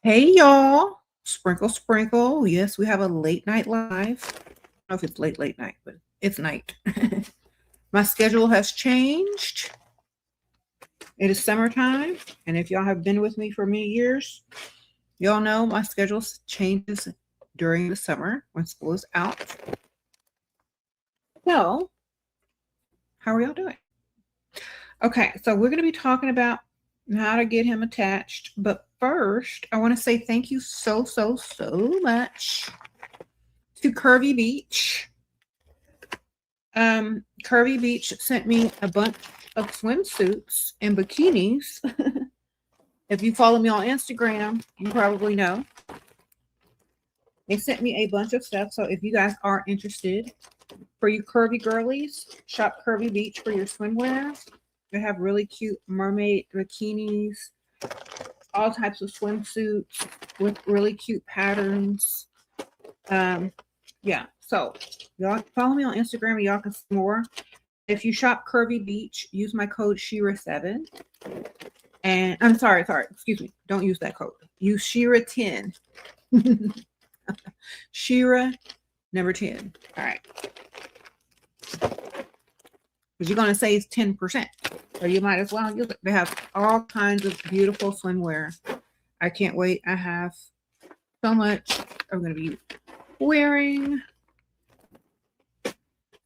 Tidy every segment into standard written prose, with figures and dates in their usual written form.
Hey y'all, sprinkle sprinkle. Yes, we have a late night live. I don't know if it's late night, but it's night. My schedule has changed. It is summertime, and if y'all have been with me for many years, y'all know my schedule changes during the summer when school is out. So, how are y'all doing? Okay, so we're going to be talking about how to get him attached, but first, I want to say thank you so much to Curvy Beach. Curvy Beach sent me a bunch of swimsuits and bikinis. If you follow me on Instagram, you probably know. They sent me a bunch of stuff. So if you guys are interested, for you curvy girlies, shop Curvy Beach for your swimwear. They have really cute mermaid bikinis, all types of swimsuits with really cute patterns. Yeah, so y'all follow me on Instagram and y'all can see more. If you shop Curvy Beach, use my code Shira7. And I'm sorry, excuse me. Don't use that code. Use Shira10. Shira number 10. All right. Because you're going to save 10%. So you might as well use it. They have all kinds of beautiful swimwear. I can't wait. I have so much I'm going to be wearing.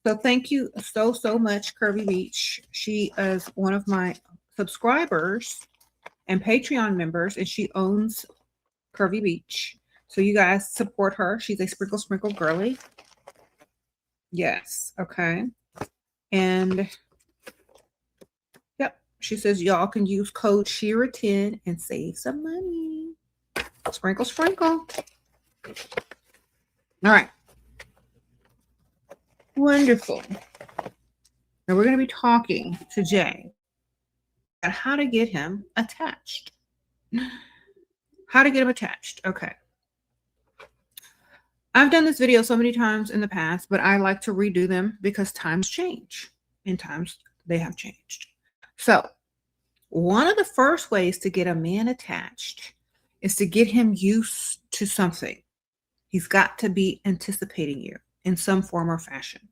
So thank you so much, Curvy Beach. She is one of my subscribers and Patreon members, and she owns Curvy Beach. So you guys support her. She's a sprinkle girly. Yes. Okay. And yep, she says y'all can use code Shira10 and save some money. Sprinkle. All right. Wonderful. Now we're going to be talking to Jay about how to get him attached. How to get him attached. Okay. I've done this video so many times in the past, but I like to redo them because times change and times they have changed. So one of the first ways to get a man attached is to get him used to something. He's got to be anticipating you in some form or fashion,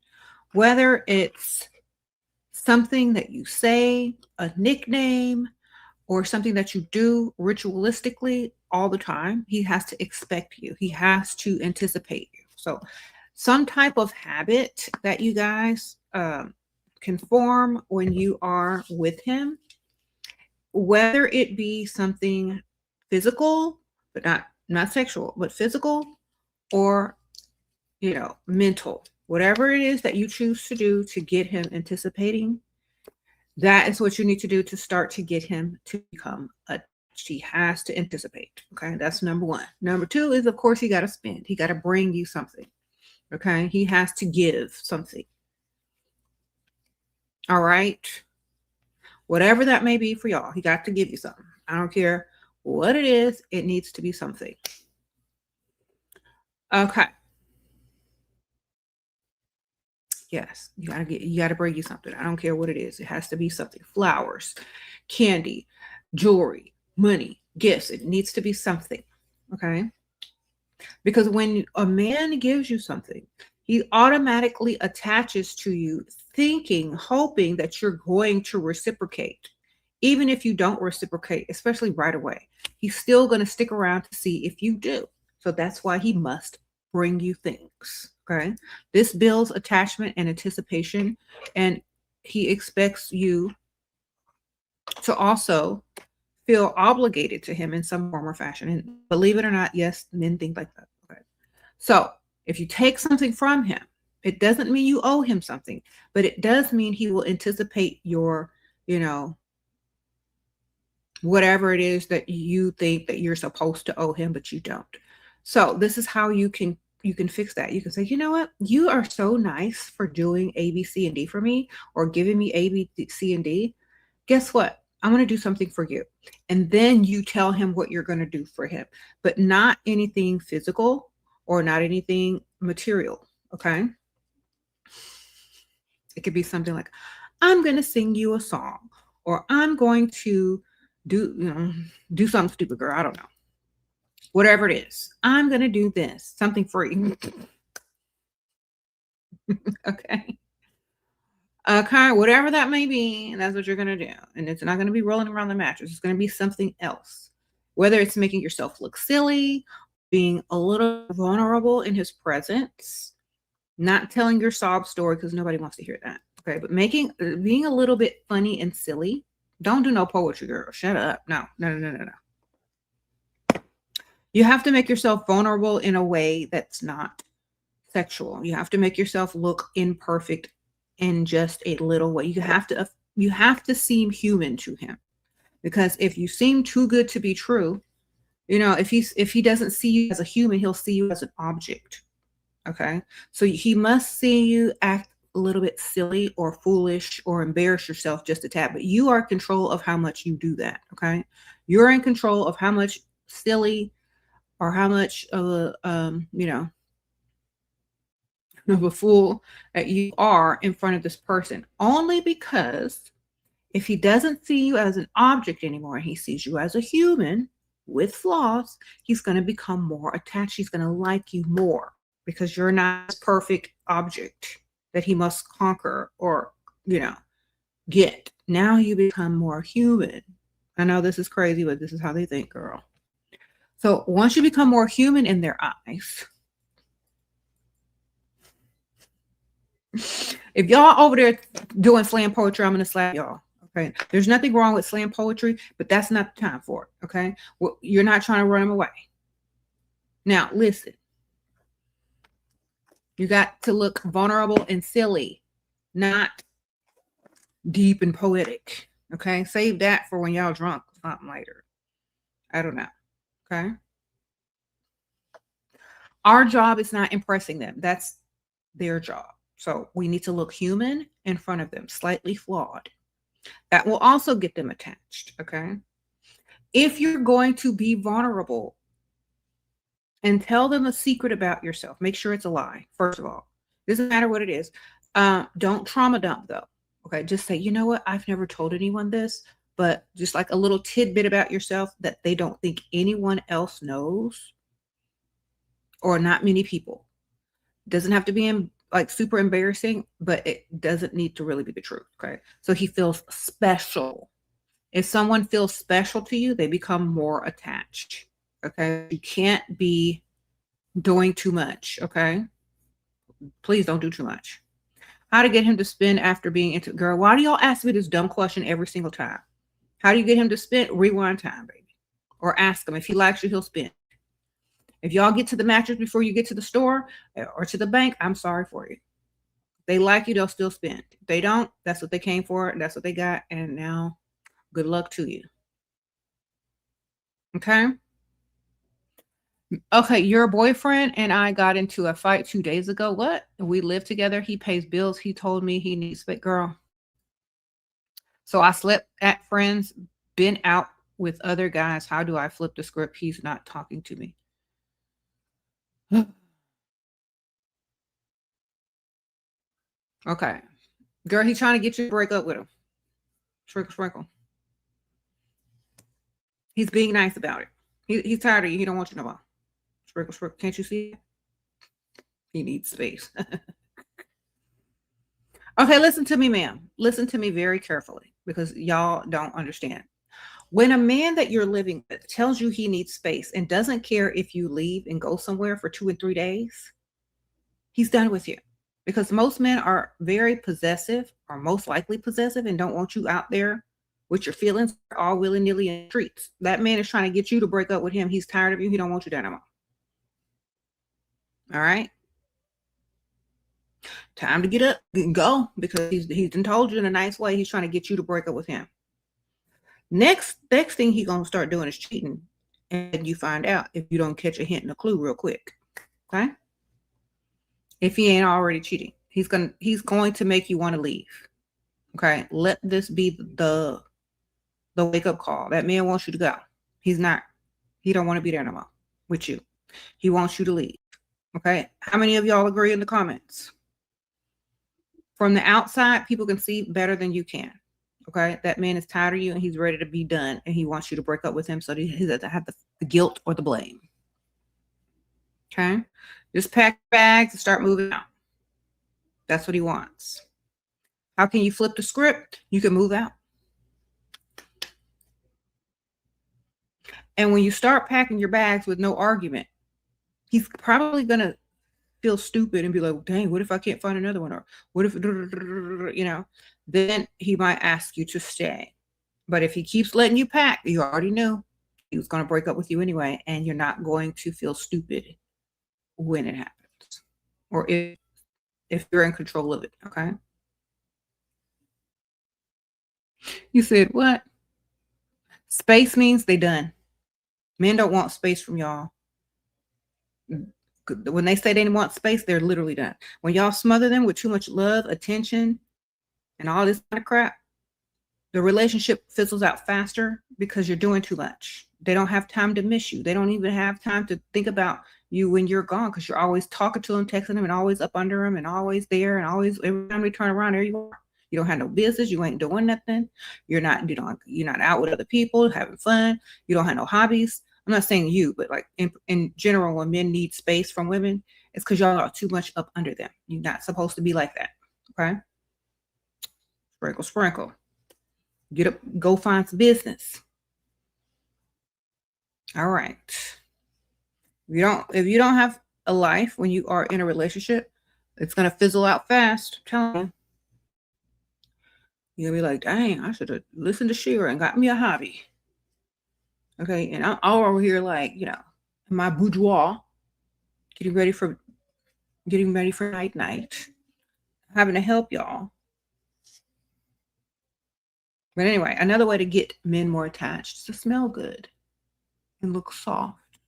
whether it's something that you say, a nickname, or something that you do ritualistically all the time. He has to expect you. He has to anticipate you. So some type of habit that you guys can form when you are with him, whether it be something physical, but not sexual, but physical, or mental, whatever it is that you choose to do to get him anticipating, that is what you need to do to start to get him to become attached. He has to anticipate. Okay, that's number one. Number two is, of course, he got to spend. He got to bring you something. Okay, he has to give something. All right, whatever that may be for y'all, he got to give you something. I don't care what it is. It needs to be something. Okay. Yes, you gotta bring you something. I don't care what it is. It has to be something. Flowers, candy, jewelry, money, gifts. It needs to be something. Okay. Because when a man gives you something, he automatically attaches to you, hoping that you're going to reciprocate. Even if you don't reciprocate, especially right away, he's still going to stick around to see if you do. So that's why he must bring you things. Okay. This builds attachment and anticipation, and he expects you to also feel obligated to him in some form or fashion. And believe it or not, yes, men think like that. Okay. So if you take something from him, it doesn't mean you owe him something, but it does mean he will anticipate your, whatever it is that you think that you're supposed to owe him, but you don't. So this is how you can fix that. You can say, you know what? You are so nice for doing A, B, C, and D for me, or giving me A, B, C, and D. Guess what? I'm going to do something for you. And then you tell him what you're going to do for him, but not anything physical or not anything material. Okay. It could be something like, I'm going to sing you a song, or I'm going to do something stupid, girl. I don't know. whatever it is. I'm going to do this, something free. Okay. Okay, whatever that may be, and that's what you're going to do. And it's not going to be rolling around the mattress. It's going to be something else. Whether it's making yourself look silly, being a little vulnerable in his presence, not telling your sob story because nobody wants to hear that. Okay, but being a little bit funny and silly. Don't do no poetry, girl. Shut up. No. You have to make yourself vulnerable in a way that's not sexual. You have to make yourself look imperfect in just a little way. You have to seem human to him, because if you seem too good to be true, if he doesn't see you as a human, he'll see you as an object. Okay, so he must see you act a little bit silly or foolish or embarrass yourself just a tad, but you are in control of how much you do that. Okay, you're in control of how much silly or how much of a of a fool that you are in front of this person, only because if he doesn't see you as an object anymore, he sees you as a human with flaws, he's going to become more attached. He's going to like you more because you're not this perfect object that he must conquer or, get. Now you become more human. I know this is crazy, but this is how they think, girl. So once you become more human in their eyes, if y'all over there doing slam poetry, I'm going to slap y'all. Okay. There's nothing wrong with slam poetry, but that's not the time for it. Okay. Well, you're not trying to run them away. Now, listen. You got to look vulnerable and silly, not deep and poetic. Okay. Save that for when y'all drunk or something later. I don't know. Okay. Our job is not impressing them. That's their job. So we need to look human in front of them, slightly flawed. That will also get them attached. Okay. If you're going to be vulnerable and tell them a secret about yourself, make sure it's a lie. First of all, doesn't matter what it is. Don't trauma dump though. Okay. Just say, you know what? I've never told anyone this, but just like a little tidbit about yourself that they don't think anyone else knows, or not many people. Doesn't have to be like super embarrassing, but it doesn't need to really be the truth. Okay. So he feels special. If someone feels special to you, they become more attached. Okay. You can't be doing too much. Okay. Please don't do too much. How to get him to spend after being into, girl, why do y'all ask me this dumb question every single time? How do you get him to spend? Rewind time, baby. Or ask him. If he likes you, he'll spend. If y'all get to the mattress before you get to the store or to the bank, I'm sorry for you. If they like you, they'll still spend. If they don't, that's what they came for. That's what they got. And now good luck to you. Okay. Okay. Your boyfriend and I got into a fight 2 days ago. What? We live together. He pays bills. He told me he needs space, girl. So I slept at friends, been out with other guys. How do I flip the script? He's not talking to me. Okay. Girl, he's trying to get you to break up with him. Sprinkle, sprinkle. He's being nice about it. He's tired of you. He don't want you no more. Sprinkle, sprinkle. Can't you see it? He needs space. Okay, listen to me, ma'am. Listen to me very carefully because y'all don't understand. When a man that you're living with tells you he needs space and doesn't care if you leave and go somewhere for 2 and 3 days, he's done with you. Because most men are very possessive, or most likely possessive, and don't want you out there with your feelings all willy-nilly in the streets. That man is trying to get you to break up with him. He's tired of you. He don't want you there no more. All right? Time to get up and go because he's told you in a nice way. He's trying to get you to break up with him. Next thing he's going to start doing is cheating. And you find out if you don't catch a hint and a clue real quick. Okay? If he ain't already cheating, he's going to make you want to leave. Okay? Let this be the wake up call. That man wants you to go. He don't want to be there no more with you. He wants you to leave. Okay? How many of y'all agree in the comments? From the outside, people can see better than you can. Okay? That man is tired of you and he's ready to be done and he wants you to break up with him so he doesn't have the guilt or the blame. Okay. Just pack bags and start moving out. That's what he wants. How can you flip the script? You can move out. And when you start packing your bags with no argument, he's probably going to feel stupid and be like, dang, what if I can't find another one? Or what if, you know, then he might ask you to stay. But if he keeps letting you pack, you already know he was going to break up with you anyway, and you're not going to feel stupid when it happens, or if you're in control of it. Okay. You said what? Space means they done. Men don't want space from y'all. When they say they want space, they're literally done. When y'all smother them with too much love, attention, and all this kind of crap, the relationship fizzles out faster because you're doing too much. They don't have time to miss you. They don't even have time to think about you when you're gone, because you're always talking to them, texting them, and always up under them, and always there, and always every time they turn around, there you are. You don't have no business. You ain't doing nothing. You're not out with other people having fun. You don't have no hobbies. I'm not saying you, but like in general, when men need space from women, it's because y'all are too much up under them. You're not supposed to be like that. Okay. Sprinkle, sprinkle. Get up, go find some business. All right. If you don't have a life when you are in a relationship, it's gonna fizzle out fast. I'm telling you. You'll be like, dang, I should have listened to Shira and got me a hobby. Okay, and I'm all over here like, in my boudoir, getting ready for night, having to help y'all. But anyway, another way to get men more attached is to smell good and look soft.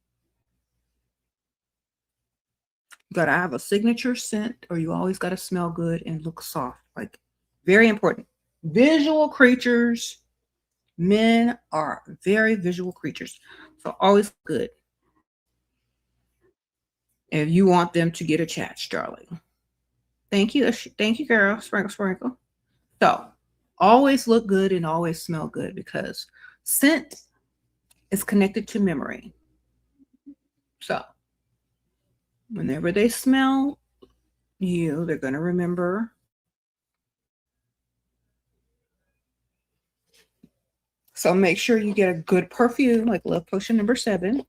You gotta have a signature scent, or you always gotta smell good and look soft. Like, very important. Visual creatures. Men are very visual creatures. So always good. If you want them to get attached, darling. Thank you. Thank you, girl. Sprinkle, sprinkle. So always look good and always smell good, because scent is connected to memory. So whenever they smell you, they're going to remember. So make sure you get a good perfume, like Love Potion number 7.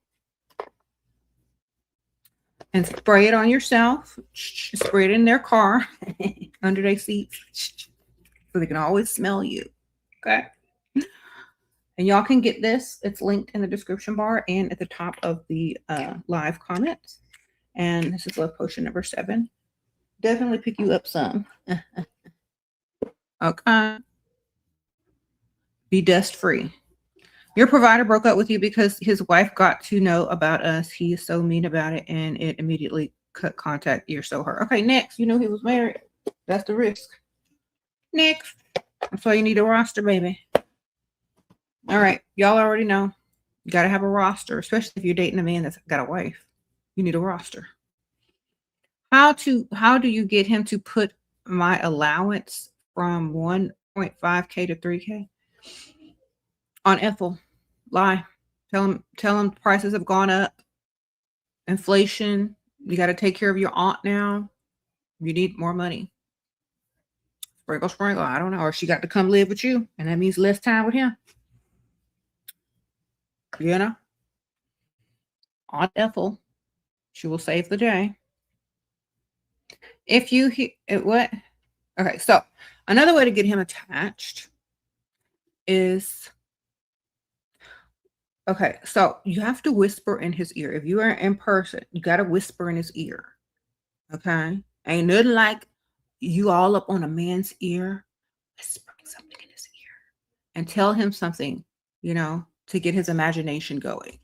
And spray it on yourself. Spray it in their car, under their seats, so they can always smell you. Okay. And y'all can get this. It's linked in the description bar and at the top of the live comments. And this is Love Potion number 7. Definitely pick you up some. Okay. Be dust free. Your provider broke up with you because his wife got to know about us. He is so mean about it, and it immediately cut contact. You're so hurt. Okay, next. You know he was married. That's the risk. Next. That's why you need a roster, baby. All right. Y'all already know. You got to have a roster, especially if you're dating a man that's got a wife. You need a roster. How do you get him to put my allowance from 1.5K to 3K? On Ethel. Lie. Tell him prices have gone up. Inflation. You got to take care of your aunt now. You need more money. Sprinkle, sprinkle. I don't know. Or she got to come live with you, and that means less time with him. Aunt Ethel. She will save the day. If you what? Okay, so another way to get him attached is, okay, so you have to whisper in his ear. If you are in person, you got to whisper in his ear. Okay? Ain't nothing like you all up on a man's ear, whispering something in his ear, and tell him something, to get his imagination going.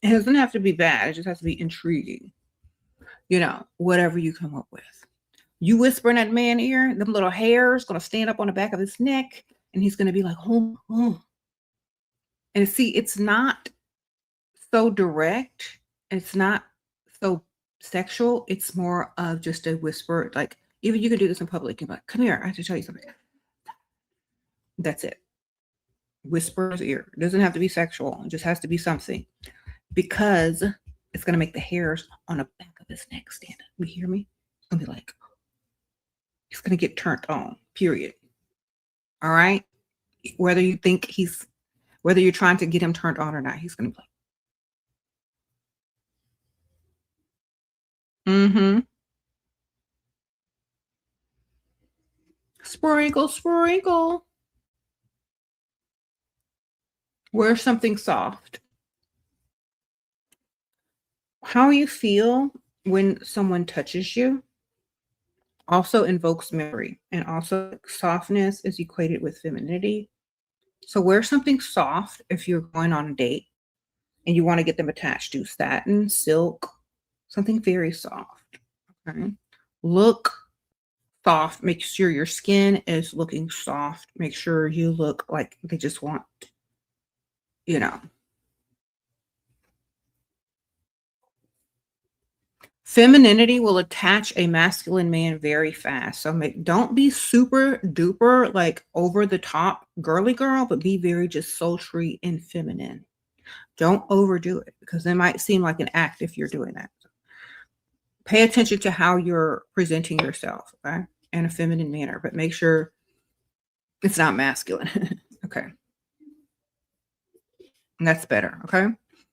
It doesn't have to be bad. It just has to be intriguing. Whatever you come up with. You whisper in that man's ear, them little hairs going to stand up on the back of his neck, and he's going to be like, oh. And see, it's not so direct. It's not so sexual. It's more of just a whisper. Like, even you can do this in public. You're like, come here, I have to tell you something. That's it. Whisper in his ear. It doesn't have to be sexual. It just has to be something. Because It's going to make the hairs on the back of his neck stand up. You hear me? It's going to be like, he's going to get turned on, period. All right? Whether you think whether you're trying to get him turned on or not, he's going to be like, mm-hmm. Sprinkle, sprinkle. Wear something soft. How you feel when someone touches you also invokes memory, and also softness is equated with femininity. So wear something soft if you're going on a date and you want to get them attached to satin, silk, something very soft. Okay. Look soft. Make sure your skin is looking soft. Make sure you look like they just want, you know. Femininity will attach a masculine man very fast. So don't be super duper like over the top girly girl, but be very just sultry and feminine. Don't overdo it because it might seem like an act if you're doing that. Pay attention to how you're presenting yourself, okay, in a feminine manner, but make sure it's not masculine. Okay. And that's better, okay?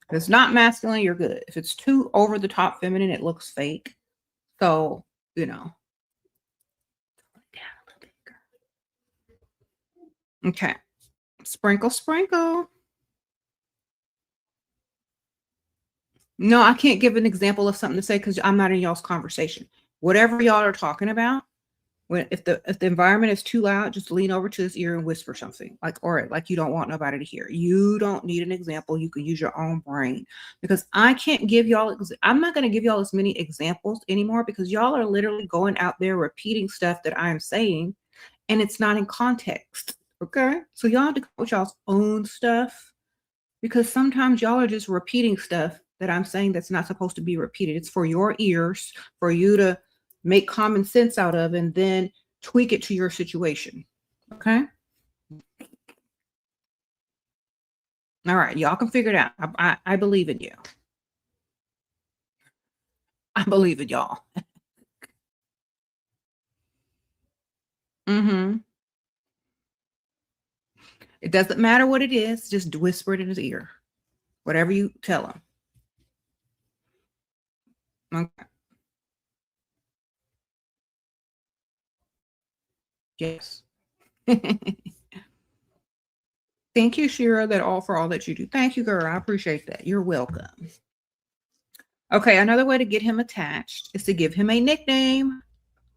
If it's not masculine, you're good. If it's too over the top feminine, it looks fake. So, you know. Okay. Sprinkle, sprinkle. No, I can't give an example of something to say because I'm not in y'all's conversation. Whatever y'all are talking about, if the environment is too loud, just lean over to his ear and whisper something like you don't want nobody to hear. You don't need an example. You can use your own brain because I can't give y'all. I'm not going to give y'all as many examples anymore because y'all are literally going out there repeating stuff that I'm saying, and it's not in context. Okay, so y'all have to come with y'all's own stuff because sometimes y'all are just repeating stuff that I'm saying that's not supposed to be repeated. It's for your ears, for you to make common sense out of and then tweak it to your situation. Okay. All right. Y'all can figure it out. I believe in you. I believe in y'all. Mm-hmm. It doesn't matter what it is. Just whisper it in his ear. Whatever you tell him. Okay. Yes. Thank you, Shira, for all that you do. Thank you, girl. I appreciate that. You're welcome. Okay, another way to get him attached is to give him a nickname,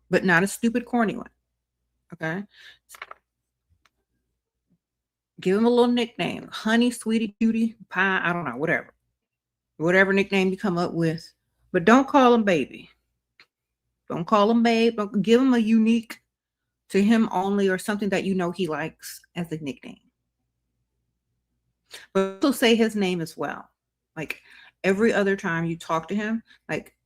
but not a stupid, corny one. Okay. Give him a little nickname. Honey, sweetie, cutie, pie, I don't know, whatever. Whatever nickname you come up with. But don't call him baby. Don't call him babe. Don't give him a unique to him only or something that you know he likes as a nickname. But also say his name as well. Like every other time you talk to him, like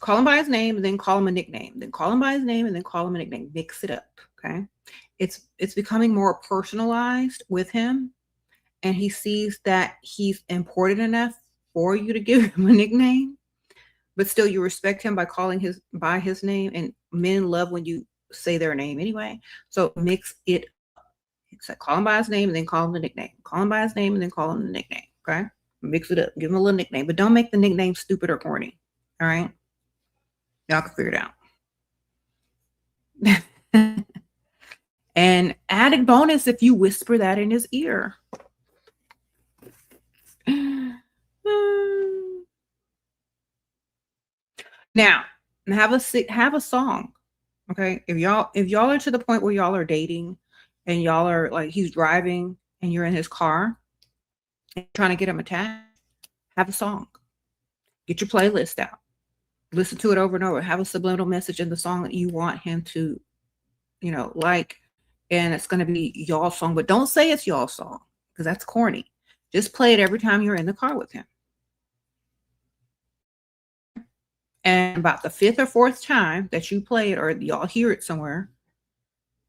call him by his name and then call him a nickname. Then call him by his name and then call him a nickname. Mix it up. Okay. It's becoming more personalized with him. And he sees that he's important enough for you to give him a nickname, but still you respect him by calling by his name. And men love when you say their name anyway. So mix it up. So call him by his name and then call him the nickname. Call him by his name and then call him the nickname. Okay. Mix it up. Give him a little nickname, but don't make the nickname stupid or corny. All right. Y'all can figure it out. And added bonus if you whisper that in his ear. Now, have a song. Okay. If y'all are to the point where y'all are dating and y'all are like he's driving and you're in his car and trying to get him attached, have a song. Get your playlist out. Listen to it over and over. Have a subliminal message in the song that you want him to, like, and it's going to be y'all's song, but don't say it's y'all's song because that's corny. Just play it every time you're in the car with him. And about the 5th or 4th time that you play it or y'all hear it somewhere,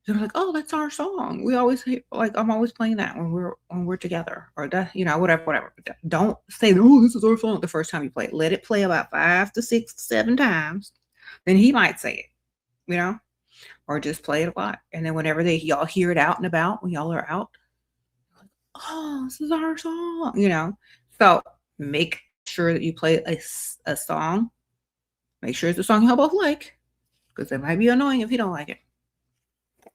They're like, oh, that's our song. We always like I'm always playing that when we're together, or that, whatever. Don't say, oh, this is our song the first time you play it. Let it play about 5 to 6 to 7 times. Then he might say it, or just play it a lot. And then whenever y'all hear it out and about, when y'all are out, like, oh, this is our song, So make sure that you play a song. Make sure it's a song y'all both like, because it might be annoying if you don't like it.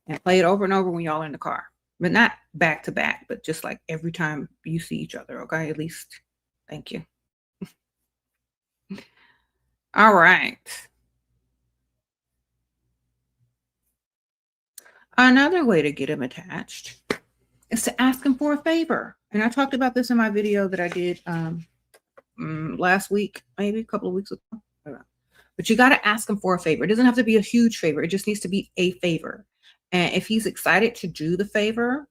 And play it over and over when y'all are in the car. But not back to back, but just like every time you see each other, okay? At least. Thank you. All right. Another way to get him attached is to ask him for a favor. And I talked about this in my video that I did last week, maybe a couple of weeks ago. But you got to ask him for a favor. It doesn't have to be a huge favor. It just needs to be a favor. And if he's excited to do the favor,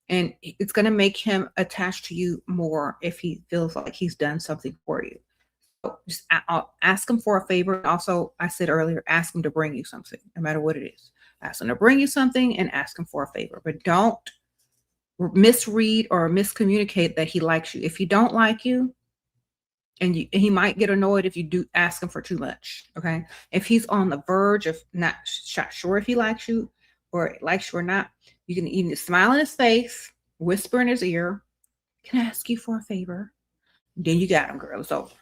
and it's going to make him attached to you more if he feels like he's done something for you. So just I'll ask him for a favor. Also, I said earlier, ask him to bring you something, no matter what it is. Ask him to bring you something and ask him for a favor. But don't misread or miscommunicate that he likes you. If he don't like you, and he might get annoyed if you do ask him for too much, okay? If he's on the verge of not sure if he likes you or likes you or not, you can even smile in his face, whisper in his ear, can I ask you for a favor? Then you got him, girl. It's over.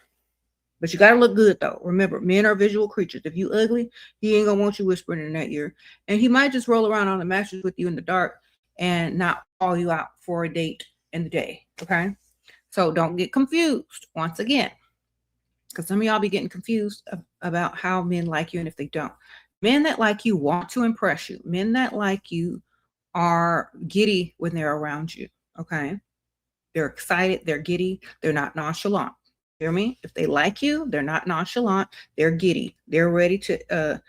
But you got to look good, though. Remember, men are visual creatures. If you ugly, he ain't going to want you whispering in that ear. And he might just roll around on the mattress with you in the dark and not call you out for a date in the day, okay? So don't get confused once again, because some of y'all be getting confused about how men like you and if they don't. Men that like you want to impress you. Men that like you are giddy when they're around you, okay? They're excited, they're giddy, they're not nonchalant. Hear me? If they like you, they're not nonchalant, they're giddy. They're ready to,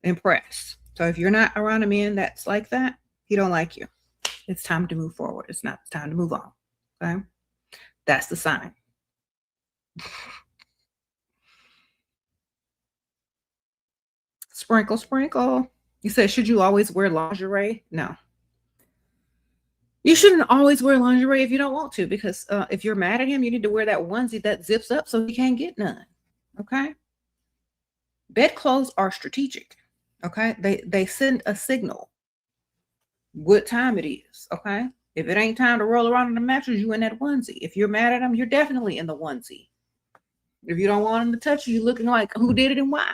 impress. So if you're not around a man that's like that, he don't like you. It's time to move forward. It's time to move on. Okay? That's the sign. Sprinkle, sprinkle. You said, should you always wear lingerie? No. You shouldn't always wear lingerie if you don't want to, because if you're mad at him, you need to wear that onesie that zips up so he can't get none. Okay? Bedclothes are strategic. Okay? They send a signal what time it is. Okay? If it ain't time to roll around on the mattress, you in that onesie. If you're mad at him, you're definitely in the onesie. If you don't want him to touch you, you're looking like who did it and why.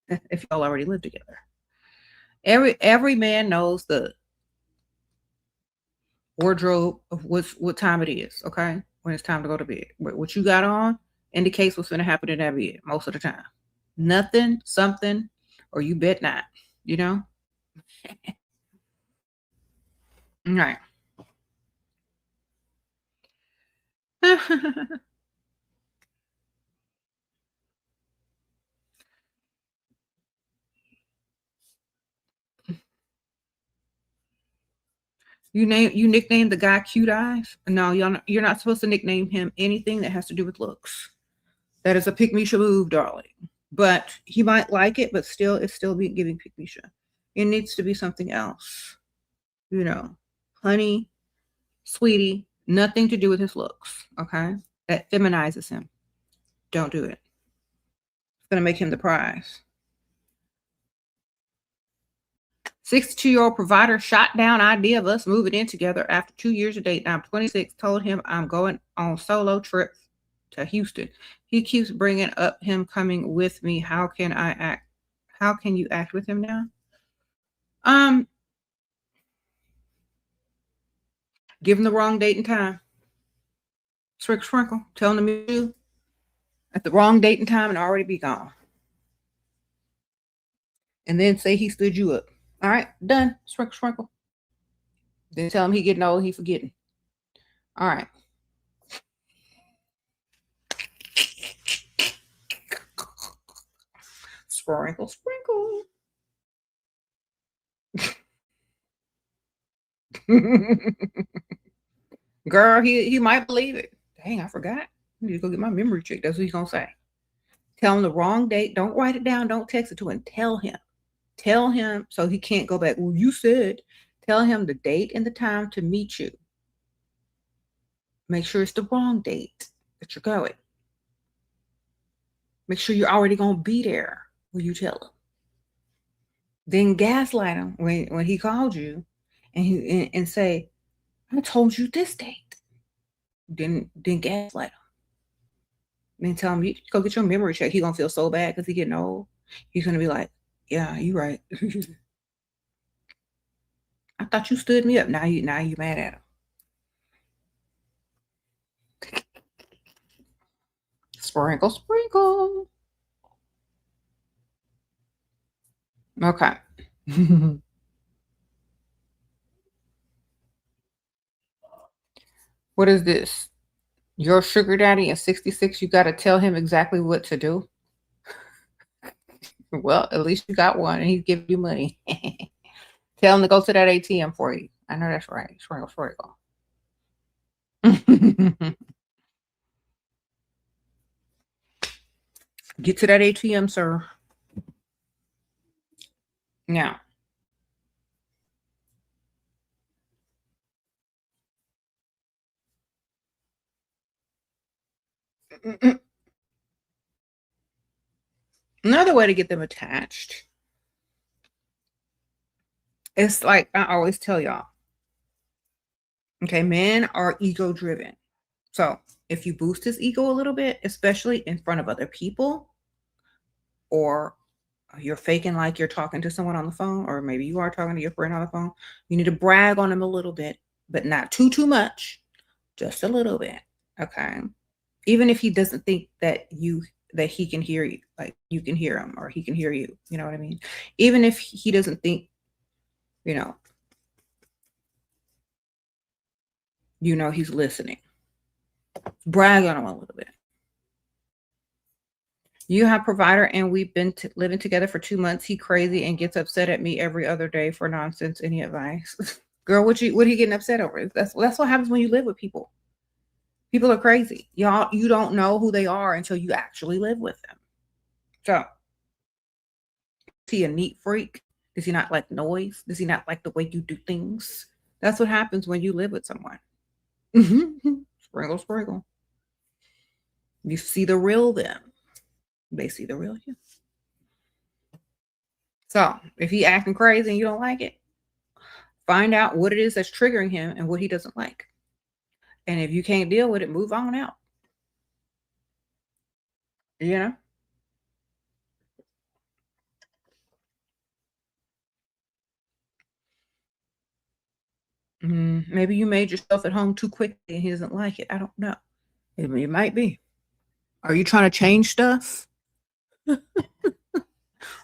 If y'all already live together. Every man knows the wardrobe of what time it is, okay? When it's time to go to bed. What you got on indicates what's going to happen in that bed most of the time. Nothing, something, or you bet not, All right. You nicknamed the guy Cute Eyes? No, you're not supposed to nickname him anything that has to do with looks. That is a pick-me-sha move, darling. But he might like it, but it's still be giving pick-me-sha. It needs to be something else. Honey, sweetie, nothing to do with his looks, okay? That feminizes him. Don't do it. It's going to make him the prize. 62-year-old provider shot down idea of us moving in together after 2 years of dating. I'm 26, told him I'm going on solo trip to Houston. He keeps bringing up him coming with me. How can I act? How can you act with him now? Give him the wrong date and time. Sprinkle. Tell him to meet you at the wrong date and time and already be gone. And then say he stood you up. All right, done. Sprinkle. Then tell him he getting old, he forgetting. All right. Sprinkle. Girl, he might believe it. Dang, I forgot. I need to go get my memory checked. That's what he's gonna say. Tell him the wrong date. Don't write it down. Don't text it to him. Tell him. Tell him so he can't go back. Well, you said, tell him the date and the time to meet you. Make sure it's the wrong date that you're going. Make sure you're already going to be there when you tell him. Then gaslight him when he called you and say, I told you this date. Then gaslight him. Then tell him, you go get your memory check. He's going to feel so bad because he's getting old. He's going to be like, yeah, you're right. I thought you stood me up. Now you mad at him. Sprinkle, sprinkle. Okay. What is this? Your sugar daddy at 66, you got to tell him exactly what to do. Well, at least you got one and he's giving you money. Tell him to go to that ATM for you. I know that's right. Sprinkle, sprinkle. Get to that ATM, sir. Now, another way to get them attached, it's like I always tell y'all, okay, men are ego driven. So if you boost his ego a little bit, especially in front of other people, or you're faking like you're talking to someone on the phone, or maybe you are talking to your friend on the phone, you need to brag on him a little bit, but not too much, just a little bit. Okay. Even if he doesn't think that he can hear you, like you can hear him or he can hear you. You know what I mean? Even if he doesn't think, you know he's listening. Brag on him a little bit. You have provider and we've been living together for 2 months. He crazy and gets upset at me every other day for nonsense. Any advice? Girl, what are you getting upset over? That's what happens when you live with people. People are crazy. Y'all, you don't know who they are until you actually live with them. So, is he a neat freak? Does he not like noise? Does he not like the way you do things? That's what happens when you live with someone. Sprinkle, sprinkle. You see the real them. They see the real you. So, if he acting crazy and you don't like it, find out what it is that's triggering him and what he doesn't like. And if you can't deal with it, move on out. You know? Maybe you made yourself at home too quickly and he doesn't like it. I don't know. It might be. Are you trying to change stuff?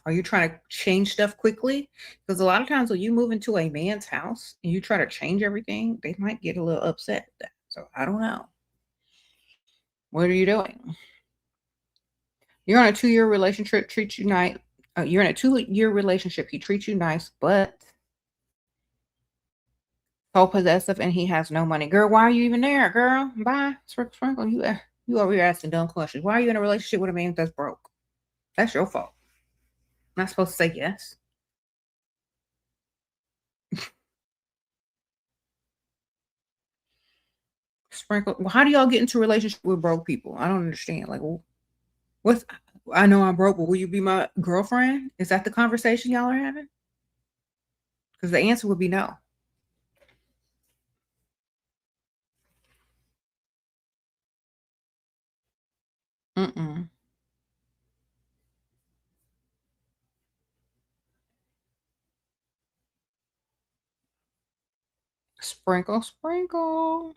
Are you trying to change stuff quickly? Because a lot of times when you move into a man's house and you try to change everything, they might get a little upset at that. So I don't know. What are you doing? You're on a 2-year relationship, treats you nice. You're in a 2-year relationship. He treats you nice, but so possessive and he has no money. Girl, why are you even there, girl? Bye. Sprinkle. You over here asking dumb questions. Why are you in a relationship with a man that's broke? That's your fault. I'm not supposed to say yes. Sprinkle. Well, how do y'all get into a relationship with broke people? I don't understand. Like, what's? I know I'm broke, but will you be my girlfriend? Is that the conversation y'all are having? Because the answer would be no. Mm-mm. Sprinkle, sprinkle.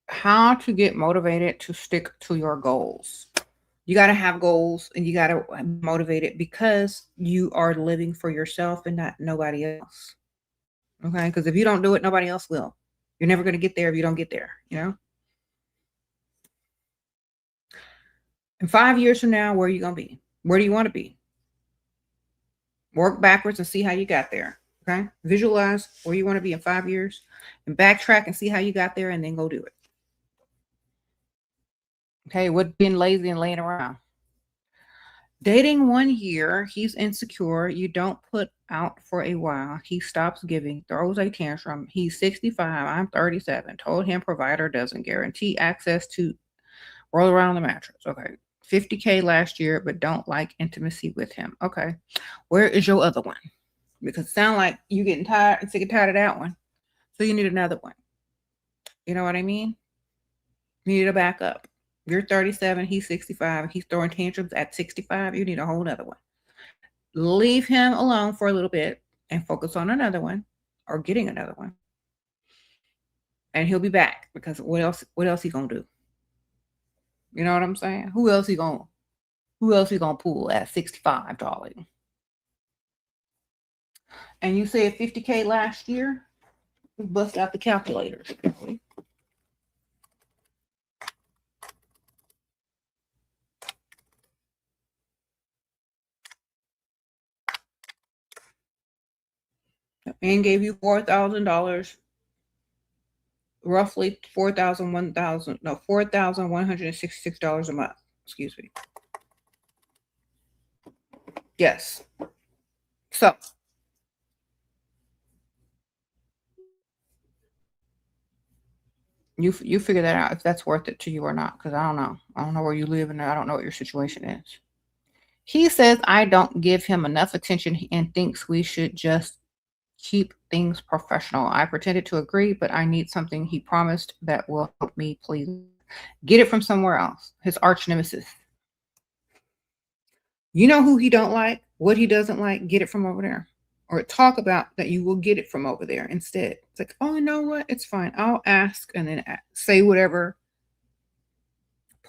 How to get motivated to stick to your goals. You got to have goals and you got to motivate it because you are living for yourself and not nobody else. Okay. Because if you don't do it, nobody else will. You're never going to get there if you don't get there, In 5 years from now, where are you going to be? Where do you want to be? Work backwards and see how you got there. Okay. Visualize where you want to be in 5 years and backtrack and see how you got there and then go do it. Okay. What being lazy and laying around? Dating 1 year, he's insecure. You don't put out for a while. He stops giving, throws a tantrum. He's 65. I'm 37. Told him provider doesn't guarantee access to roll around the mattress. Okay. 50K last year, but don't like intimacy with him. Okay. Where is your other one? Because it sounds like you getting tired and sick and tired of that one. So you need another one. You know what I mean? You need to back up. You're 37, he's 65, he's throwing tantrums at 65. You need a whole other one. Leave him alone for a little bit and focus on another one or getting another one. And he'll be back because what else he gonna do? You know what I'm saying? Who else he gonna pull at 65, darling? And you said 50K last year? Bust out the calculator. And gave you $4,000, roughly $4,166 a month. Excuse me. Yes. So you figure that out if that's worth it to you or not, because I don't know. I don't know where you live and I don't know what your situation is. He says I don't give him enough attention and thinks we should just keep things professional. I pretended to agree, but I need something he promised that will help me, please. Get it from somewhere else. His arch nemesis. You know who he don't like, what he doesn't like, get it from over there. Or talk about that you will get it from over there instead. It's like, oh, you know what? It's fine. I'll ask and then say whatever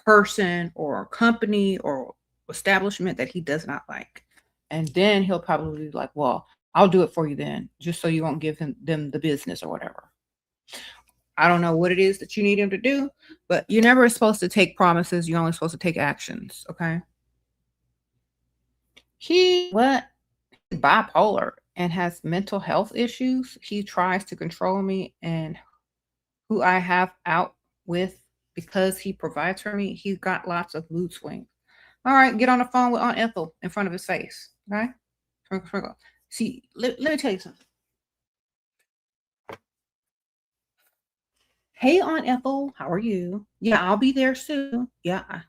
person or company or establishment that he does not like. And then he'll probably be like, well, I'll do it for you then, just so you won't give them the business or whatever. I don't know what it is that you need him to do, but you're never supposed to take promises. You're only supposed to take actions. Okay. He's bipolar and has mental health issues. He tries to control me and who I have out with because he provides for me. He's got lots of mood swings. All right, get on the phone with Aunt Ethel in front of his face. Okay? See, let me tell you something. Hey, Aunt Ethel, how are you? Yeah, I'll be there soon. Yeah.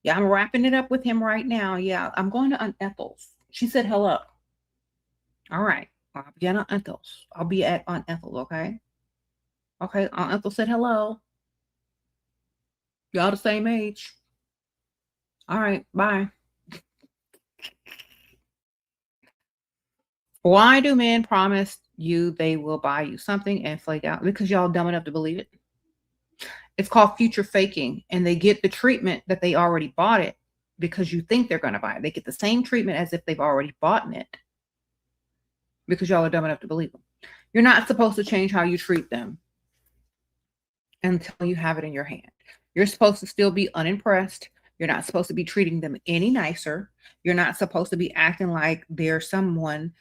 Yeah, I'm wrapping it up with him right now. Yeah, I'm going to Aunt Ethel's. She said hello. All right. I'll be at Aunt Ethel's. I'll be at Aunt Ethel's, okay? Okay, Aunt Ethel said hello. Y'all the same age. All right, bye. Why do men promise you they will buy you something and flake out? Because y'all dumb enough to believe it. It's called future faking, and they get the treatment that they already bought it because you think they're going to buy it. They get the same treatment as if they've already bought it because y'all are dumb enough to believe them. You're not supposed to change how you treat them until you have it in your hand. You're supposed to still be unimpressed. You're not supposed to be treating them any nicer. You're not supposed to be acting like they're someone,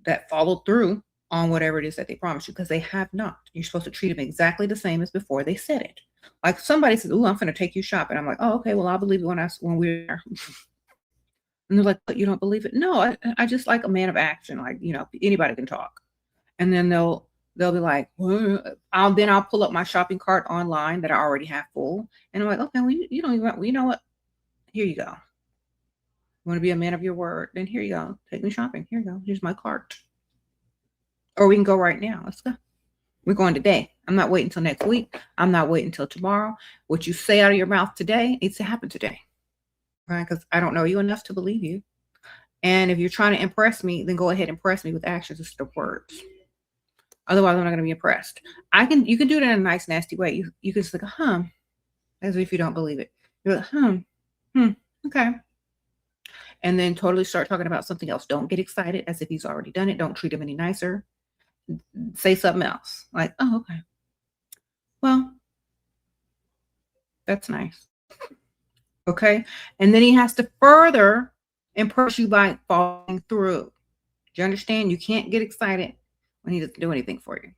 that followed through on whatever it is that they promised you because they have not. You're supposed to treat them exactly the same as before they said it. Like somebody says, "Ooh, I'm going to take you shopping." I'm like, "Oh, okay. Well, I'll believe it when we're there." And they're like, "But you don't believe it?" No, I just like a man of action. Like, anybody can talk. And then they'll be like, I'll pull up my shopping cart online that I already have full. And I'm like, okay, well, you don't even, well, you know what? Here you go. You want to be a man of your word? Then here you go. Take me shopping. Here you go. Here's my cart. Or we can go right now. Let's go. We're going today. I'm not waiting until next week. I'm not waiting until tomorrow. What you say out of your mouth today needs to happen today. Right? Because I don't know you enough to believe you. And if you're trying to impress me, then go ahead and impress me with actions instead of words. Otherwise, I'm not going to be impressed. You can do it in a nice, nasty way. You can just like, as if you don't believe it. You're like, okay. And then totally start talking about something else. Don't get excited as if he's already done it. Don't treat him any nicer. Say something else. Like, oh, okay. Well, that's nice. Okay. And then he has to further impress you by following through. Do you understand? You can't get excited when he doesn't do anything for you.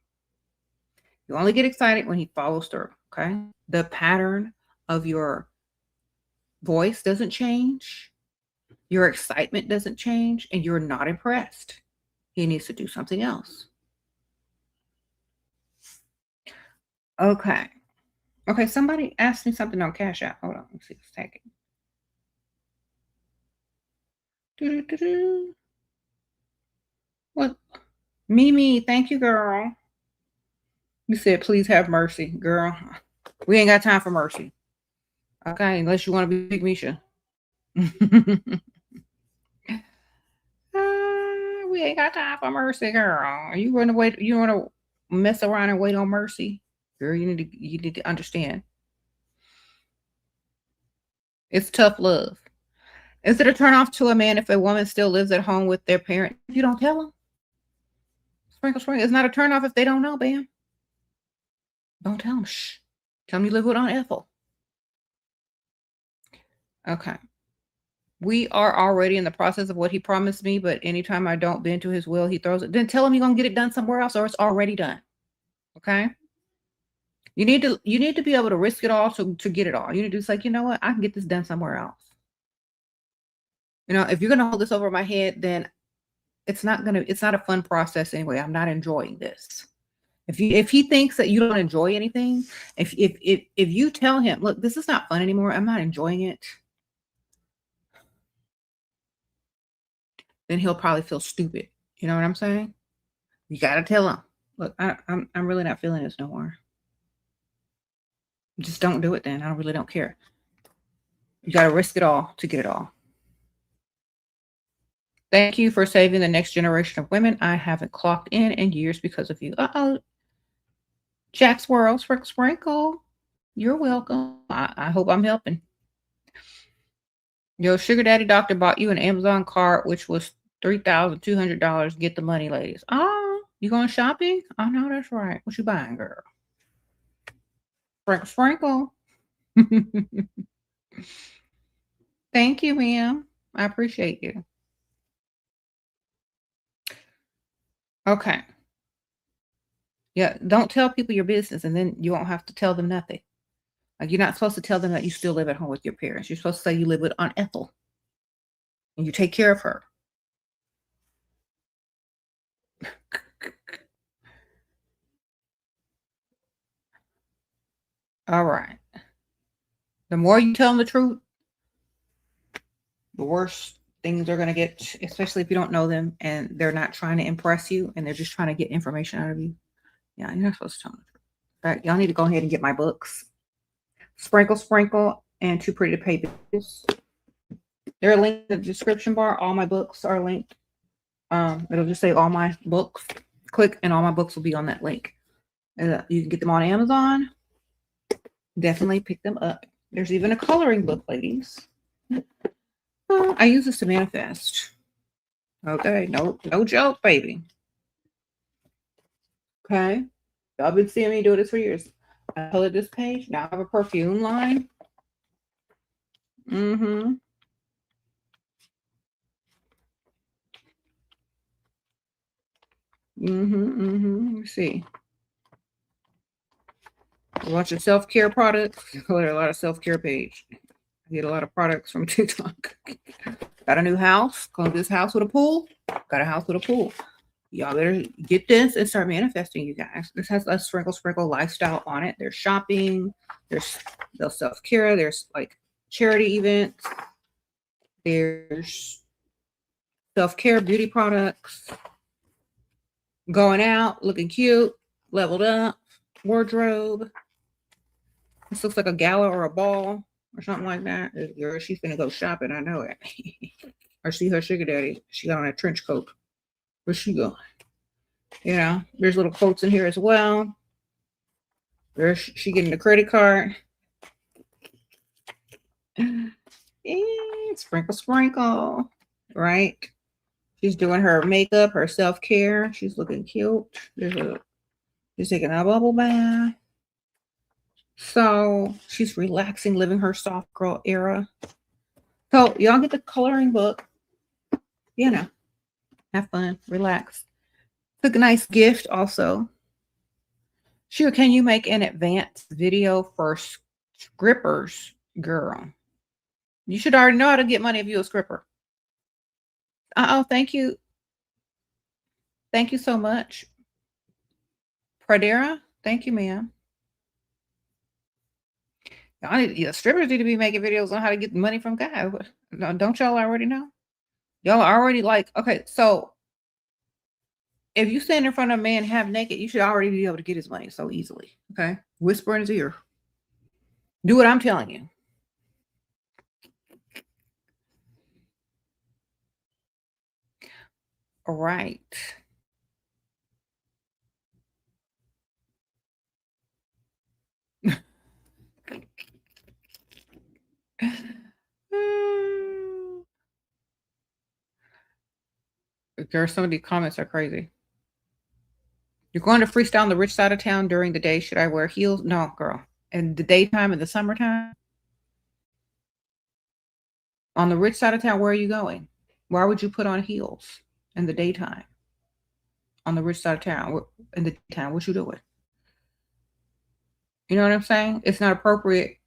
You only get excited when he follows through. Okay. The pattern of your voice doesn't change, your excitement doesn't change, and you're not impressed, he needs to do something else. Okay. Okay, somebody asked me something on Cash App. Hold on, let's see a second. Doo-doo-doo-doo. What? Mimi, thank you, girl. You said, please have mercy, girl. We ain't got time for mercy. Okay, unless you want to be Big Misha. We ain't got time for mercy, girl. You want to wait? You want to mess around and wait on mercy, girl? You need to understand. It's tough love. Is it a turnoff to a man if a woman still lives at home with their parent? If you don't tell them, sprinkle, sprinkle. It's not a turnoff if they don't know, bam. Don't tell them. Shh. Tell them you live with Aunt Ethel. Okay. We are already in the process of what he promised me, but anytime I don't bend to his will, he throws it. Then tell him you're gonna get it done somewhere else, or it's already done. Okay. You need to be able to risk it all to get it all. You need to just like, you know what, I can get this done somewhere else. You know, if you're gonna hold this over my head, then it's not a fun process anyway. I'm not enjoying this. If he thinks that you don't enjoy anything, if you tell him, look, this is not fun anymore, I'm not enjoying it, then he'll probably feel stupid. You know what I'm saying? You gotta tell him, look, I'm really not feeling this no more. Just don't do it then. I really don't care. You gotta risk it all to get it all. Thank you for saving the next generation of women. I haven't clocked in years because of you. Uh-oh. Jack's World, Sprinkle. You're welcome. I hope I'm helping. Your sugar daddy doctor bought you an Amazon cart, which was $3,200. Get the money, ladies. Oh, you going shopping? Oh, no, that's right. What you buying, girl? Sprinkle. Thank you, ma'am. I appreciate you. Okay. Yeah, don't tell people your business, and then you won't have to tell them nothing. Like, you're not supposed to tell them that you still live at home with your parents. You're supposed to say you live with Aunt Ethel, and you take care of her. All right. The more you tell them the truth, the worse things are going to get, especially if you don't know them and they're not trying to impress you and they're just trying to get information out of you. Yeah, you're not supposed to tell them the truth. All right, y'all need to go ahead and get my books. Sprinkle, and Too Pretty to Pay Bills. They're linked in the description bar. All my books are linked. It'll just say all my books. Click and all my books will be on that link. You can get them on Amazon. Definitely pick them up. There's even a coloring book, ladies. I use this to manifest. Okay, no joke, baby. Okay, y'all been seeing me do this for years. I colored this page. Now I have a perfume line. Let me see. A bunch of self-care products. I colored a lot of self-care page. I get a lot of products from TikTok. Got a new house. Close this house with a pool. Got a house with a pool. Y'all better get this and start manifesting, you guys. This has a sprinkle lifestyle on it. There's shopping. There's self-care. There's like charity events. There's self-care beauty products. Going out, looking cute, leveled up, wardrobe. This looks like a gala or a ball or something like that. Girl, she's gonna go shopping. I know it. Or see her sugar daddy. She got on a trench coat. Where's she going? You know, there's little quotes in here as well. There's she getting a credit card. Sprinkle, right? She's doing her makeup, her self-care. She's looking cute. She's taking a bubble bath. So she's relaxing, living her soft girl era. So y'all get the coloring book. You know, have fun, relax. It's a nice gift also. Sure, can you make an advanced video for scrippers, girl? You should already know how to get money if you're a scripper. Oh, thank you. Thank you so much. Pradera, thank you, ma'am. Strippers need to be making videos on how to get money from guys. Don't y'all already know? Y'all already like, okay, so if you stand in front of a man half naked, you should already be able to get his money so easily. Okay. Whisper in his ear. Do what I'm telling you. All right. Girl, some of these comments are crazy. You're going to freestyle on the rich side of town during the day. Should I wear heels? No, girl. In the daytime and the summertime? On the rich side of town, where are you going? Why would you put on heels in the daytime? On the rich side of town, in the daytime, what you doing? You know what I'm saying? It's not appropriate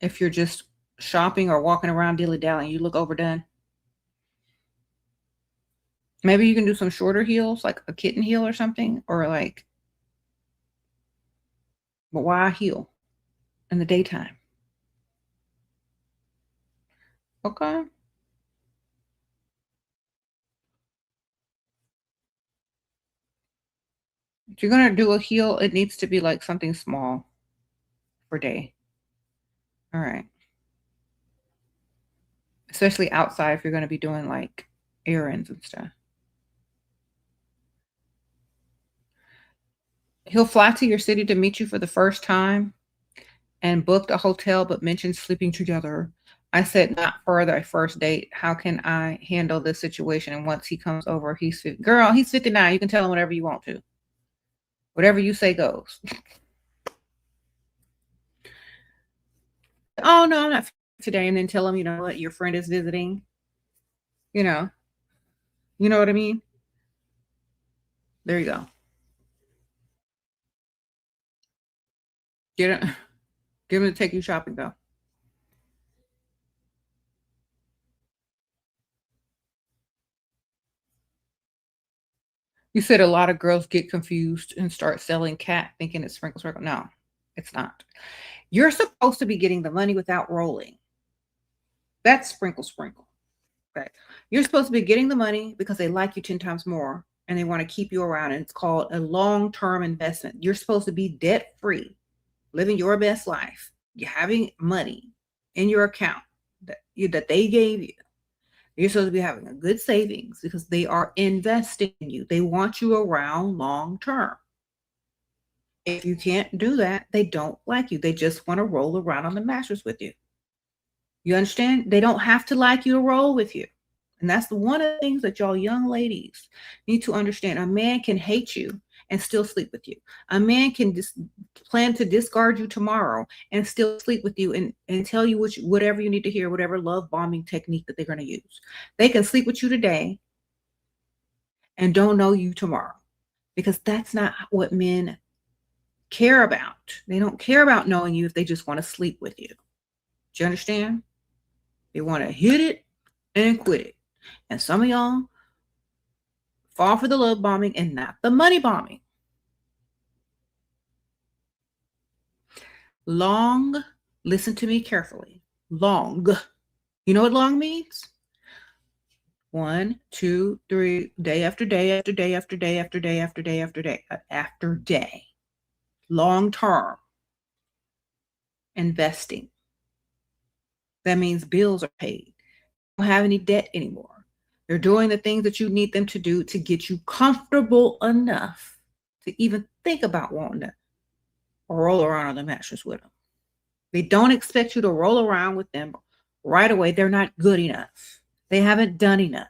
if you're just shopping or walking around dilly-dallying. You look overdone. Maybe you can do some shorter heels, like a kitten heel or something, or like, but why a heel in the daytime? Okay. If you're going to do a heel, it needs to be like something small for day. All right. Especially outside if you're going to be doing like errands and stuff. He'll fly to your city to meet you for the first time and booked a hotel but mentioned sleeping together. I said, not for the first date. How can I handle this situation? And once he comes over, he's 59. You can tell him whatever you want to. Whatever you say goes. Oh, no, I'm not today. And then tell him, you know what, your friend is visiting. You know what I mean? There you go. Get him to take you shopping, though. You said a lot of girls get confused and start selling cat thinking it's sprinkle sprinkle. No, it's not. You're supposed to be getting the money without rolling. That's sprinkle sprinkle. Okay. You're supposed to be getting the money because they like you 10 times more and they want to keep you around. And it's called a long-term investment. You're supposed to be debt-free, living your best life. You're having money in your account that they gave you. You're supposed to be having a good savings because they are investing in you. They want you around long term. If you can't do that, they don't like you. They just want to roll around on the mattress with you. You understand? They don't have to like you to roll with you. And that's one of the things that y'all young ladies need to understand. A man can hate you and still sleep with you. A man can plan to discard you tomorrow and still sleep with you and tell you whatever you need to hear, whatever love bombing technique that they're going to use. They can sleep with you today and don't know you tomorrow because that's not what men care about. They don't care about knowing you if they just want to sleep with you. Do you understand? They want to hit it and quit it. And some of y'all fall for the love bombing and not the money bombing. Long, listen to me carefully. Long. You know what long means? 1, 2, 3, day after day after day after day after day after day after day after day. Long term investing. That means bills are paid. You don't have any debt anymore. They're doing the things that you need them to do to get you comfortable enough to even think about wanting to roll around on the mattress with them. They don't expect you to roll around with them right away. They're not good enough. They haven't done enough.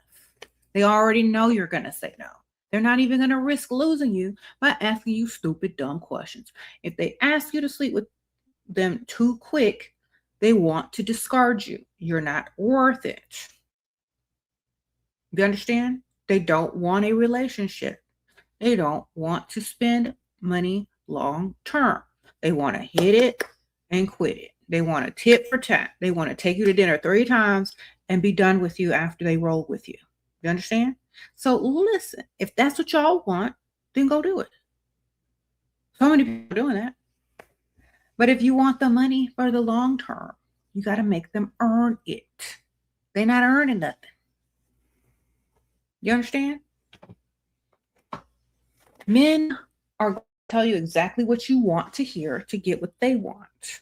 They already know you're going to say no. They're not even going to risk losing you by asking you stupid, dumb questions. If they ask you to sleep with them too quick, they want to discard you. You're not worth it. You understand? They don't want a relationship. They don't want to spend money long term. They want to hit it and quit it. They want to tit for tat. They want to take you to dinner 3 times and be done with you after they roll with you. You understand? So listen, if that's what y'all want, then go do it. So many people are doing that. But if you want the money for the long term, you got to make them earn it. They're not earning nothing. You understand? Men are going to tell you exactly what you want to hear to get what they want.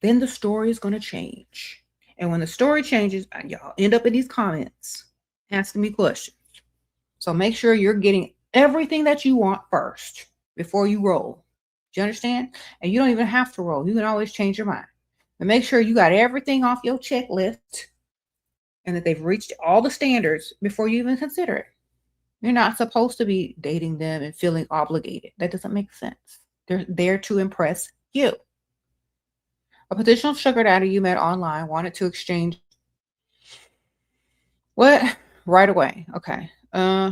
Then the story is going to change. And when the story changes, y'all end up in these comments asking me questions. So make sure you're getting everything that you want first before you roll. Do you understand? And you don't even have to roll. You can always change your mind. And make sure you got everything off your checklist and that they've reached all the standards before you even consider it. You're not supposed to be dating them and feeling obligated. That doesn't make sense. They're there to impress you. A potential sugar daddy you met online wanted to exchange. What? Right away. Okay.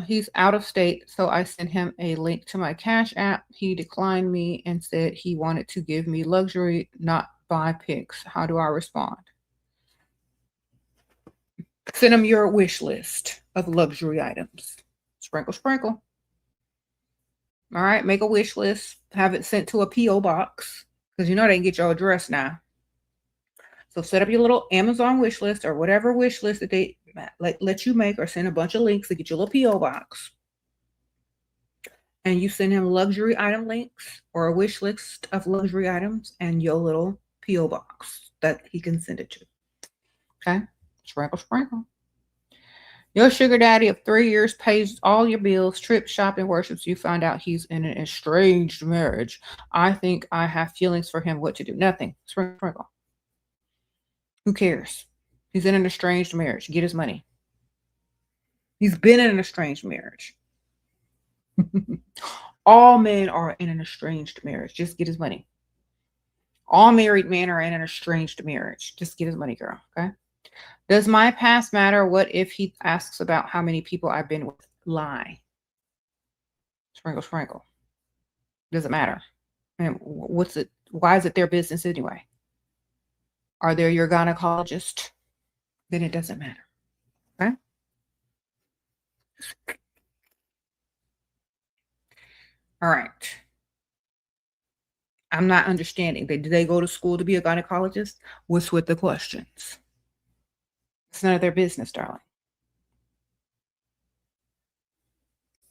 He's out of state, so I sent him a link to my Cash App. He declined me and said he wanted to give me luxury, not buy pics. How do I respond? Send him your wish list of luxury items. Sprinkle, sprinkle. All right, make a wish list. Have it sent to a P.O. box because you know they can get your address now. So set up your little Amazon wish list or whatever wish list that they let you make, or send a bunch of links to get your little P.O. box. And you send him luxury item links or a wish list of luxury items and your little P.O. box that he can send it to. Okay? Sprinkle, sprinkle. Your sugar daddy of 3 years pays all your bills, trips, shopping, worships. You find out he's in an estranged marriage. I think I have feelings for him. What to do? Nothing. Sprinkle, sprinkle. Who cares? He's in an estranged marriage. Get his money. He's been in an estranged marriage. All men are in an estranged marriage. Just get his money. All married men are in an estranged marriage. Just get his money, girl. Okay? Does my past matter? What if he asks about how many people I've been with? Lie. Sprinkle, sprinkle. Doesn't matter. And what's it? Why is it their business anyway? Are they your gynecologist? Then it doesn't matter. Okay? All right. I'm not understanding. Did they go to school to be a gynecologist? What's with the questions? It's none of their business, darling.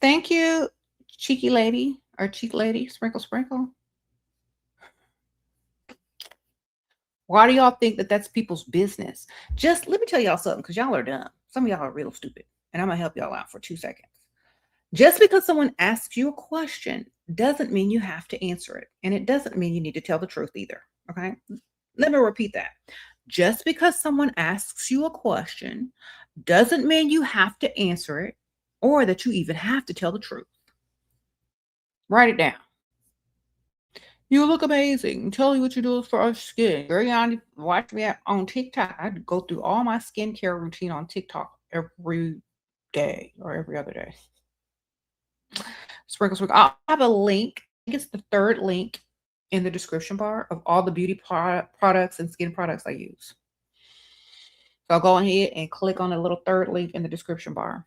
Thank you, cheeky lady or cheek lady. Sprinkle, sprinkle. Why do y'all think that that's people's business? Just let me tell y'all something, because y'all are dumb. Some of y'all are real stupid. And I'm going to help y'all out for 2 seconds. Just because someone asks you a question doesn't mean you have to answer it. And it doesn't mean you need to tell the truth either. Okay? Let me repeat that. Just because someone asks you a question doesn't mean you have to answer it or that you even have to tell the truth. Write it down. You look amazing. Tell you what you do for our skin. Girl, watch me on TikTok. I go through all my skincare routine on TikTok every day or every other day. Sprinkle, sprinkle. I'll have a link. I think it's the 3rd link in the description bar of all the beauty products and skin products I use. So I'll go ahead and click on the little 3rd link in the description bar.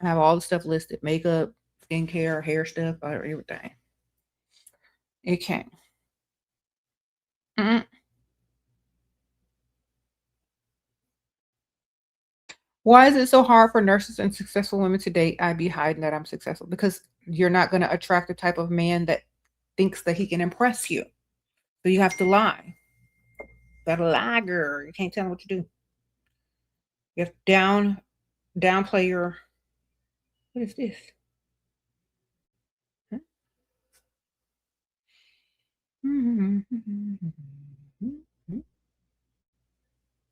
I have all the stuff listed. Makeup, skincare, hair stuff, everything. Okay. Why is it so hard for nurses and successful women to date? I be hiding that I'm successful because you're not going to attract the type of man that thinks that he can impress you. So you have to lie. Gotta lie, girl. You can't tell them what you do. You have to downplay your. What is this? Huh?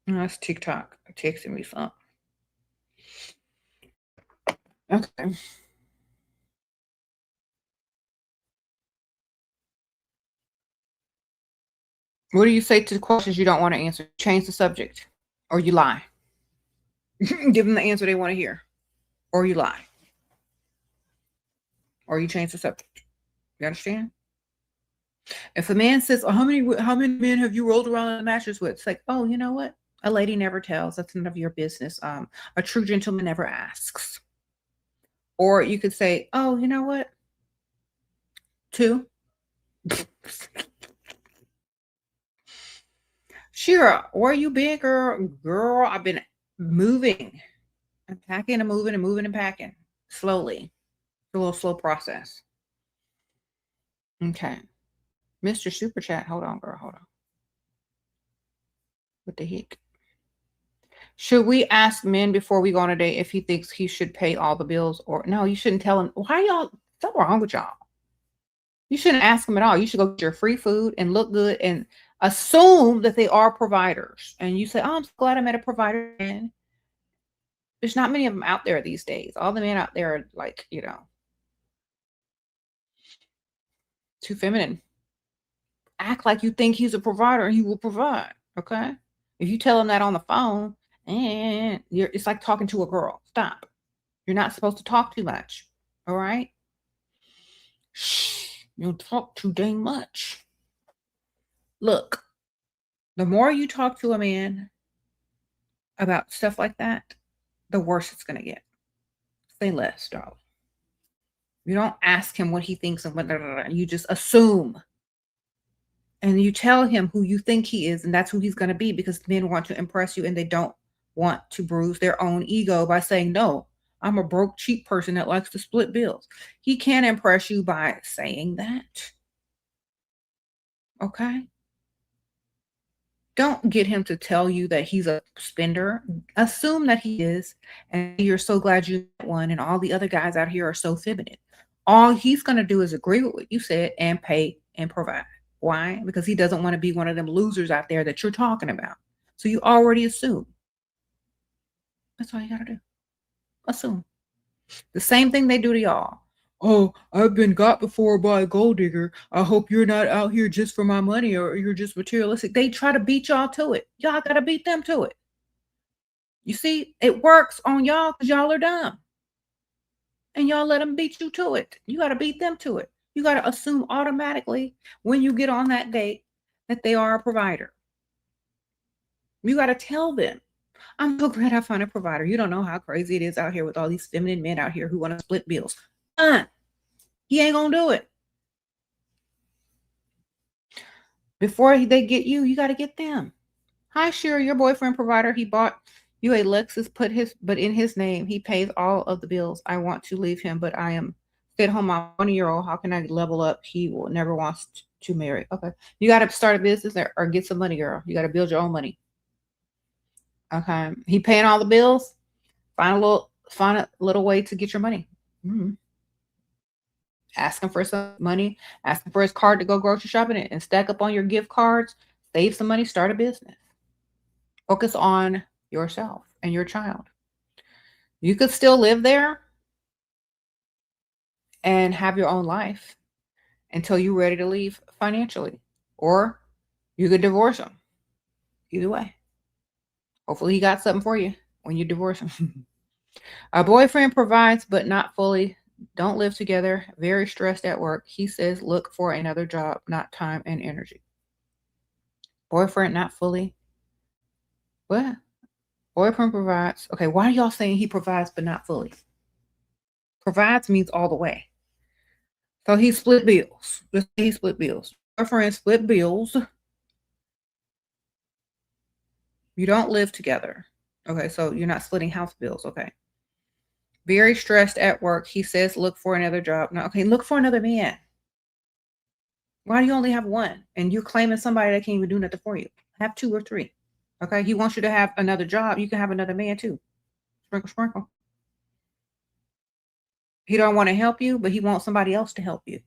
That's TikTok texting me something. Okay. What do you say to the questions you don't want to answer? Change the subject, or you lie. Give them the answer they want to hear, or you lie, or you change the subject. You understand? If a man says, oh, how many men have you rolled around in a mattress with? It's like, oh, you know what? A lady never tells. That's none of your business. A true gentleman never asks. Or you could say, oh, you know what? Two. Sure. Where you been, girl? Girl, I've been moving and packing and moving and moving and packing slowly. It's a little slow process. Okay. Mr. Super Chat. Hold on, girl. Hold on. What the heck? Should we ask men before we go on a date if he thinks he should pay all the bills or no? You shouldn't tell him. Why y'all? Something wrong with y'all. You shouldn't ask them at all. You should go get your free food and look good and assume that they are providers. And you say, oh, I'm so glad I met a provider. And there's not many of them out there these days. All the men out there are like, too feminine. Act like you think he's a provider and he will provide. Okay. If you tell him that on the phone, and it's like talking to a girl. Stop. You're not supposed to talk too much. All right. Shh. You don't talk too dang much. Look, the more you talk to a man about stuff like that, the worse it's going to get. Say less, darling. You don't ask him what he thinks and what, you just assume. And you tell him who you think he is, and that's who he's going to be, because men want to impress you and they don't want to bruise their own ego by saying, no, I'm a broke, cheap person that likes to split bills. He can't impress you by saying that. Okay? Don't get him to tell you that he's a spender. Assume that he is, and you're so glad you met one, and all the other guys out here are so feminine. All he's going to do is agree with what you said and pay and provide. Why? Because he doesn't want to be one of them losers out there that you're talking about. So you already assume. That's all you got to do. Assume. The same thing they do to y'all. Oh, I've been got before by a gold digger. I hope you're not out here just for my money or you're just materialistic. They try to beat y'all to it. Y'all got to beat them to it. You see, it works on y'all because y'all are dumb. And y'all let them beat you to it. You got to beat them to it. You got to assume automatically when you get on that date that they are a provider. You got to tell them, I'm so glad I found a provider. You don't know how crazy it is out here with all these feminine men out here who want to split bills. He ain't going to do it. Before they get you, you got to get them. Hi, sure, your boyfriend provider. He bought you a Lexus, but in his name, he pays all of the bills. I want to leave him, but I am at home. My 1-year-old. How can I level up? He will never wants to marry. Okay, you got to start a business or get some money, girl. You got to build your own money. Okay, he paying all the bills. Find a little way to get your money. Ask him for some money. Ask him for his card to go grocery shopping and stack up on your gift cards. Save some money. Start a business. Focus on yourself and your child. You could still live there and have your own life until you're ready to leave financially. Or you could divorce him. Either way. Hopefully he got something for you when you divorce him. A boyfriend provides, but not fully. Don't live together. Very stressed at work. He says, look for another job, not time and energy. Boyfriend not fully. What? Boyfriend provides. Okay, why are y'all saying he provides, but not fully? Provides means all the way. So he split bills. He split bills. Boyfriend split bills. You don't live together. Okay, so you're not splitting house bills. Okay. Very stressed at work. He says, look for another job. No, okay, look for another man. Why do you only have one? And you're claiming somebody that can't even do nothing for you. Have 2 or 3. Okay, he wants you to have another job. You can have another man too. Sprinkle, sprinkle. He don't want to help you, but he wants somebody else to help you.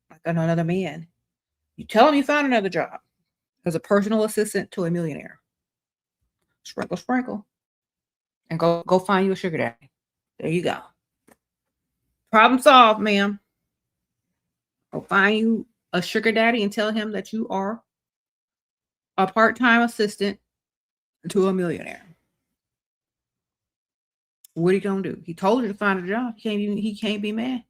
Like another man. You tell him you found another job as a personal assistant to a millionaire. Sprinkle, sprinkle. And go find you a sugar daddy. There you go. Problem solved, ma'am. Go find you a sugar daddy and tell him that you are a part-time assistant to a millionaire. What are you gonna do? He told you to find a job. He can't be mad.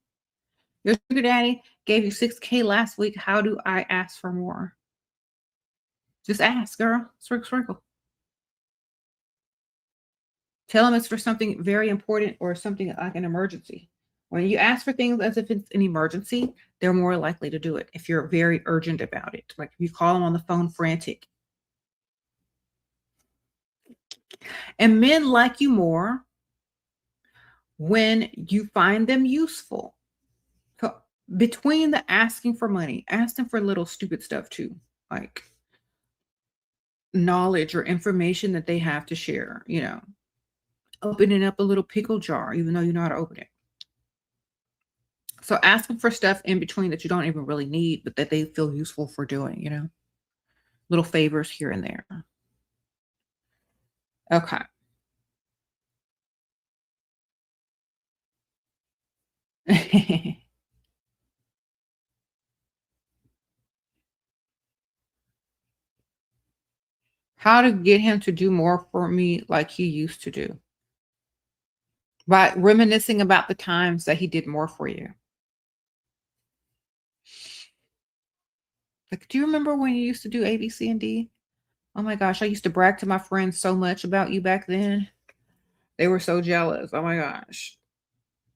Your sugar daddy gave you 6K last week. How do I ask for more? Just ask, girl. Sprinkle, sprinkle. Tell them it's for something very important or something like an emergency. When you ask for things as if it's an emergency, they're more likely to do it if you're very urgent about it. Like if you call them on the phone frantic. And men like you more when you find them useful. So between the asking for money, ask them for little stupid stuff too, like knowledge or information that they have to share, opening up a little pickle jar, even though you know how to open it. So ask them for stuff in between that you don't even really need, but that they feel useful for doing, little favors here and there. Okay. How to get him to do more for me like he used to do? By reminiscing about the times that he did more for you. Like, do you remember when you used to do A, B, C, and D? Oh my gosh, I used to brag to my friends so much about you back then. They were so jealous. Oh my gosh.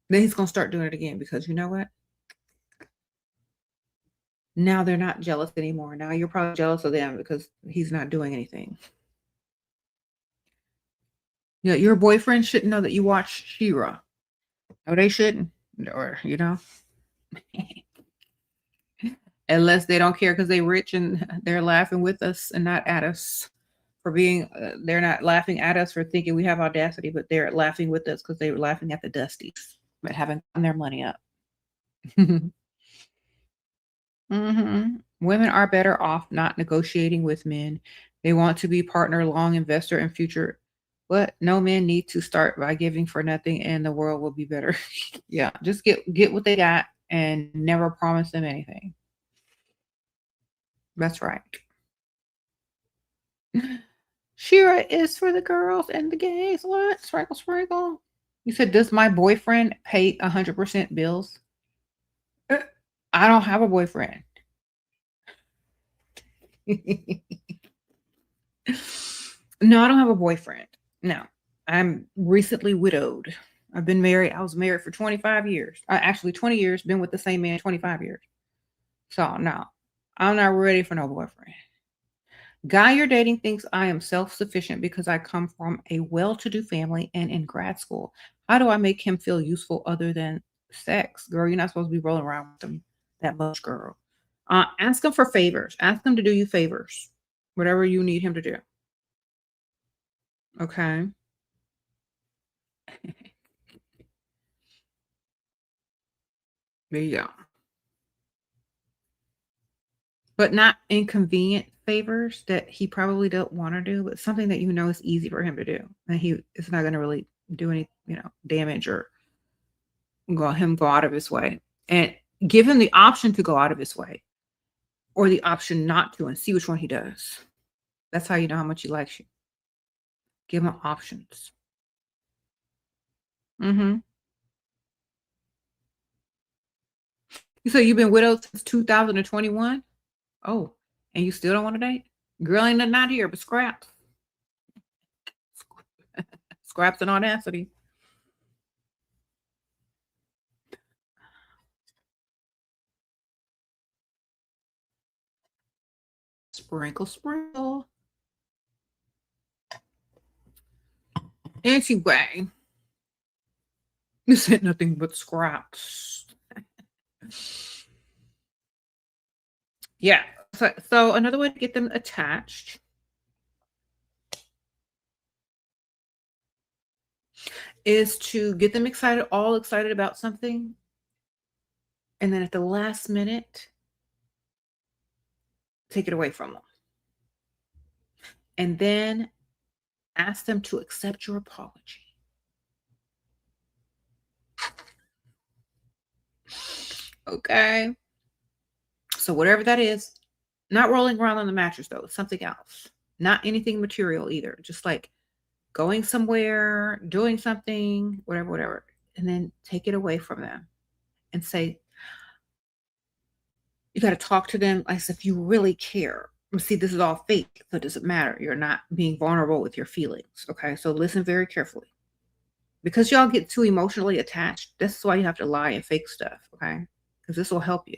Then he's going to start doing it again because you know what? Now they're not jealous anymore. Now you're probably jealous of them because he's not doing anything. Your boyfriend shouldn't know that you watch She-Ra. No, they shouldn't. Or, unless they don't care because they're rich and they're laughing with us and not at us for being, they're not laughing at us for thinking we have audacity, but they're laughing with us because they were laughing at the Dusties, but haven't gotten their money up. Women are better off not negotiating with men. They want to be partner, long investor, and future. But no men need to start by giving for nothing, and the world will be better. Yeah, just get what they got and never promise them anything. That's right. Shira is for the girls and the gays. What? Sprinkle, sprinkle. You said, does my boyfriend pay 100% bills? I don't have a boyfriend. No, I don't have a boyfriend. No, I'm recently widowed. I've been married. I was married for 25 years. Actually, 20 years. Been with the same man 25 years. So no, I'm not ready for no boyfriend. Guy you're dating thinks I am self-sufficient because I come from a well-to-do family and in grad school. How do I make him feel useful other than sex? Girl, you're not supposed to be rolling around with him that much, girl. Ask him for favors. Ask him to do you favors. Whatever you need him to do. Okay. There you go. But not inconvenient favors that he probably don't want to do, but something that you know is easy for him to do. And he is not going to really do any, damage or go out of his way. And give him the option to go out of his way or the option not to and see which one he does. That's how you know how much he likes you. Give him options. You said you've been widowed since 2021? Oh, and you still don't want to date? Girl, ain't nothing out here but scraps. Scraps and audacity. Sprinkle, sprinkle. Anyway, you said nothing but scraps. Yeah. So another way to get them attached is to get them all excited about something. And then at the last minute, take it away from them. And then ask them to accept your apology. Okay. So whatever that is, not rolling around on the mattress though, something else. Not anything material either. Just like going somewhere, doing something, whatever. And then take it away from them and say, You got to talk to them as if you really care. See, this is all fake, so it doesn't matter. You're not being vulnerable with your feelings. Okay, so listen very carefully. Because y'all get too emotionally attached, this is why you have to lie and fake stuff. Okay, because this will help you.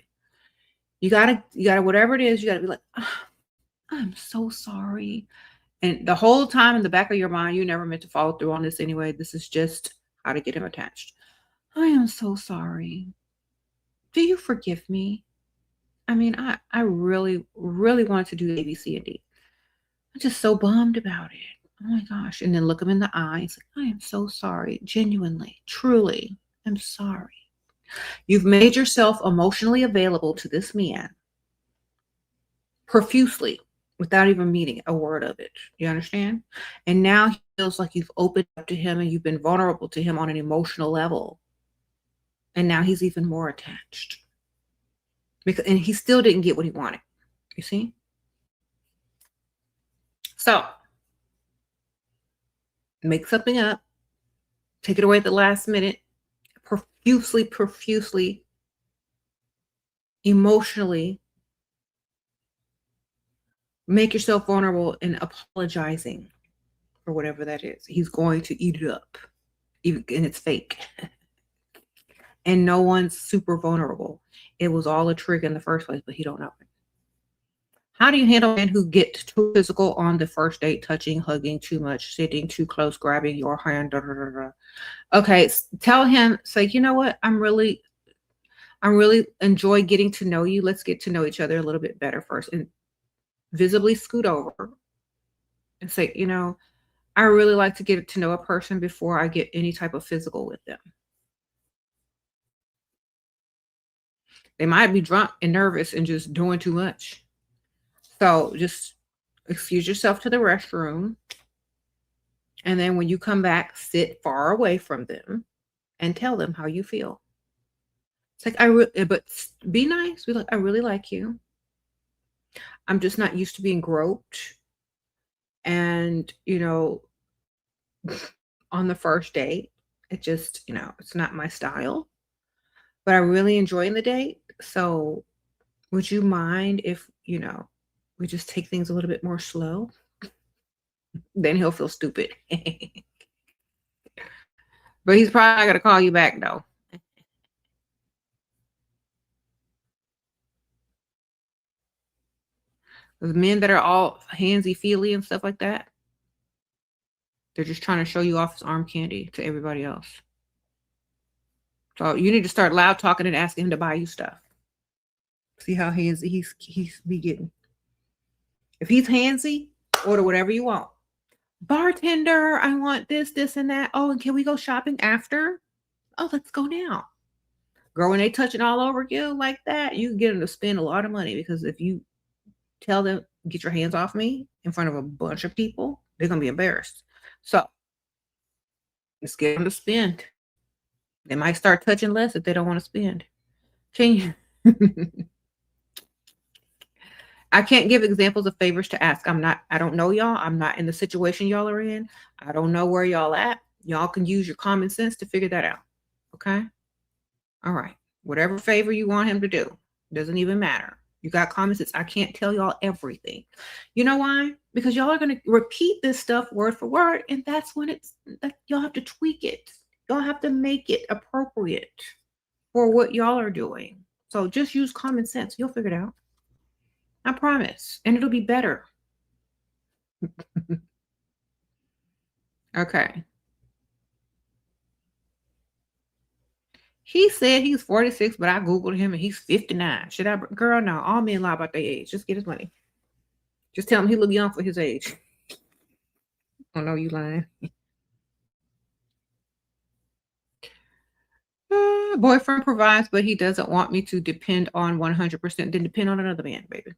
You gotta, whatever it is, you gotta be like, oh, I'm so sorry. And the whole time in the back of your mind, you never meant to follow through on this anyway. This is just how to get him attached. I am so sorry. Do you forgive me? I mean, I really, really wanted to do A, B, C, and D. I'm just so bummed about it. Oh my gosh. And then look him in the eyes. I am so sorry. Genuinely, truly, I'm sorry. You've made yourself emotionally available to this man profusely without even meaning a word of it. You understand? And now he feels like you've opened up to him and you've been vulnerable to him on an emotional level. And now he's even more attached. And he still didn't get what he wanted. You see? So, make something up. Take it away at the last minute. Profusely, emotionally make yourself vulnerable and apologizing for whatever that is. He's going to eat it up, even, and it's fake. And no one's super vulnerable. It was all a trick in the first place, but he don't know it. How do you handle men who get too physical on the first date, touching, hugging too much, sitting too close, grabbing your hand? Okay, tell him, say, you know what? I'm really enjoy getting to know you. Let's get to know each other a little bit better first. And visibly scoot over and say, you know, I really like to get to know a person before I get any type of physical with them. They might be drunk and nervous and just doing too much. So just excuse yourself to the restroom. And then when you come back, sit far away from them and tell them how you feel. It's like, but be nice. Be like, I really like you. I'm just not used to being groped. And, you know, on the first date, it just, you know, it's not my style. But I'm really enjoying the date. So would you mind if, you know, we just take things a little bit more slow? Then he'll feel stupid. But he's probably not going to call you back, though. The men that are all handsy-feely and stuff like that, they're just trying to show you off as arm candy to everybody else. So you need to start loud talking and asking him to buy you stuff. See how handsy he's be getting. If he's handsy, order whatever you want. Bartender, I want this, this, and that. Oh, and can we go shopping after? Oh, let's go now. Girl, when they touching all over you like that, you can get them to spend a lot of money, because if you tell them, get your hands off me in front of a bunch of people, they're going to be embarrassed. So let's get them to spend. They might start touching less if they don't want to spend. Can you? I can't give examples of favors to ask. I don't know y'all. I'm not in the situation y'all are in. I don't know where y'all at. Y'all can use your common sense to figure that out. Okay? All right. Whatever favor you want him to do, doesn't even matter. You got common sense. I can't tell y'all everything. You know why? Because y'all are going to repeat this stuff word for word, and that's when y'all have to tweak it. Y'all have to make it appropriate for what y'all are doing. So just use common sense. You'll figure it out. I promise. And it'll be better. Okay. He said he's 46, but I Googled him and he's 59. Should I? Girl, no. All men lie about their age. Just get his money. Just tell him he look young for his age. Oh, no, you lying. Boyfriend provides, but he doesn't want me to depend on 100%. Then depend on another man, baby.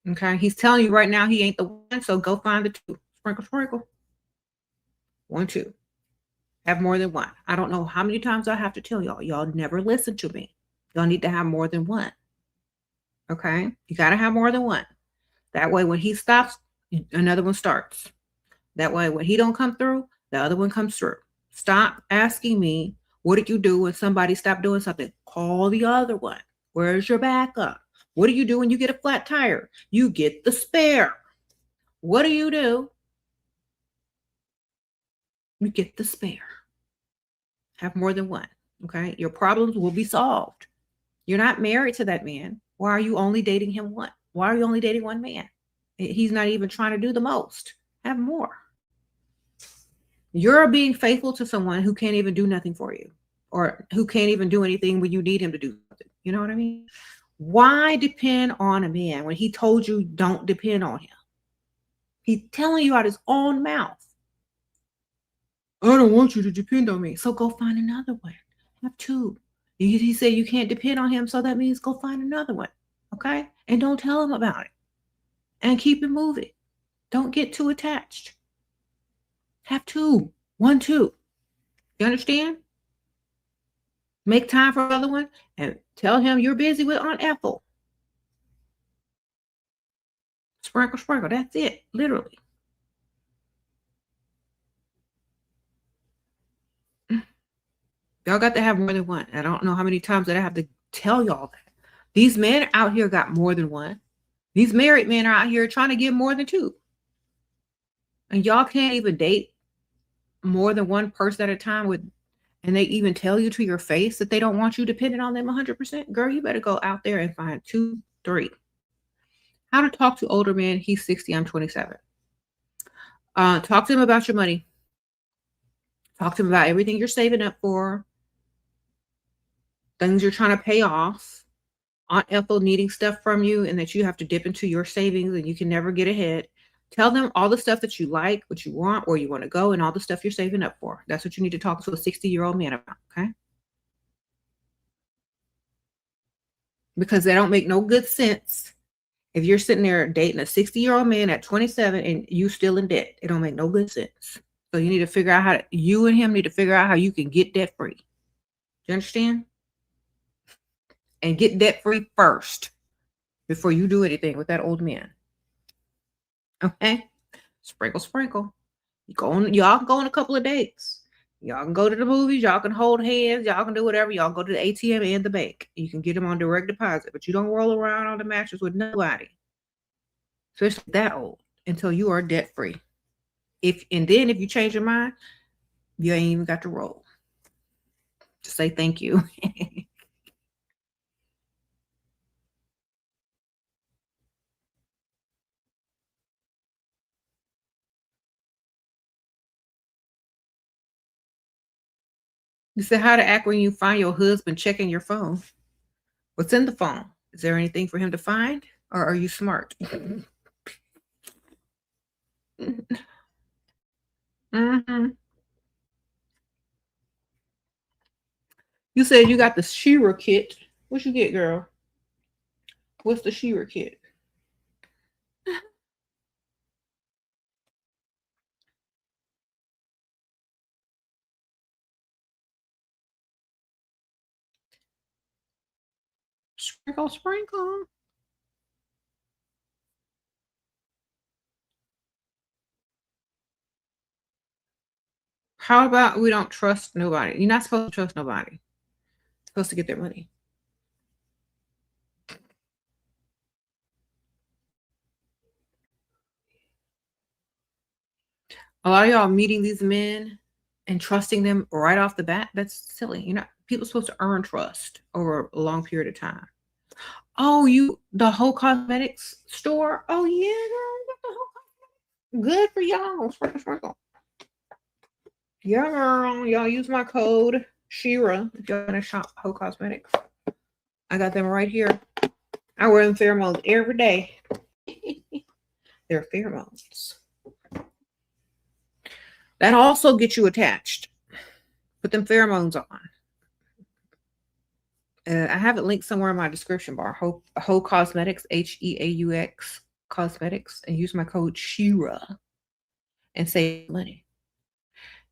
Okay? He's telling you right now he ain't the one, so go find the two. Sprinkle, sprinkle. 1, 2. Have more than one. I don't know how many times I have to tell y'all. Y'all never listen to me. Y'all need to have more than one. Okay? You got to have more than one. That way, when he stops, another one starts. That way, when he don't come through, the other one comes through. Stop asking me, what did you do when somebody stopped doing something? Call the other one. Where's your backup? What do you do when you get a flat tire? You get the spare. What do? You get the spare. Have more than one. Okay. Your problems will be solved. You're not married to that man. Why are you only dating him one? Why are you only dating one man? He's not even trying to do the most. Have more. You're being faithful to someone who can't even do nothing for you, or who can't even do anything when you need him to do something. You know what I mean? Why depend on a man when he told you don't depend on him? He's telling you out his own mouth. I don't want you to depend on me. So go find another one. Have two. He said you can't depend on him, so that means go find another one. Okay? And don't tell him about it. And keep it moving. Don't get too attached. Have two. 1, 2. You understand? Make time for another one and tell him you're busy with Aunt Ethel. Sprinkle, sprinkle. That's it. Literally. Y'all got to have more than one. I don't know how many times that I have to tell y'all that. These men out here got more than one. These married men are out here trying to get more than two. And y'all can't even date more than one person at a time and they even tell you to your face that they don't want you dependent on them 100%. Girl, you better go out there and find 2, 3. How to talk to older men. He's 60, I'm 27. Talk to him about your money. Talk to him about everything you're saving up for. Things you're trying to pay off. Aunt Ethel needing stuff from you and that you have to dip into your savings and you can never get ahead. Tell them all the stuff that you like, what you want, where you want to go, and all the stuff you're saving up for. That's what you need to talk to a 60-year-old man about, okay? Because they don't make no good sense if you're sitting there dating a 60-year-old man at 27 and you still in debt. It don't make no good sense. So you need to figure out you and him need to figure out how you can get debt free. You understand? And get debt free first before you do anything with that old man. Okay? Sprinkle, sprinkle. Y'all can go on a couple of dates. Y'all can go to the movies. Y'all can hold hands. Y'all can do whatever. Y'all go to the ATM and the bank. You can get them on direct deposit, but you don't roll around on the mattress with nobody, especially that old, until you are debt free. And then if you change your mind, you ain't even got to roll. Just say thank you. You said how to act when you find your husband checking your phone. What's in the phone? Is there anything for him to find? Or are you smart? Mm-hmm. You said you got the Shearer kit. What you get, girl? What's the Shearer kit? Sprinkle, sprinkle. How about we don't trust nobody? You're not supposed to trust nobody. You're supposed to get their money. A lot of y'all meeting these men and trusting them right off the bat, that's silly. People are supposed to earn trust over a long period of time. Oh, the whole cosmetics store? Oh, yeah, girl. Good for y'all. Sprinkle, sprinkle. Yeah, girl. Y'all use my code Shira if y'all want to shop Whole Cosmetics. I got them right here. I wear them pheromones every day. They're pheromones. That also gets you attached. Put them pheromones on. I have it linked somewhere in my description bar. Whole Cosmetics, HEAUX Cosmetics, and use my code Shira and save money.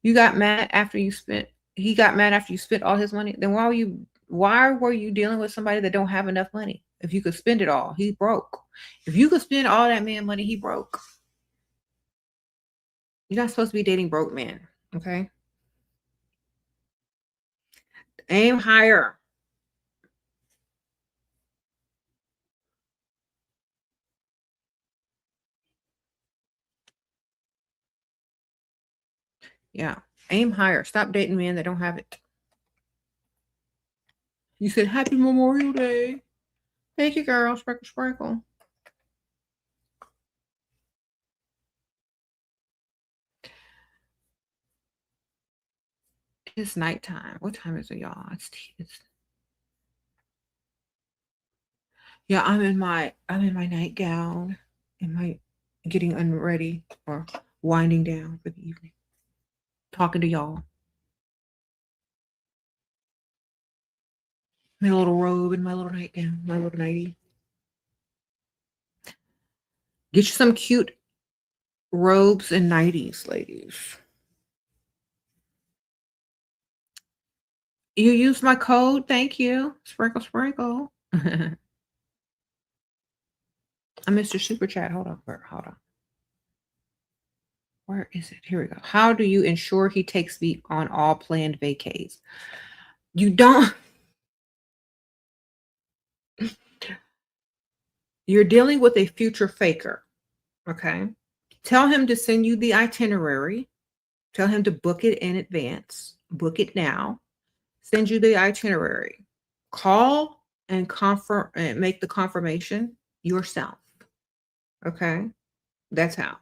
You got mad after you spent. He got mad after you spent all his money. Then why were you dealing with somebody that don't have enough money? If you could spend it all, he broke. If you could spend all that man money, he broke. You're not supposed to be dating broke men, okay? Aim higher. Yeah. Aim higher. Stop dating men that don't have it. You said Happy Memorial Day. Thank you, girl. Sprinkle, sprinkle. It's nighttime. What time is it, y'all? It's yeah. I'm in my nightgown. Am I getting unready or winding down for the evening? Talking to y'all. My little robe and my little nightgown, my little nightie. Get you some cute robes and nighties, ladies. You use my code. Thank you. Sprinkle, sprinkle. I missed your super chat. Hold on. Hold on. Where is it? Here we go. How do you ensure he takes me on all planned vacays? You don't. You're dealing with a future faker. Okay. Tell him to send you the itinerary. Tell him to book it in advance. Book it now. Send you the itinerary. Call and confirm and make the confirmation yourself. Okay. That's how.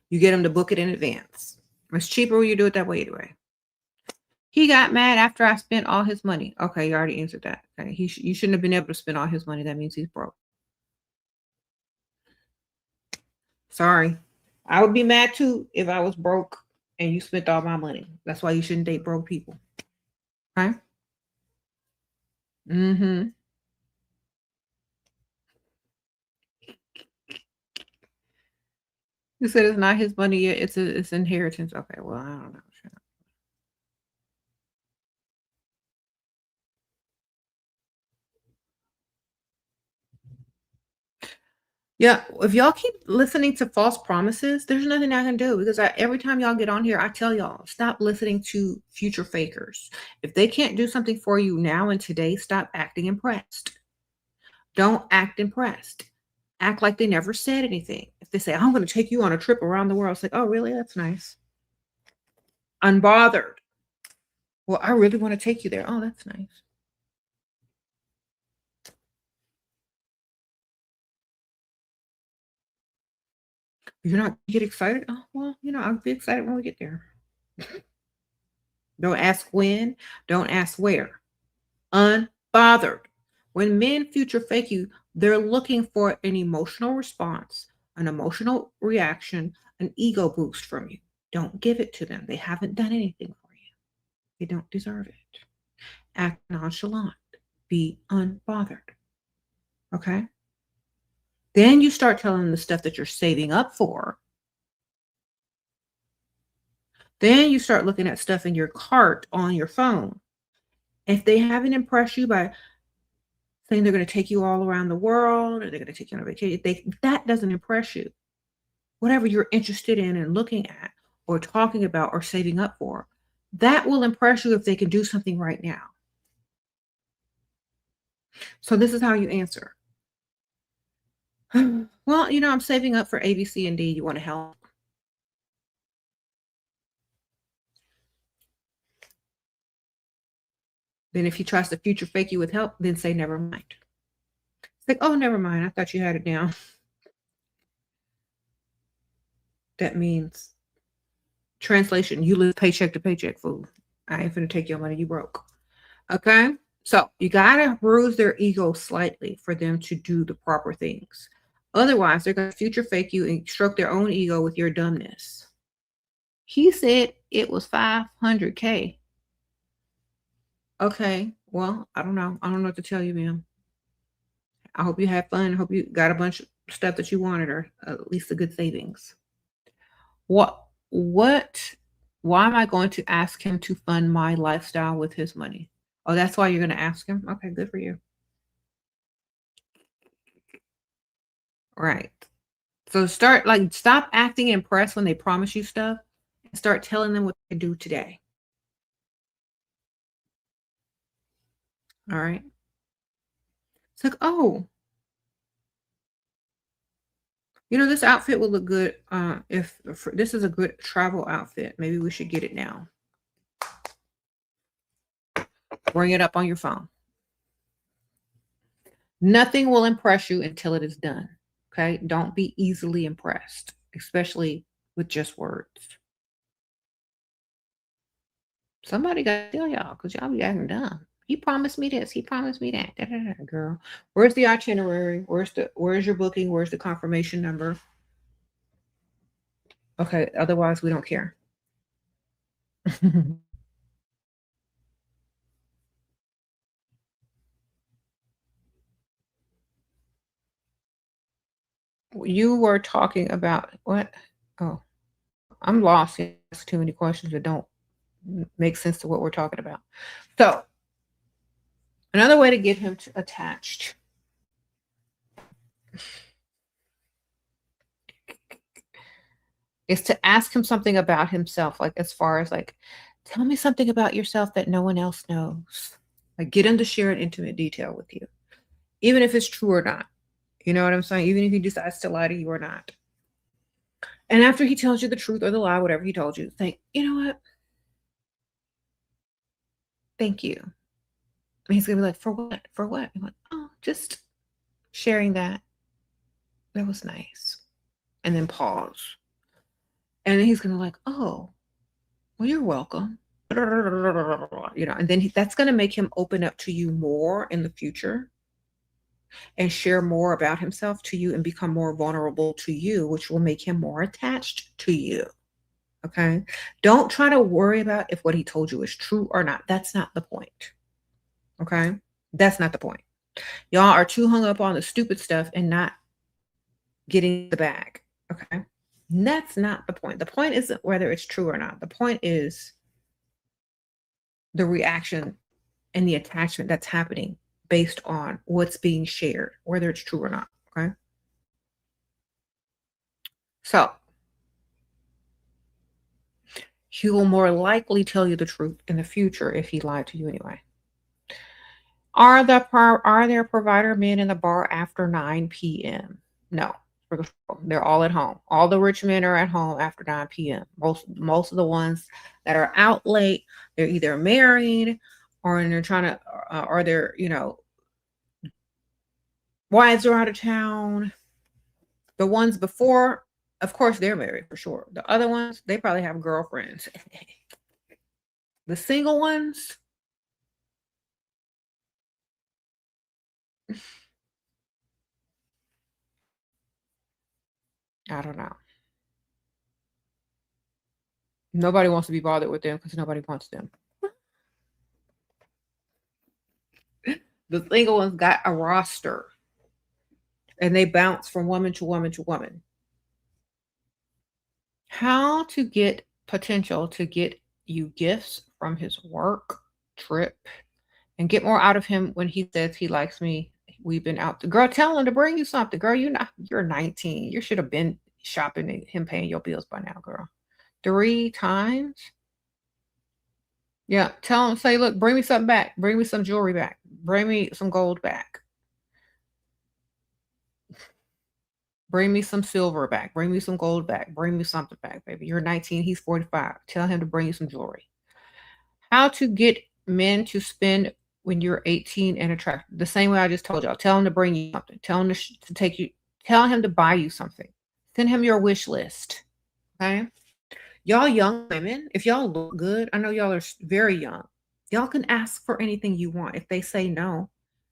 You get him to book it in advance. It's cheaper when you do it that way anyway. He got mad after I spent all his money. Okay, you already answered that. Okay, you shouldn't have been able to spend all his money. That means he's broke. Sorry. I would be mad too if I was broke and you spent all my money. That's why you shouldn't date broke people. Okay? Mm-hmm. You said it's not his money yet. It's inheritance. Okay, well, I don't know. Yeah, if y'all keep listening to false promises, there's nothing I can do because every time y'all get on here, I tell y'all stop listening to future fakers. If they can't do something for you now and today, stop acting impressed. Don't act impressed. Act like they never said anything. If they say, I'm going to take you on a trip around the world, it's like, oh, really? That's nice. Unbothered. Well, I really want to take you there. Oh, that's nice. You're not get excited? Oh, well, I'll be excited when we get there. Don't ask when. Don't ask where. Unbothered. When men future fake you, they're looking for an emotional response, an emotional reaction, an ego boost from you. Don't give it to them. They haven't done anything for you. They don't deserve it. Act nonchalant. Be unbothered. Okay? Then you start telling them the stuff that you're saving up for. Then you start looking at stuff in your cart on your phone. If they haven't impressed you by saying they're going to take you all around the world or they're going to take you on a vacation, that doesn't impress you. Whatever you're interested in and looking at or talking about or saving up for, that will impress you if they can do something right now. So this is how you answer. Well, I'm saving up for A, B, C, and D. You want to help? Then if he tries to future fake you with help, then say never mind. It's like, oh, never mind. I thought you had it down. That means translation, you live paycheck to paycheck, fool. I ain't finna take your money, you broke. Okay? So you gotta bruise their ego slightly for them to do the proper things. Otherwise, they're gonna future fake you and stroke their own ego with your dumbness. He said it was 500K. Okay, well, I don't know. I don't know what to tell you, ma'am. I hope you had fun. I hope you got a bunch of stuff that you wanted, or at least a good savings. What why am I going to ask him to fund my lifestyle with his money? Oh, that's why you're gonna ask him? Okay, good for you. Right. So stop acting impressed when they promise you stuff and start telling them what they do today. All right. It's like, oh, You know, this outfit would look good if this is a good travel outfit. Maybe we should get it now. Bring it up on your phone. Nothing will impress you until it is done. Okay? Don't be easily impressed, especially with just words. Somebody got to tell y'all because y'all be acting dumb. He promised me this. He promised me that. Da, da, da, girl, where's the itinerary? Where's your booking? Where's the confirmation number? Okay. Otherwise, we don't care. You were talking about what? Oh, I'm lost. There's too many questions that don't make sense to what we're talking about. So, another way to get him attached is to ask him something about himself, like as far as like, tell me something about yourself that no one else knows. Like, get him to share an intimate detail with you, even if it's true or not. You know what I'm saying? Even if he decides to lie to you or not. And after he tells you the truth or the lie, whatever he told you, think, you know what? Thank you. And he's gonna be like, for what? For what? I'm like, oh, just sharing that. That was nice. And then pause. And then he's gonna like, oh, well, you're welcome. You know, and then that's gonna make him open up to you more in the future and share more about himself to you and become more vulnerable to you, which will make him more attached to you. Okay. Don't try to worry about if what he told you is true or not. That's not the point. Okay. That's not the point. Y'all are too hung up on the stupid stuff and not getting the bag. Okay. And that's not the point. The point isn't whether it's true or not. The point is the reaction and the attachment that's happening based on what's being shared, whether it's true or not. Okay. So he will more likely tell you the truth in the future if he lied to you anyway. Are there provider men in the bar after 9 p.m.? No. They're all at home. All the rich men are at home after 9 p.m. Most of the ones that are out late, they're either married or they're trying to, or they're, you know, wives are out of town. The ones before, of course, they're married for sure. The other ones, they probably have girlfriends. The single ones, I don't know. Nobody wants to be bothered with them because nobody wants them. The single ones got a roster and they bounce from woman to woman to woman. How to get potential to get you gifts from his work trip and get more out of him when he says he likes me. We've been out. Girl, tell him to bring you something. Girl, you're 19. You should have been shopping and him paying your bills by now, girl. 3 times? Yeah, tell him, say, look, bring me something back. Bring me some jewelry back. Bring me some gold back. Bring me some silver back. Bring me some gold back. Bring me something back, baby. You're 19. He's 45. Tell him to bring you some jewelry. How to get men to spend when you're 18 and attractive. The same way I just told y'all. Tell him to bring you something. Tell him to take you. Tell him to buy you something. Send him your wish list. Okay? Y'all young women, if y'all look good, I know y'all are very young. Y'all can ask for anything you want. If they say no,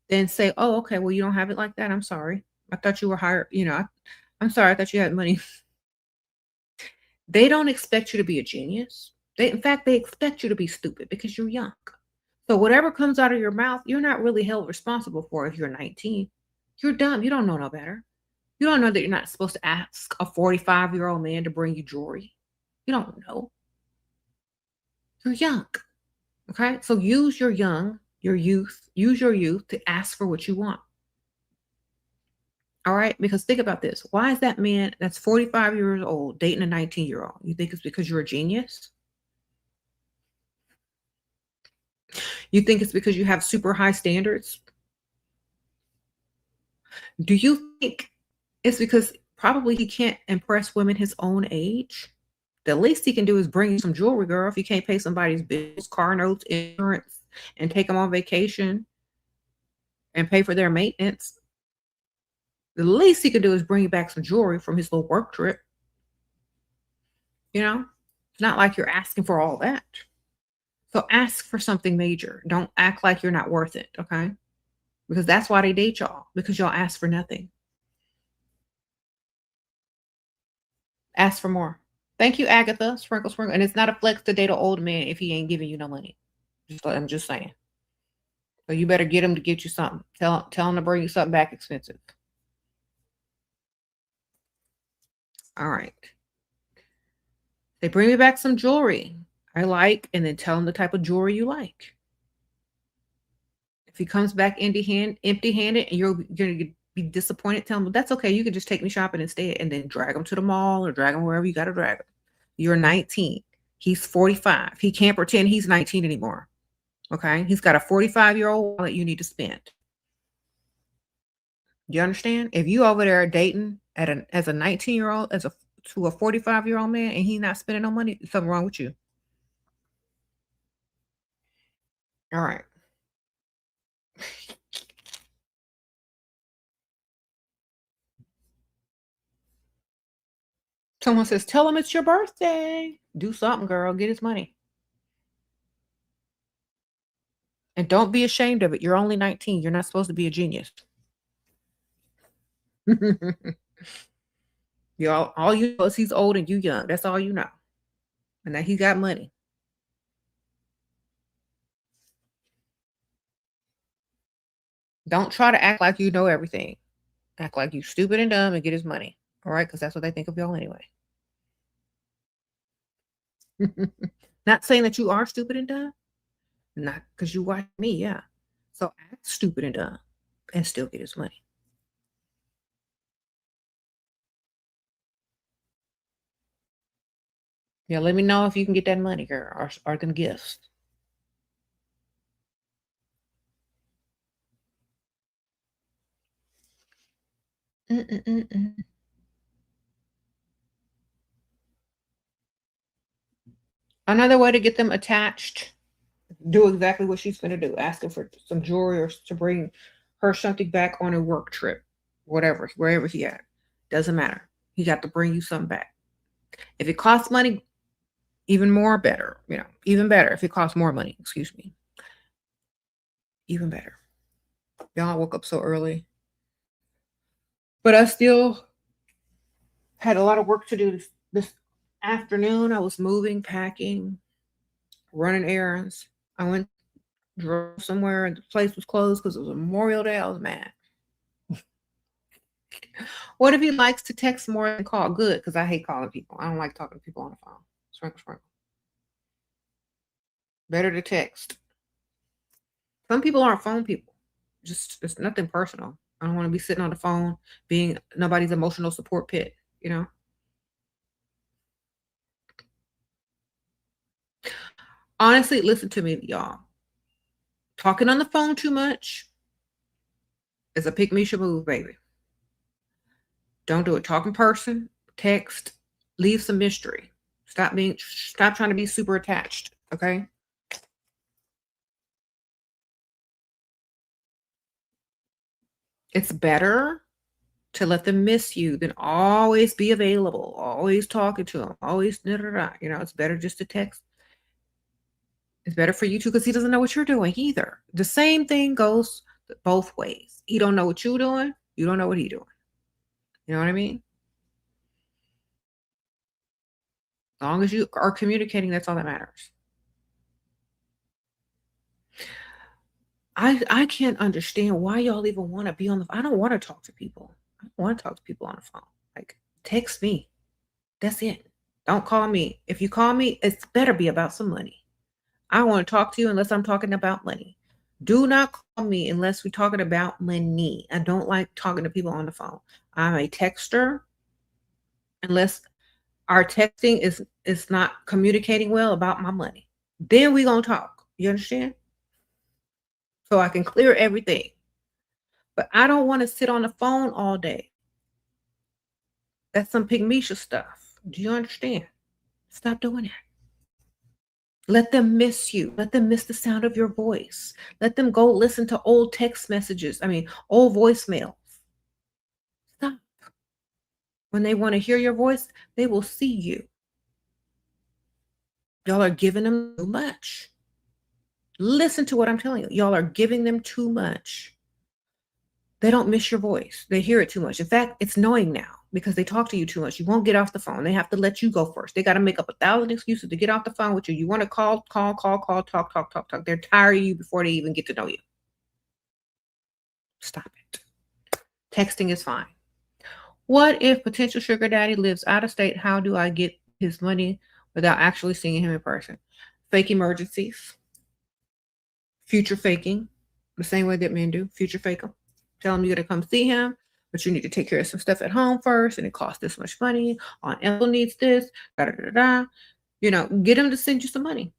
then say, oh, okay, well, you don't have it like that. I'm sorry. I thought you were hired. You know, I'm sorry. I thought you had money. They don't expect you to be a genius. In fact, they expect you to be stupid because you're young. So whatever comes out of your mouth, you're not really held responsible for if you're 19. You're dumb. You don't know no better. You don't know that you're not supposed to ask a 45-year-old man to bring you jewelry. You don't know. You're young. Okay? So use your youth, use your youth to ask for what you want. All right? Because think about this. Why is that man that's 45 years old dating a 19-year-old? You think it's because you're a genius? You think it's because you have super high standards? Do you think it's because probably he can't impress women his own age. The least he can do is bring you some jewelry, girl. If you can't pay somebody's bills, car notes, insurance, and take them on vacation and pay for their maintenance, the least he can do is bring you back some jewelry from his little work trip. You know, it's not like you're asking for all that. So ask for something major. Don't act like you're not worth it, okay? Because that's why they date y'all, because y'all ask for nothing. Ask for more. Thank you, Agatha. Sprinkle, sprinkle. And it's not a flex to date an old man if he ain't giving you no money. I'm just saying. So you better get him to get you something. Tell him to bring you something back expensive. All right. They bring me back some jewelry I like, and then tell him the type of jewelry you like. If he comes back empty-handed, and you're gonna be disappointed, tell him, well, that's okay. You can just take me shopping instead, and then drag him to the mall or drag him wherever you got to drag him. You're 19. He's 45. He can't pretend he's 19 anymore. Okay? He's got a 45-year-old wallet you need to spend. You understand? If you over there dating as a 19-year-old to a 45-year-old man and he's not spending no money, something wrong with you. All right. Someone says, tell him it's your birthday. Do something, girl. Get his money. And don't be ashamed of it. You're only 19. You're not supposed to be a genius. Y'all, all you know is he's old and you young. That's all you know. And that he got money. Don't try to act like you know everything. Act like you stupid and dumb and get his money. All right? Because that's what they think of y'all anyway. Not saying that you are stupid and dumb. Not because you watch me, yeah. So act stupid and dumb and still get his money. Yeah, let me know if you can get that money, girl, or them gifts. Mm-mm-mm-mm. Another way to get them attached, do exactly what she's going to do. Asking for some jewelry or to bring her something back on a work trip, whatever, wherever he at. Doesn't matter. He got to bring you something back. If it costs money, even more better. Even better if it costs more money. Excuse me. Even better. Y'all woke up so early. But I still had a lot of work to do this afternoon. I was moving, packing, running errands. I drove somewhere and the place was closed because it was Memorial Day. I was mad. What if he likes to text more than call? Good, because I hate calling people. I don't like talking to people on the phone. Sprinkle, sprinkle. Better to text. Some people aren't phone people. Just it's nothing personal. I don't want to be sitting on the phone being nobody's emotional support pit, Honestly, listen to me, y'all. Talking on the phone too much is a pick me should move, baby. Don't do it. Talk in person, text, leave some mystery. Stop trying to be super attached. Okay. It's better to let them miss you than always be available, always talking to them, always it's better just to text. It's better for you too because he doesn't know what you're doing either. The same thing goes both ways. He don't know what you're doing. You don't know what he's doing. You know what I mean? As long as you are communicating, that's all that matters. I can't understand why y'all even want to be on the phone. I don't want to talk to people. I don't want to talk to people on the phone. Like, text me. That's it. Don't call me. If you call me, it's better be about some money. I don't want to talk to you unless I'm talking about money. Do not call me unless we're talking about money. I don't like talking to people on the phone. I'm a texter unless our texting is not communicating well about my money. Then we gonna talk. You understand? So I can clear everything. But I don't want to sit on the phone all day. That's some pygmisha stuff. Do you understand? Stop doing that. Let them miss you. Let them miss the sound of your voice. Let them go listen to old text messages. I mean, old voicemails. Stop. When they want to hear your voice, they will see you. Y'all are giving them too much. Listen to what I'm telling you. Y'all are giving them too much. They don't miss your voice. They hear it too much. In fact, it's annoying now because they talk to you too much. You won't get off the phone. They have to let you go first. They got to make up 1,000 excuses to get off the phone with you. You want to call, talk. They're tired of you before they even get to know you. Stop it. Texting is fine. What if potential sugar daddy lives out of state? How do I get his money without actually seeing him in person? Fake emergencies. Future faking. The same way that men do. Future fake them. Tell him you're going to come see him, but you need to take care of some stuff at home first, and it costs this much money. Aunt Ethel needs this. You know, get him to send you some money.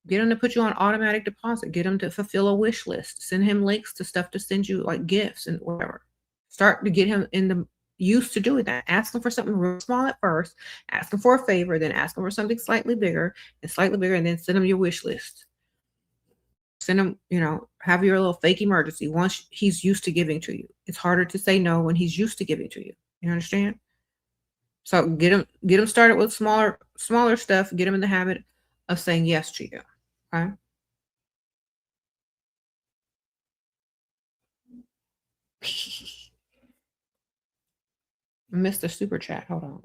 Get him to put you on automatic deposit. Get him to fulfill a wish list. Send him links to stuff to send you, like gifts and whatever. Start to get him in the used to doing that. Ask him for something real small at first. Ask him for a favor, then ask him for something slightly bigger, and then send him your wish list. Send him, you know, have your little fake emergency once he's used to giving to you. It's harder to say no when he's used to giving to you. You understand? So get him started with smaller stuff. Get him in the habit of saying yes to you. Okay. Mr. Super Chat. Hold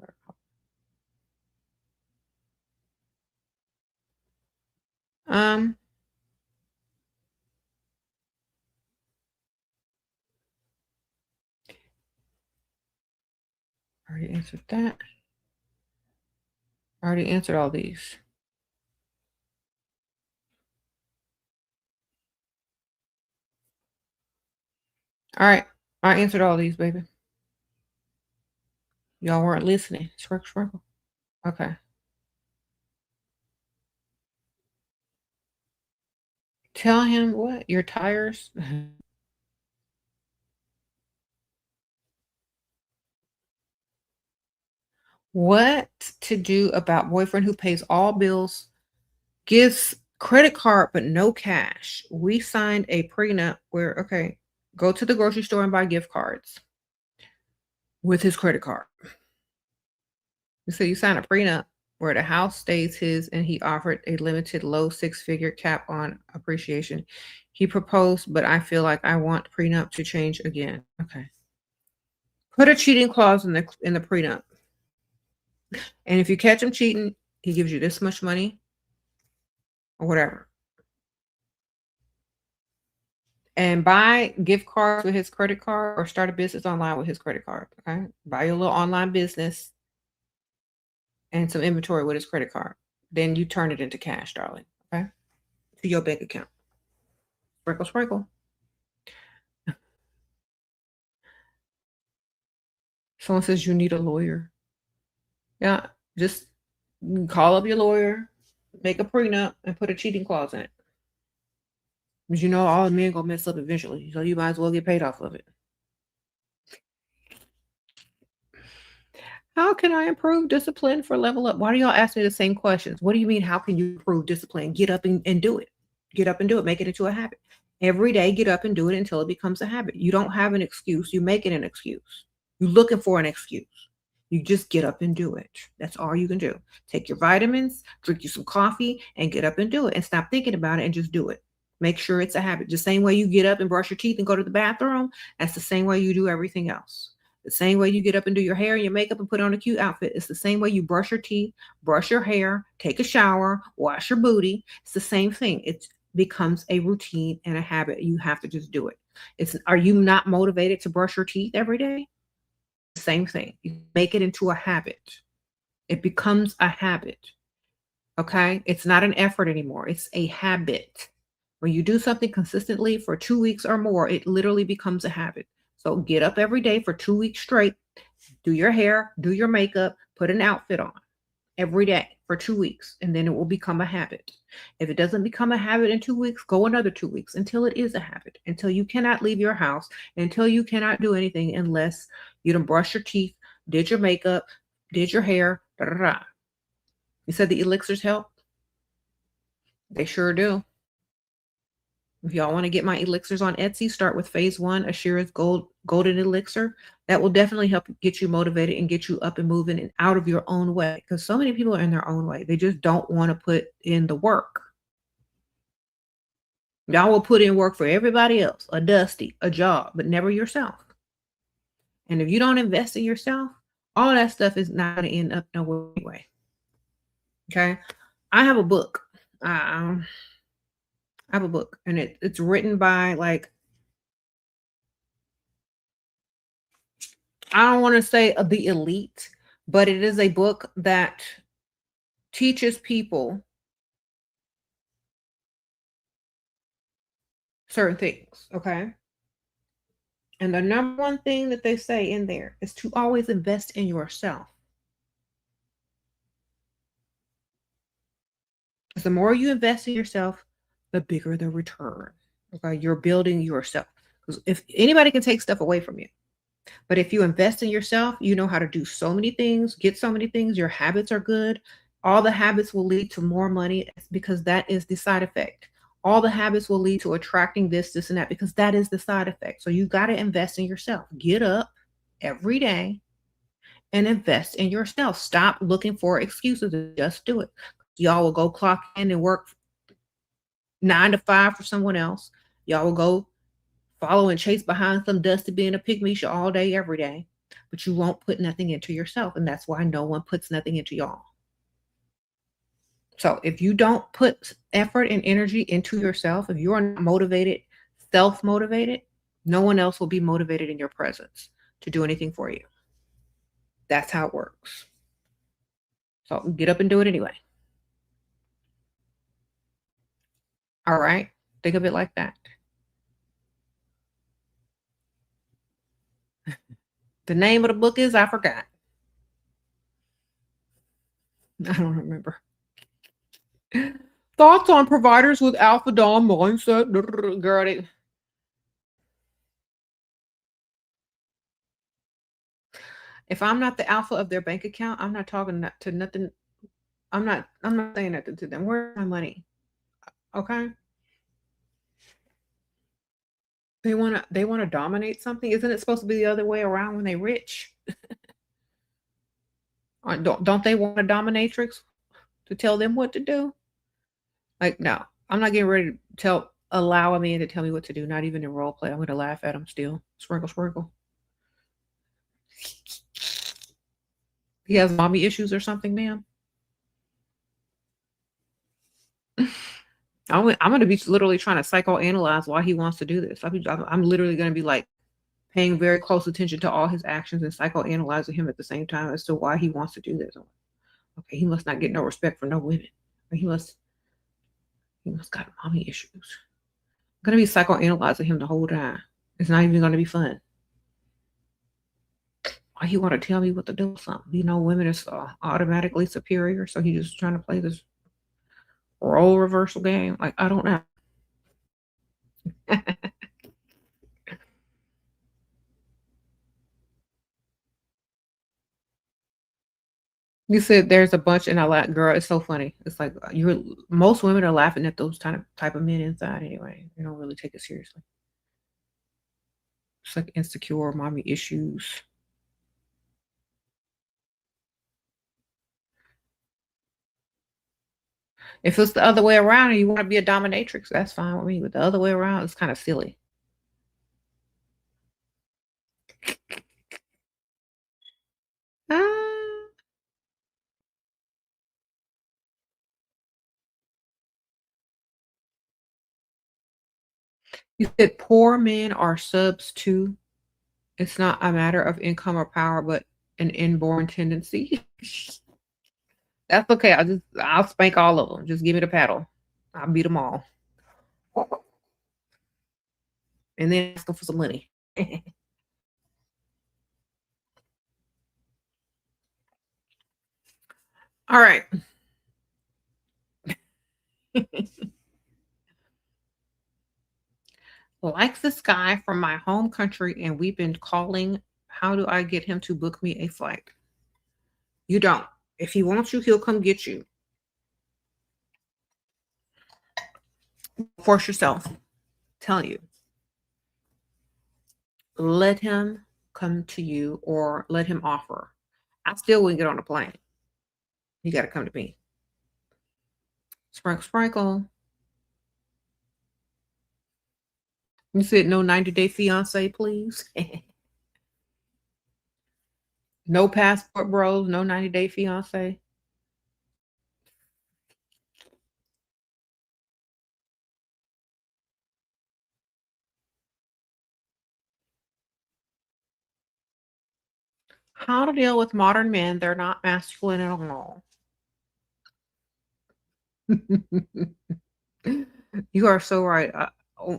on. Already answered that. Already answered all these. All right. I answered all these, baby. Y'all weren't listening. Sprinkle. Okay. Tell him what? Your tires? What to do about boyfriend who pays all bills, gives credit card but no cash? We signed a prenup where, okay, go to the grocery store and buy gift cards with his credit card. So you sign a prenup where the house stays his and he offered a limited low 6-figure cap on appreciation. He proposed, but I feel like I want prenup to change again. Okay. Put a cheating clause in the prenup. And if you catch him cheating, he gives you this much money or whatever. And buy gift cards with his credit card or start a business online with his credit card. Okay. Buy your little online business and some inventory with his credit card. Then you turn it into cash, darling. Okay. To your bank account. Sprinkle. Someone says you need a lawyer. Yeah. Just call up your lawyer, make a prenup, and put a cheating clause in it. Because you know all the men gonna mess up eventually. So you might as well get paid off of it. How can I improve discipline for level up? Why do y'all ask me the same questions? What do you mean, how can you improve discipline? Get up and do it. Get up and do it. Make it into a habit. Every day, get up and do it until it becomes a habit. You don't have an excuse. You make it an excuse. You're looking for an excuse. You just get up and do it. That's all you can do. Take your vitamins, drink you some coffee, and get up and do it. And stop thinking about it and just do it. Make sure it's a habit. The same way you get up and brush your teeth and go to the bathroom, that's the same way you do everything else. The same way you get up and do your hair and your makeup and put on a cute outfit. It's the same way you brush your teeth, brush your hair, take a shower, wash your booty. It's the same thing. It becomes a routine and a habit. You have to just do it. Are you not motivated to brush your teeth every day? Same thing. You make it into a habit. It becomes a habit. Okay? It's not an effort anymore. It's a habit. When you do something consistently for 2 weeks or more, it literally becomes a habit. So get up every day for 2 weeks straight, do your hair, do your makeup, put an outfit on every day for 2 weeks, and then it will become a habit. If it doesn't become a habit in 2 weeks, go another 2 weeks until it is a habit, until you cannot leave your house, until you cannot do anything unless you don't brush your teeth, did your makeup, did your hair. Da, da, da. You said the elixirs help? They sure do. If y'all want to get my elixirs on Etsy, start with phase 1, Ashira's Golden Elixir. That will definitely help get you motivated and get you up and moving and out of your own way. Because so many people are in their own way. They just don't want to put in the work. Y'all will put in work for everybody else, a dusty, a job, but never yourself. And if you don't invest in yourself, all that stuff is not going to end up nowhere anyway. Okay? I have a book. I have a book, and it's written by, like, I don't want to say the elite, but it is a book that teaches people certain things, okay? And the number one thing that they say in there is to always invest in yourself. Because the more you invest in yourself, the bigger the return. Okay, you're building yourself. Because if anybody can take stuff away from you, but if you invest in yourself, you know how to do so many things, get so many things. Your habits are good. All the habits will lead to more money because that is the side effect. All the habits will lead to attracting this, and that, because that is the side effect. So you got to invest in yourself. Get up every day and invest in yourself. Stop looking for excuses and just do it. Y'all will go clock in and work 9 to 5 for someone else. Y'all will go follow and chase behind some dusty being a pygmy all day, every day. But you won't put nothing into yourself. And that's why no one puts nothing into y'all. So if you don't put effort and energy into yourself, if you are not motivated, self-motivated, no one else will be motivated in your presence to do anything for you. That's how it works. So get up and do it anyway. All right? Think of it like that. The name of the book is, I forgot. I don't remember. Thoughts on providers with alpha dom mindset. Girl, if I'm not the alpha of their bank account, I'm not talking to nothing. I'm not saying nothing to them. Where's my money? Okay. They wanna dominate something. Isn't it supposed to be the other way around when they rich? Don't they want a dominatrix to tell them what to do? Like, no, I'm not getting ready to allow a man to tell me what to do, not even in role play. I'm gonna laugh at him still. Sprinkle, sprinkle. He has mommy issues or something, ma'am. I'm going to be literally trying to psychoanalyze why he wants to do this. I'm literally going to be like paying very close attention to all his actions and psychoanalyzing him at the same time as to why he wants to do this. Okay, he must not get no respect from no women. He must got mommy issues. I'm going to be psychoanalyzing him the whole time. It's not even going to be fun. Why he want to tell me what to do with something? You know, women is automatically superior, so he's just trying to play this role reversal game. Like, I don't know. You said there's a bunch, and I laugh. Girl, it's so funny. It's like most women are laughing at those type of men inside anyway. They don't really take it seriously. It's like insecure, mommy issues. If it's the other way around and you want to be a dominatrix, that's fine with me. But the other way around is kind of silly. Ah. You said poor men are subs too. It's not a matter of income or power, but an inborn tendency. That's okay. I'll spank all of them. Just give me the paddle. I'll beat them all. And then ask them for some money. All right. Like the sky from my home country, and we've been calling How do I get him to book me a flight? You don't. If he wants you, he'll come get you. Force yourself. Tell you. Let him come to you or let him offer. I still wouldn't get on a plane. You got to come to me. Sprinkle, sprinkle. You said no 90-day fiance, please. No passport bros, no 90-day fiance. How to deal with modern men? They're not masculine at all. You are so right.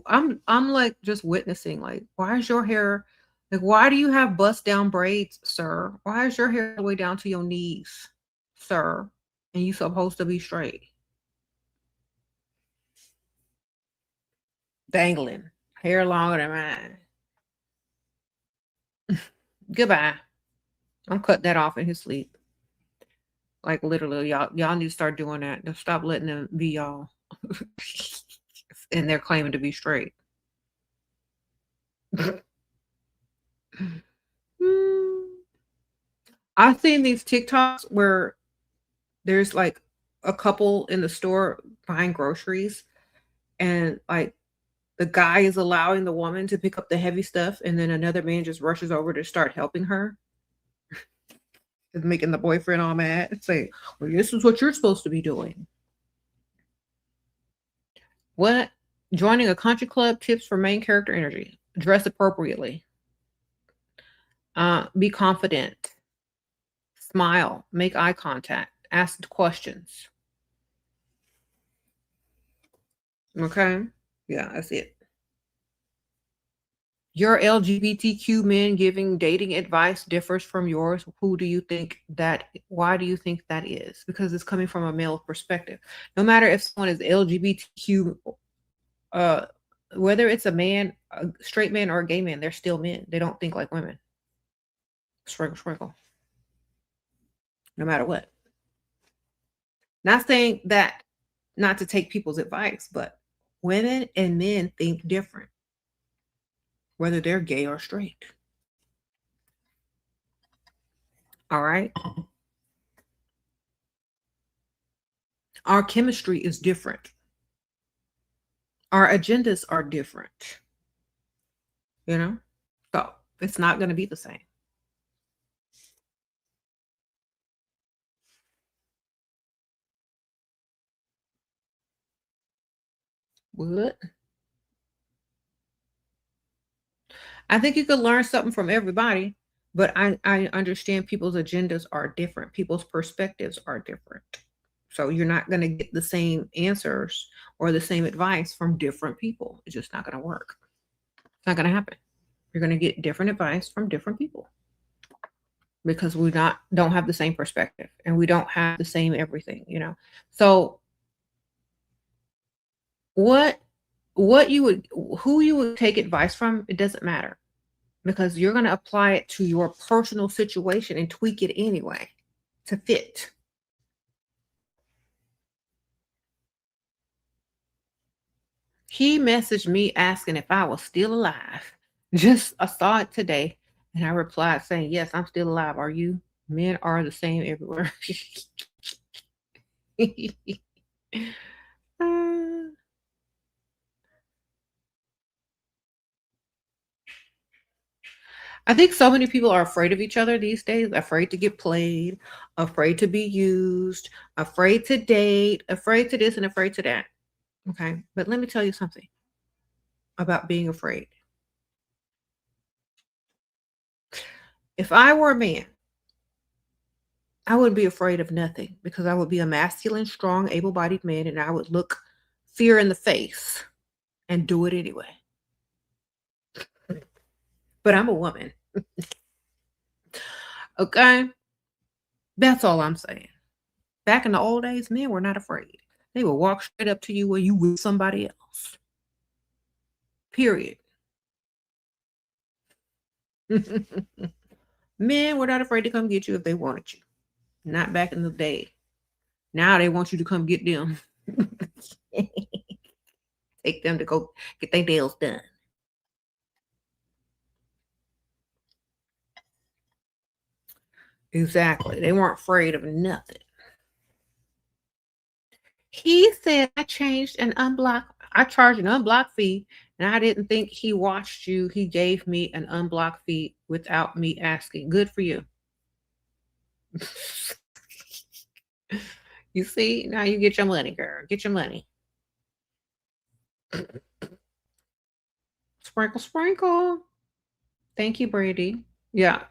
I'm like just witnessing. Like, why is your hair? Like, why do you have bust down braids, sir? Why is your hair all the way down to your knees, sir? And you supposed to be straight, dangling, hair longer than mine. Goodbye. I'm cutting that off in his sleep. Like literally, y'all need to start doing that. Just stop letting them be y'all. And they're claiming to be straight. I've seen these TikToks where there's like a couple in the store buying groceries, and like the guy is allowing the woman to pick up the heavy stuff, and then another man just rushes over to start helping her. It's making the boyfriend all mad. It's like, well, this is what you're supposed to be doing. What? Joining a country club, tips for main character energy. Dress appropriately. Be confident. Smile. Make eye contact. Ask questions. Okay? Yeah, that's it. Your LGBTQ men giving dating advice differs from yours. Who do you think that? Why do you think that is? Because it's coming from a male perspective. No matter if someone is LGBTQ, whether it's a man, a straight man, or a gay man, they're still men. They don't think like women. Sprinkle, sprinkle. No matter what. Not saying that not to take people's advice, but women and men think different, whether they're gay or straight. All right. Our chemistry is different. Our agendas are different. You know? So it's not going to be the same. What? I think you could learn something from everybody, but I understand people's agendas are different. People's perspectives are different. So you're not going to get the same answers or the same advice from different people. It's just not going to work. It's not going to happen. You're going to get different advice from different people because we don't have the same perspective and we don't have the same everything, you know. So what you would who you would take advice from, it doesn't matter because you're going to apply it to your personal situation and tweak it anyway to fit. He messaged me asking if I was still alive. Just I saw it today and I replied saying, "Yes, I'm still alive. Are you?" Men are the same everywhere. Uh, I think so many people are afraid of each other these days, afraid to get played, afraid to be used, afraid to date, afraid to this and afraid to that. Okay. But let me tell you something about being afraid. If I were a man, I wouldn't be afraid of nothing because I would be a masculine, strong, able bodied man and I would look fear in the face and do it anyway. But I'm a woman. Okay. That's all I'm saying. Back in the old days, men were not afraid. They would walk straight up to you when you with somebody else. Period. Men were not afraid to come get you if they wanted you. Not back in the day. Now they want you to come get them. Take them to go get their nails done. Exactly. They weren't afraid of nothing. He said I charged an unblock fee, and I didn't think he watched you. He gave me an unblock fee without me asking. Good for you. You see, now you get your money, girl. Get your money. Sprinkle, sprinkle. Thank you, Brady. Yeah.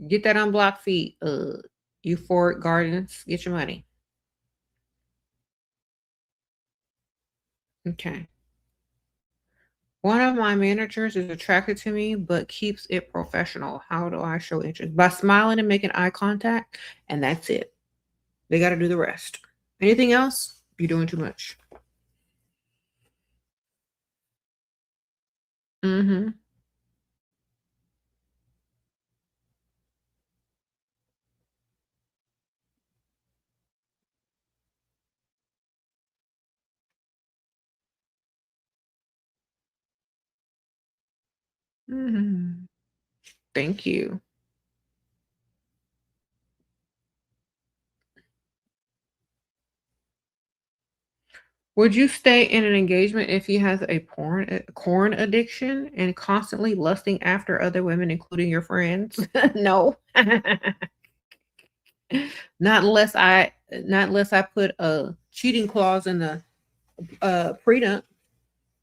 Get that unblocked fee. Euphoric Gardens. Get your money. Okay. One of my managers is attracted to me, but keeps it professional. How do I show interest? By smiling and making eye contact, and that's it. They got to do the rest. Anything else? You're doing too much. Mm-hmm. Mm-hmm. Thank you. Would you stay in an engagement if he has a corn addiction and constantly lusting after other women, including your friends? No. Not unless I put a cheating clause in the prenup,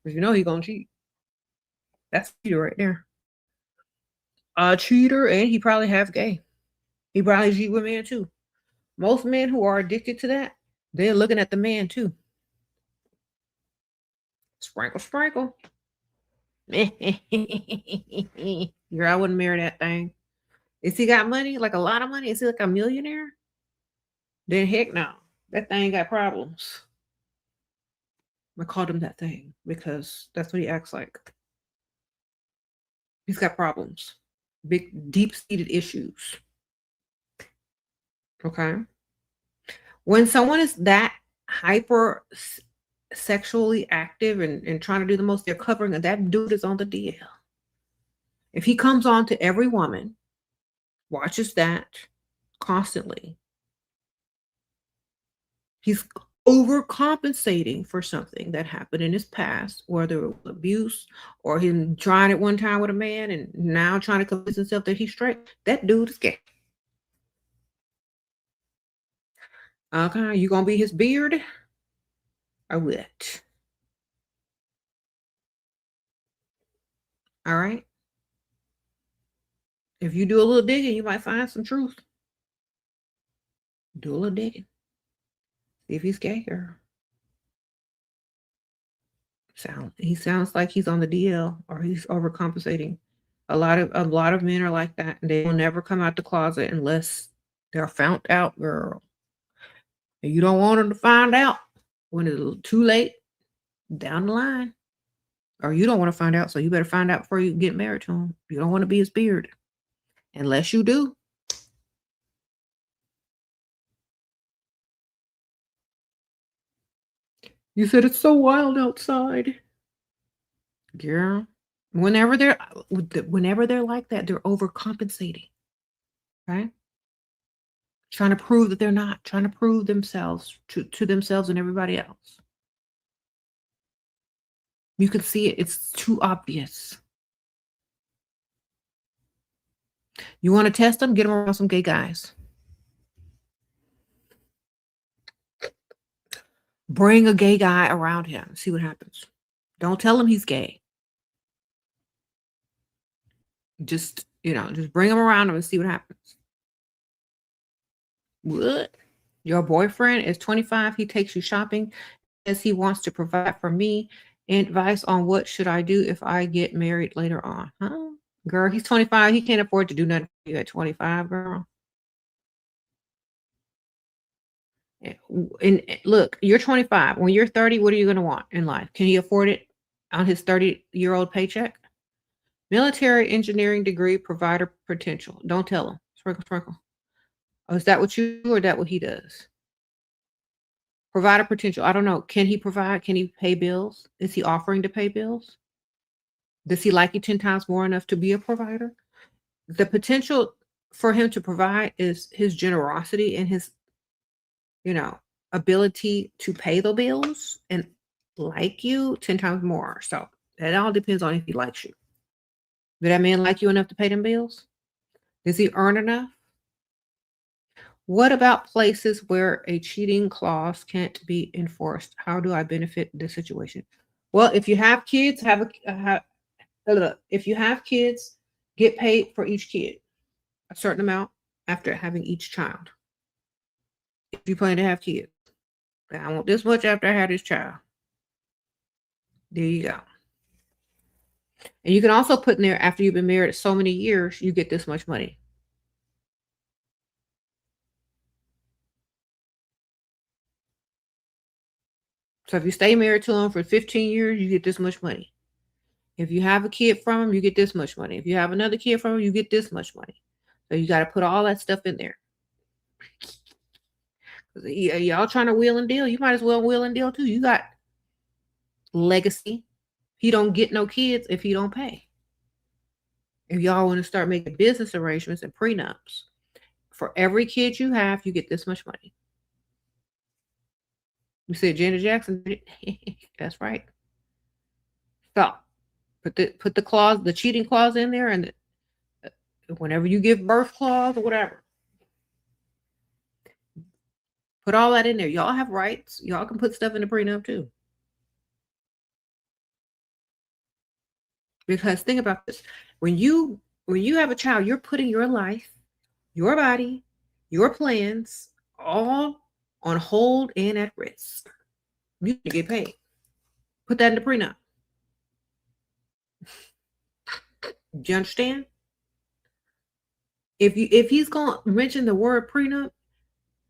because you know he's gonna cheat. That's a cheater right there. A cheater, and he probably half gay. He probably cheat with men too. Most men who are addicted to that, they're looking at the man too. Sprinkle, sprinkle. Girl, I wouldn't marry that thing. Is he got money? Like a lot of money? Is he like a millionaire? Then heck no. That thing got problems. I called him that thing because that's what he acts like. He's got problems. Big, deep-seated issues. Okay. When someone is that hyper sexually active and trying to do the most, they're covering it. That dude is on the DL. If he comes on to every woman, watches that constantly, he's overcompensating for something that happened in his past, whether it was abuse or him trying it one time with a man and now trying to convince himself that he's straight. That dude is gay. Okay, you gonna be his beard or what? All right. If you do a little digging, you might find some truth. Do a little digging. See if he's gay, girl. He sounds like he's on the DL or he's overcompensating. A lot of men are like that, and they will never come out the closet unless they're found out, girl. And you don't want them to find out when it's too late down the line. Or you don't want to find out, so you better find out before you get married to him. You don't want to be his beard. Unless you do. You said it's so wild outside. Girl. Whenever they're like that, they're overcompensating. Right? Trying to prove that they're not, trying to prove themselves to themselves and everybody else. You can see it, it's too obvious. You want to test them? Get them around some gay guys. Bring a gay guy around him. See what happens. Don't tell him he's gay. Just bring him around him and see what happens. What? Your boyfriend is 25. He takes you shopping. Says he wants to provide for me. Advice on what should I do if I get married later on? Huh? Girl, he's 25. He can't afford to do nothing for you at 25, girl. And look, you're 25. When you're 30, what are you going to want in life? Can he afford it on his 30-year-old paycheck? Military engineering degree, provider potential. Don't tell him. Sprinkle, sprinkle. Oh, is that what you do or is that what he does? Provider potential. I don't know. Can he provide? Can he pay bills? Is he offering to pay bills? Does he like you 10 times more enough to be a provider? The potential for him to provide is his generosity and his, you know, ability to pay the bills and like you 10 times more. So that all depends on if he likes you. Did that man like you enough to pay them bills? Does he earn enough? What about places where a cheating clause can't be enforced? How do I benefit the situation? Well, if you have kids, if you have kids, get paid for each kid a certain amount after having each child. If you plan to have kids, I want this much after I had this child. There you go. And you can also put in there after you've been married so many years, you get this much money. So if you stay married to him for 15 years, you get this much money. If you have a kid from him, you get this much money. If you have another kid from him, you get this much money. So you got to put all that stuff in there. Y'all trying to wheel and deal. You might as well wheel and deal too. You got legacy. He don't get no kids if he don't pay. If y'all want to start making business arrangements and prenups, for every kid you have, you get this much money. You said Janet Jackson. That's right. So put the clause, the cheating clause in there, and whenever you give birth clause or whatever, put all that in there. Y'all have rights. Y'all can put stuff in the prenup too. Because think about this. When you have a child, you're putting your life, your body, your plans all on hold and at risk. You need to get paid. Put that in the prenup. Do you understand? If he's gonna mention the word prenup,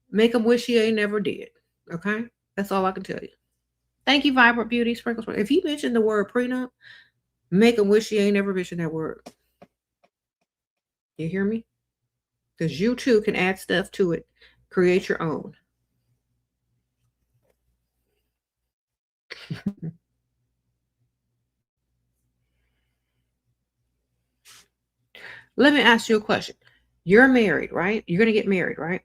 make him wish he ain't never did. Okay? That's all I can tell you. Thank you, Vibrant Beauty Sprinkles. If he mentioned the word prenup, make him wish he ain't never mentioned that word. You hear me? Because you too can add stuff to it. Create your own. Let me ask you a question. You're married, right? You're going to get married, right?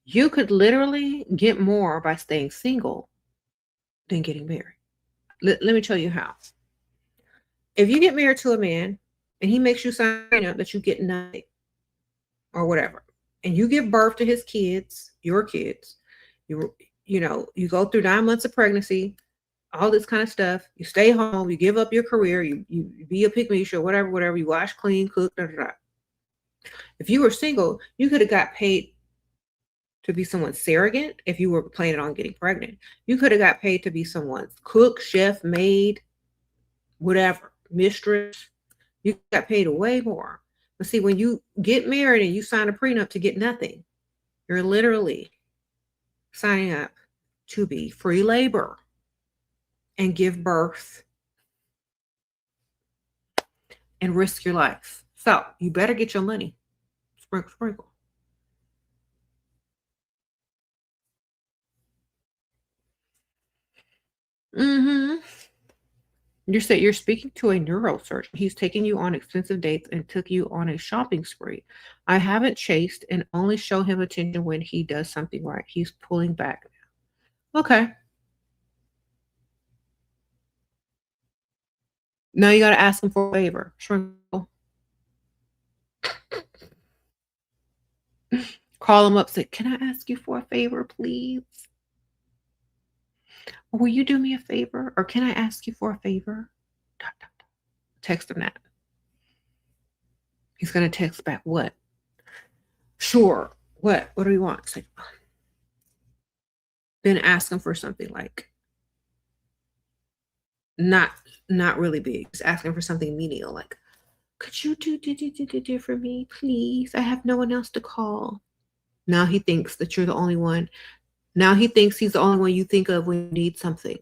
You could literally get more by staying single than getting married. Let me tell you how. If you get married to a man and he makes you sign up that you get nothing or whatever, and you give birth to his kids, your kids, you go through 9 months of pregnancy, all this kind of stuff. You stay home, you give up your career, you be a pick-me show, whatever, you wash, clean, cook, da, da, da. If you were single, you could have got paid to be someone's surrogate if you were planning on getting pregnant. You could have got paid to be someone's cook, chef, maid, whatever, mistress. You got paid way more. But see, when you get married and you sign a prenup to get nothing, you're literally signing up to be free labor and give birth and risk your life. So you better get your money. Sprinkle, sprinkle. Mm-hmm. You're speaking to a neurosurgeon. He's taking you on expensive dates and took you on a shopping spree. I haven't chased and only show him attention when he does something right. He's pulling back now. Okay. Now you got to ask him for a favor. Sprinkle. Call him up. Say, can I ask you for a favor, please? Will you do me a favor? Or can I ask you for a favor? Text him that. He's going to text back, what? Sure. What? What do you want? Say, then ask him for something like not really big. Just asking for something menial, like, could you do for me, please? I have no one else to call. Now he thinks that you're the only one. Now he thinks he's the only one you think of when you need something.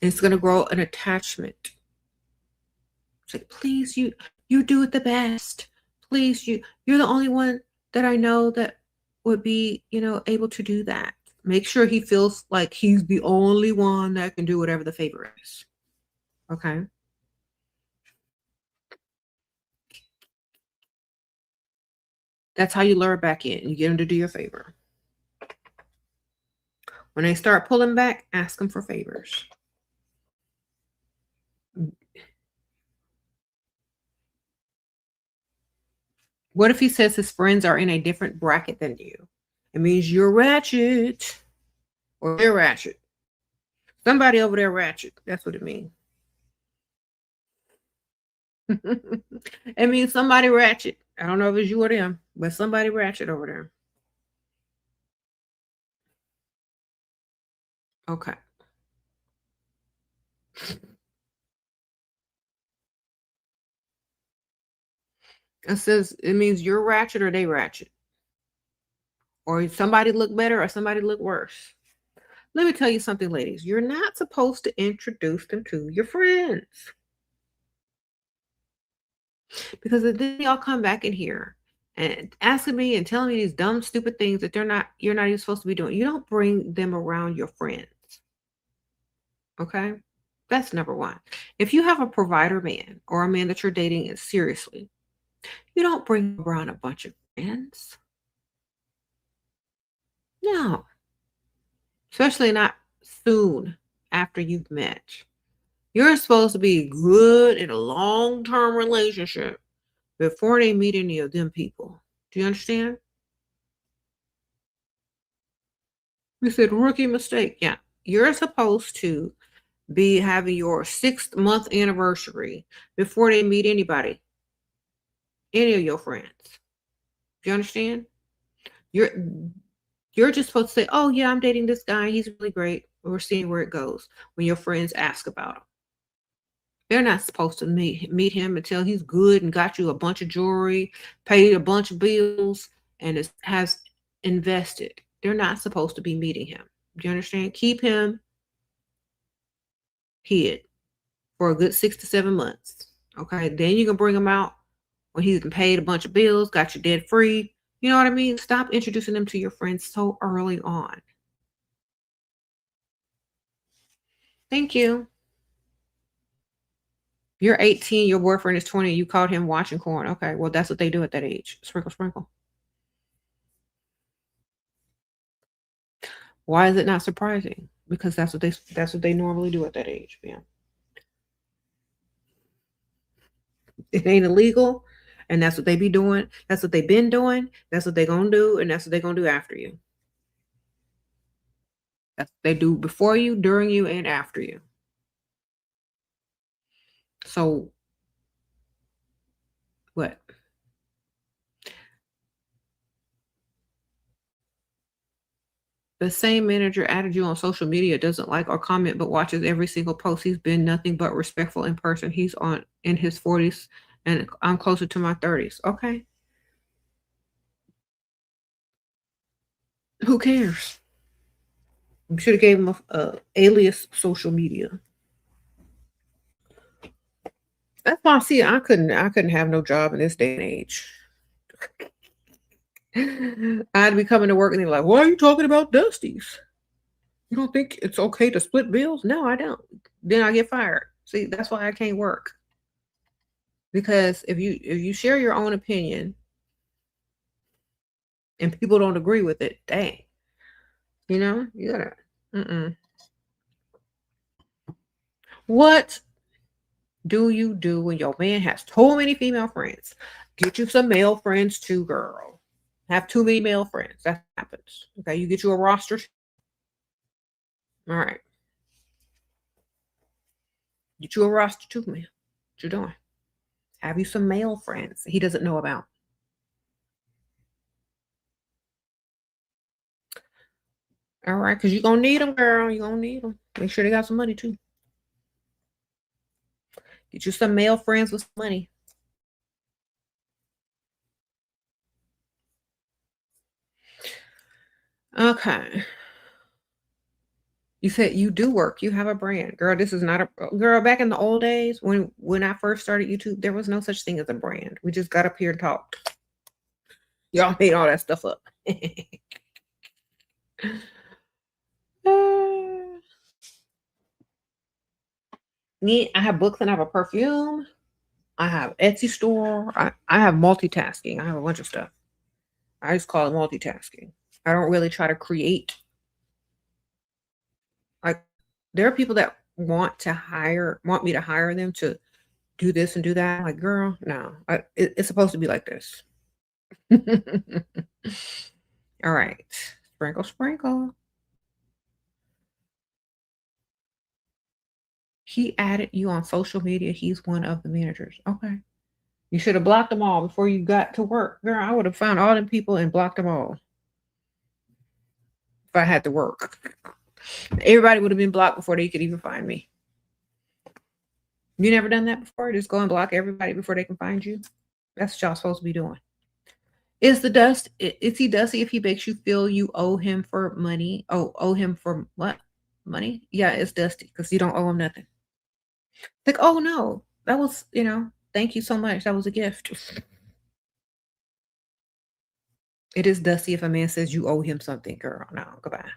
And it's going to grow an attachment. It's like, please, you do it the best. Please, you're the only one that I know that would be, able to do that. Make sure he feels like he's the only one that can do whatever the favor is. Okay. That's how you lure back in. You get them to do your favor. When they start pulling back, ask them for favors. What if he says his friends are in a different bracket than you? It means you're ratchet or they're ratchet. Somebody over there ratchet. That's what it means. It means somebody ratchet. I don't know if it's you or them, but somebody ratchet over there. Okay. It says it means you're ratchet or they ratchet. Or somebody look better or somebody look worse. Let me tell you something, ladies. You're not supposed to introduce them to your friends. Because then y'all come back in here and asking me and telling me these dumb, stupid things that you're not even supposed to be doing. You don't bring them around your friends. Okay? That's number one. If you have a provider man or a man that you're dating seriously, you don't bring around a bunch of friends. No. Especially not soon after you've met. You're supposed to be good in a long-term relationship before they meet any of them people. Do you understand? You said rookie mistake. Yeah. You're supposed to be having your 6th-month anniversary before they meet anybody, any of your friends. Do you understand? You're you're just supposed to say, "Oh yeah, I'm dating this guy. He's really great. We're seeing where it goes." When your friends ask about him, they're not supposed to meet him until he's good and got you a bunch of jewelry, paid a bunch of bills, and has invested. They're not supposed to be meeting him. Do you understand? Keep him hid for a good 6 to 7 months. Okay. Then you can bring him out when he's paid a bunch of bills, got you debt free. You know what I mean? Stop introducing them to your friends so early on. Thank you. You're 18, your boyfriend is 20, you caught him watching porn. Okay, well, that's what they do at that age. Sprinkle, sprinkle. Why is it not surprising? Because that's what they normally do at that age. Yeah. It ain't illegal, and that's what they be doing. That's what they've been doing. That's what they're gonna do, and that's what they're gonna do after you. That's what they do before you, during you, and after you. So what? The same manager added you on social media doesn't like or comment but watches every single post. He's been nothing but respectful in person. He's on in his 40s and I'm closer to my 30s. Okay. Who cares? You should have gave him a alias social media. That's why I couldn't have no job in this day and age. I'd be coming to work and they're like, why are you talking about Dusties? You don't think it's okay to split bills? No, I don't. Then I get fired. See, that's why I can't work. Because if you share your own opinion and people don't agree with it, dang, you gotta. What do you do when your man has so many female friends? Get you some male friends too, girl. Have too many male friends. That happens. Okay, you get you a roster. All right, get you a roster too, man. What you doing? Have you some male friends he doesn't know about? All right, because you're gonna need them, girl. You're gonna need them. Make sure they got some money too. Get you some male friends with some money. Okay. You said you do work. You have a brand. Girl, this is not a girl. Back in the old days when I first started YouTube, there was no such thing as a brand. We just got up here and talked. Y'all made all that stuff up. Me, I have books and I have a perfume. I have Etsy store. I have multitasking. I have a bunch of stuff. I just call it multitasking. I don't really try to create. Like there are people that want me to hire them to do this and do that. I'm like, girl, no, it's supposed to be like this. All right. Sprinkle, sprinkle. He added you on social media. He's one of the managers. Okay. You should have blocked them all before you got to work. Girl, I would have found all them people and blocked them all if I had to work. Everybody would have been blocked before they could even find me. You never done that before? Just go and block everybody before they can find you? That's what y'all supposed to be doing. Is he dusty if he makes you feel you owe him for money? Oh, owe him for what? Money? Yeah, it's dusty because you don't owe him nothing. Like, oh no, that was, thank you so much. That was a gift. It is dusty if a man says you owe him something, girl. No, goodbye.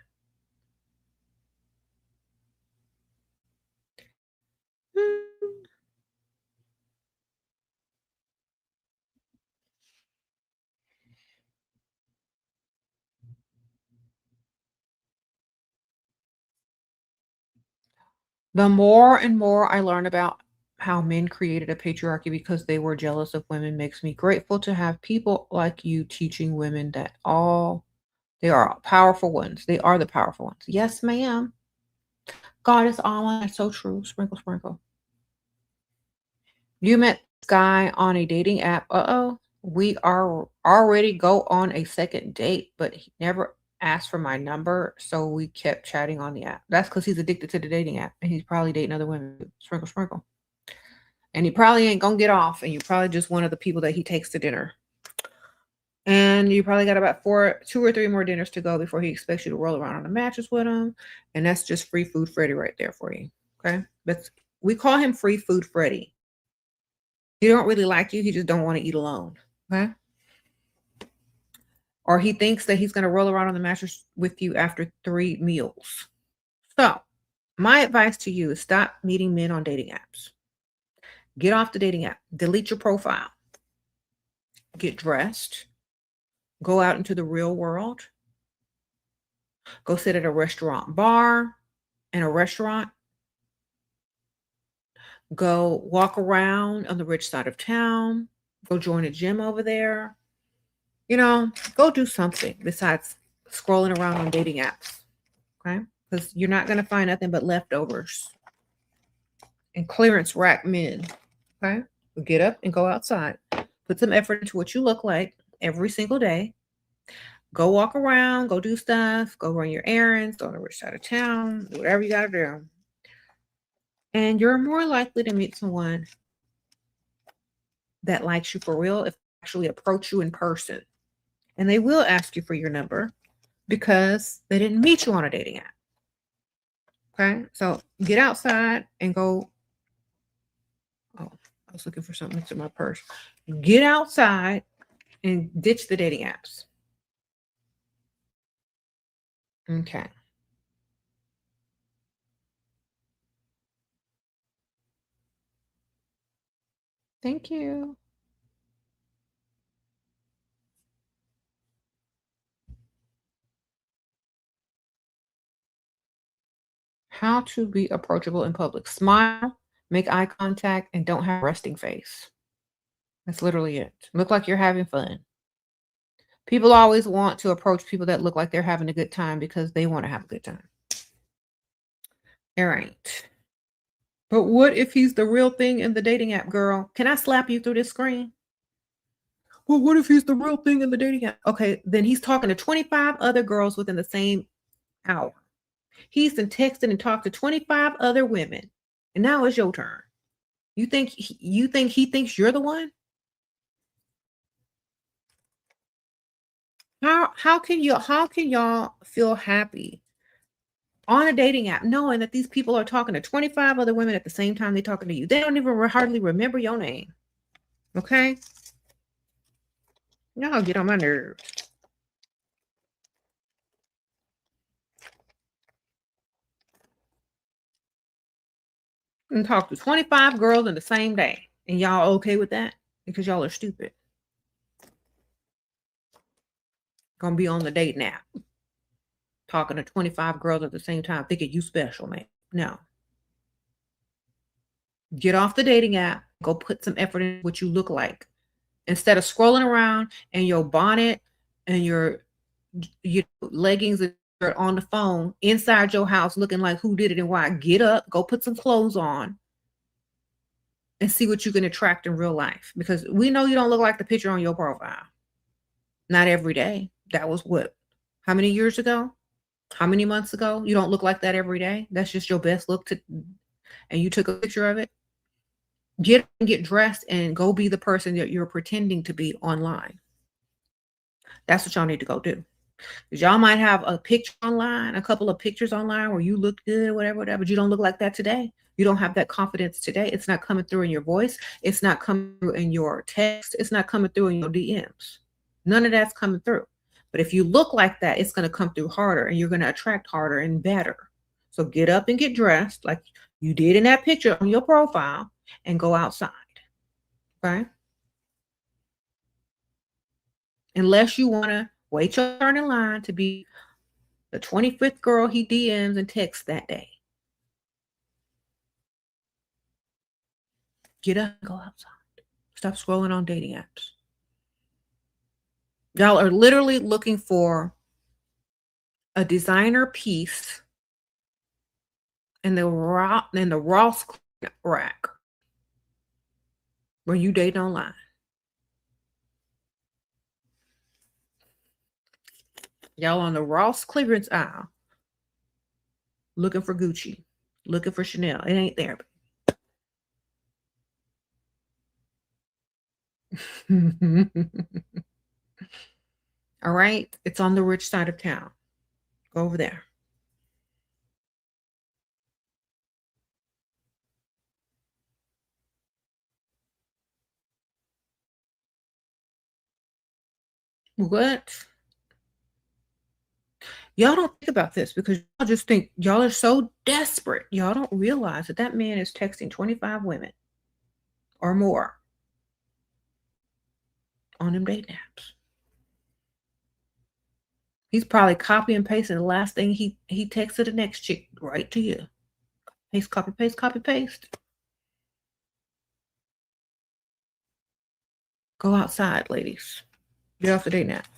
The more and more I learn about how men created a patriarchy because they were jealous of women makes me grateful to have people like you teaching women that they are powerful ones. They are the powerful ones. Yes, ma'am. God is all on. That's so true. Sprinkle, sprinkle. You met this guy on a dating app. Uh-oh. We are already go on a second date, but he never asked for my number, so we kept chatting on the app. That's because he's addicted to the dating app, and he's probably dating other women. Sprinkle, sprinkle. And he probably ain't gonna get off, and you're probably just one of the people that he takes to dinner. And you probably got about 2 or 3 more dinners to go before he expects you to roll around on a mattress with him. And that's just free food Freddy right there for you. Okay. We call him free food Freddy. He don't really like you. He just don't want to eat alone. Okay. Or he thinks that he's going to roll around on the mattress with you after 3 meals. So my advice to you is stop meeting men on dating apps. Get off the dating app. Delete your profile. Get dressed. Go out into the real world. Go sit at a restaurant bar, in a restaurant. Go walk around on the rich side of town. Go join a gym over there. Go do something besides scrolling around on dating apps. Okay? Because you're not going to find nothing but leftovers and clearance rack men. Okay? Get up and go outside. Put some effort into what you look like every single day. Go walk around, go do stuff, go run your errands, go on the rich side of town, whatever you got to do. And you're more likely to meet someone that likes you for real if they actually approach you in person. And they will ask you for your number because they didn't meet you on a dating app. Okay? So get outside and go. Oh, I was looking for something next to my purse. Get outside and ditch the dating apps. Okay. Thank you. How to be approachable in public. Smile, make eye contact, and don't have a resting face. That's literally it. Look like you're having fun. People always want to approach people that look like they're having a good time because they want to have a good time. All right. But what if he's the real thing in the dating app, girl? Can I slap you through this screen? Well, what if he's the real thing in the dating app? Okay, then he's talking to 25 other girls within the same hour. He's been texting and talked to 25 other women. And now it's your turn. You think he thinks you're the one? How can y'all feel happy on a dating app, knowing that these people are talking to 25 other women at the same time they're talking to you. They don't even hardly remember your name. Okay? Y'all get on my nerves. And talk to 25 girls in the same day. And y'all okay with that? Because y'all are stupid. Gonna be on the dating app. Talking to 25 girls at the same time, thinking you special, man. No. Get off the dating app. Go put some effort in what you look like. Instead of scrolling around in your bonnet and your leggings on the phone inside your house looking like who did it and why, get up, go put some clothes on and see what you can attract in real life. Because we know you don't look like the picture on your profile. Not every day. That was what? How many years ago? How many months ago? You don't look like that every day. That's just your best look and you took a picture of it. Get dressed and go be the person that you're pretending to be online. That's what y'all need to go do. Because y'all might have a picture online, a couple of pictures online where you look good or whatever, but you don't look like that today. You don't have that confidence today. It's not coming through in your voice. It's not coming through in your text. It's not coming through in your DMs. None of that's coming through. But if you look like that, it's going to come through harder and you're going to attract harder and better. So get up and get dressed like you did in that picture on your profile and go outside. Okay? Unless you want to wait your turn in line to be the 25th girl he DMs and texts that day. Get up and go outside. Stop scrolling on dating apps. Y'all are literally looking for a designer piece in the Ross rack when you date online. Y'all on the Ross clearance aisle looking for Gucci, looking for Chanel. It ain't there. All right. It's on the rich side of town. Go over there. What? Y'all don't think about this because y'all just think y'all are so desperate. Y'all don't realize that that man is texting 25 women or more on them dating apps. He's probably copy and pasting the last thing he texted the next chick right to you. Paste, copy, paste, copy, paste. Go outside, ladies. Get off the dating app.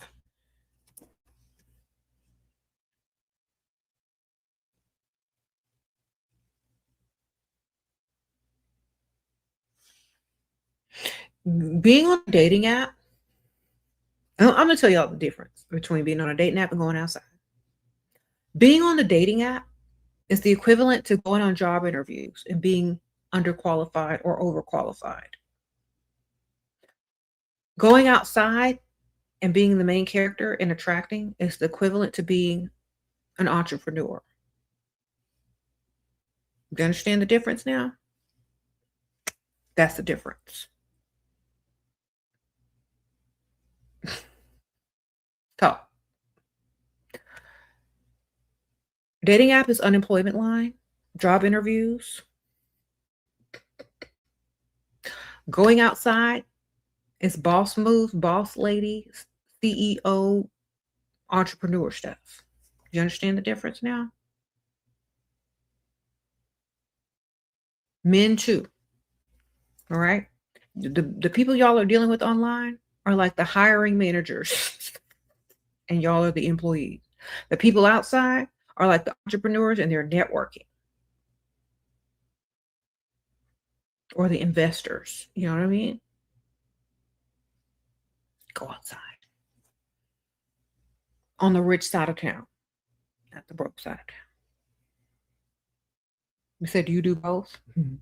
Being on a dating app, I'm going to tell y'all the difference between being on a dating app and going outside. Being on the dating app is the equivalent to going on job interviews and being underqualified or overqualified. Going outside and being the main character and attracting is the equivalent to being an entrepreneur. You understand the difference now? That's the difference. So, dating app is unemployment line, job interviews. Going outside is boss moves, boss lady, CEO, entrepreneur stuff. You understand the difference now? Men too. All right. The people y'all are dealing with online are like the hiring managers, and y'all are the employees. The people outside are like the entrepreneurs and they're networking. Or the investors. You know what I mean? Go outside. On the rich side of town, not the broke side of town. You said, do you do both? Mm-hmm.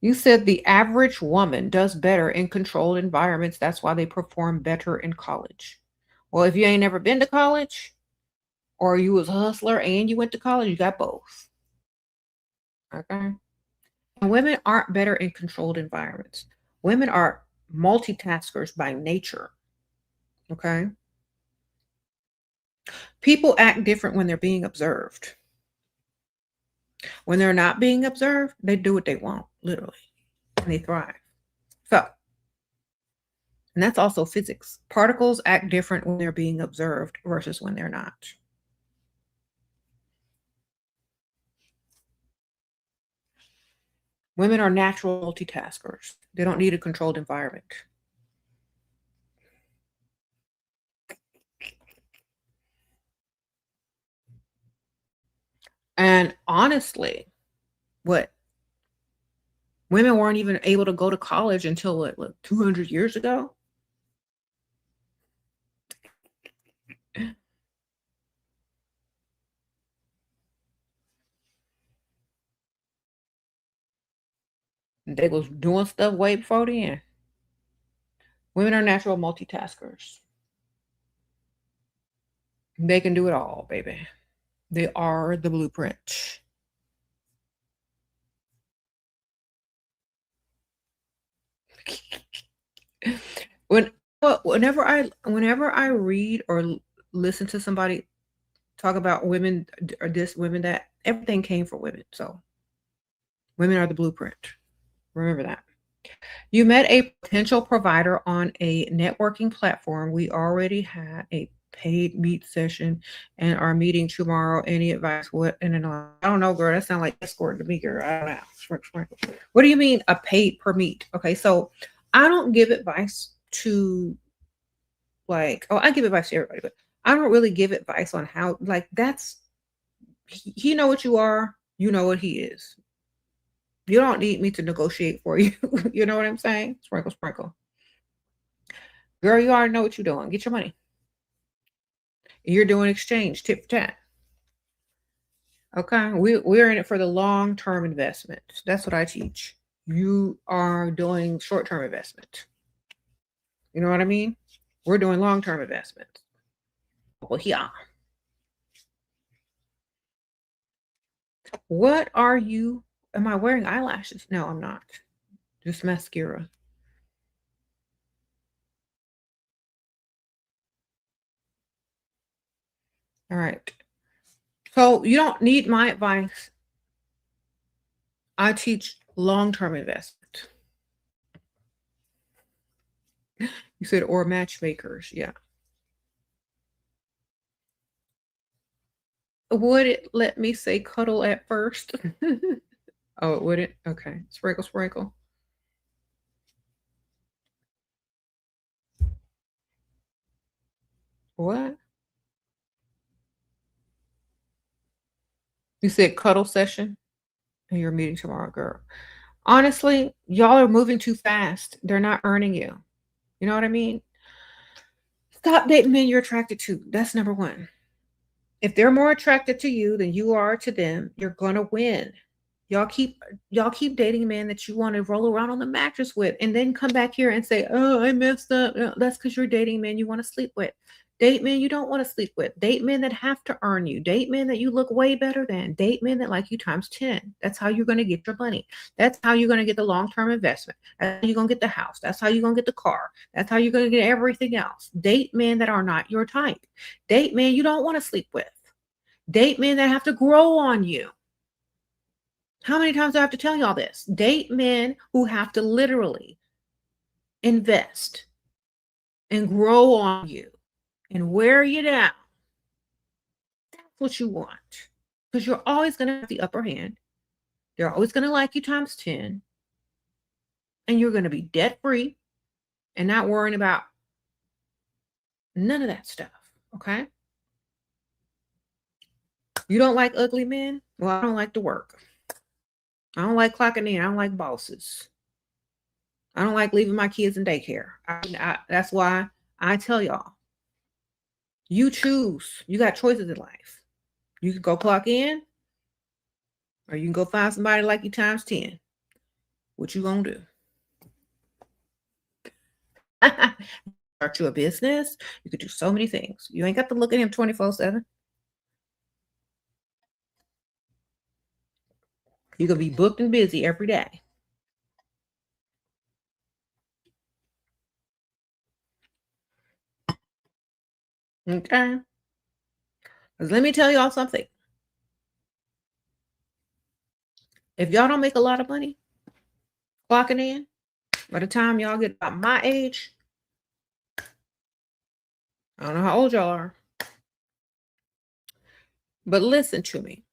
You said the average woman does better in controlled environments. That's why they perform better in college. Well, if you ain't never been to college or you was a hustler and you went to college, you got both. Okay. And women aren't better in controlled environments. Women are multitaskers by nature. Okay. People act different when they're being observed. When they're not being observed, they do what they want, literally, and they thrive. So, and that's also physics. Particles act different when they're being observed versus when they're not. Women are natural multitaskers. They don't need a controlled environment. And honestly, what women weren't even able to go to college until what 200 years ago? They was doing stuff way before then. Women are natural multitaskers. They can do it all, baby. They are the blueprint. When whenever I read or listen to somebody talk about women or this women that everything came from women. So women are the blueprint. Remember that. You met a potential provider on a networking platform. We already had a paid meet session and are meeting tomorrow. Any advice? What? And then I don't know, girl. That sounds like escort to me, girl. I don't know. What do you mean a paid per meet? Okay, so I don't give advice to I give advice to everybody, but I don't really give advice on how that's he know what you are, you know what he is. You don't need me to negotiate for you. You know what I'm saying? Sprinkle, sprinkle. Girl, you already know what you're doing. Get your money. You're doing exchange, tit for tat. Okay. We're in it for the long-term investment. That's what I teach. You are doing short-term investment. You know what I mean? We're doing long-term investment. Well, yeah. What are you? Am I wearing eyelashes? No, I'm not. Just mascara. All right. So you don't need my advice. I teach long-term investment. You said or matchmakers. Yeah. Would it let me say cuddle at first? Oh, it wouldn't? Okay. Sprinkle, sprinkle. What? You said cuddle session and you're meeting tomorrow, girl. Honestly, y'all are moving too fast. They're not earning you. You know what I mean? Stop dating men you're attracted to. That's number one. If they're more attracted to you than you are to them, you're gonna win. Y'all keep y'all keep dating men that you want to roll around on the mattress with, and then come back here and say, "Oh, I messed up." No, that's because you're dating men you want to sleep with. Date men you don't want to sleep with. Date men that have to earn you. Date men that you look way better than. Date men that like you times 10. That's how you're going to get your money. That's how you're going to get the long-term investment. That's how you're going to get the house. That's how you're going to get the car. That's how you're going to get everything else. Date men that are not your type. Date men you don't want to sleep with. Date men that have to grow on you. How many times do I have to tell y'all this? Date men who have to literally invest and grow on you and wear you down. That's what you want. Because you're always going to have the upper hand. They're always going to like you times 10. And you're going to be debt free and not worrying about none of that stuff. Okay? You don't like ugly men? Well, I don't like to work. I don't like clocking in. I don't like bosses. I don't like leaving my kids in daycare. That's why I tell y'all, you choose. You got choices in life. You can go clock in, or you can go find somebody like you times 10. What you gonna do? Start you a business. You could do so many things. You ain't got to look at him 24/7. You could be booked and busy every day. Okay. Because let me tell y'all something. If y'all don't make a lot of money clocking in, by the time y'all get about my age, I don't know how old y'all are, but listen to me.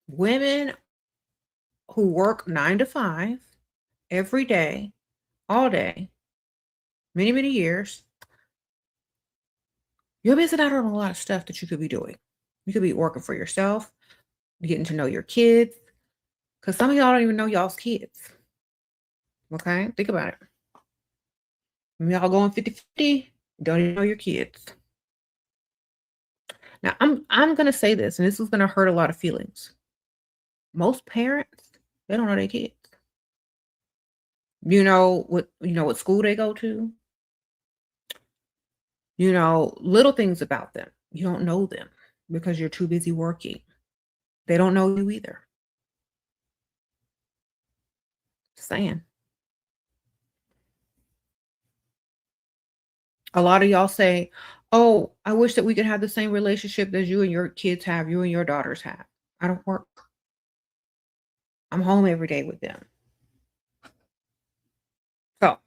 Women who work 9 to 5 every day, all day, many, many years, you're missing out on a lot of stuff that you could be doing. You could be working for yourself, getting to know your kids, because some of y'all don't even know y'all's kids. Okay? Think about it. Y'all going 50-50, don't even know your kids. Now, I'm gonna say this, and this is gonna hurt a lot of feelings. Most parents, they don't know their kids. You know what school they go to. You know, little things about them. You don't know them because you're too busy working. They don't know you either. Saying. A lot of y'all say, "Oh, I wish that we could have the same relationship as you and your kids have, you and your daughters have." I don't work. I'm home every day with them. So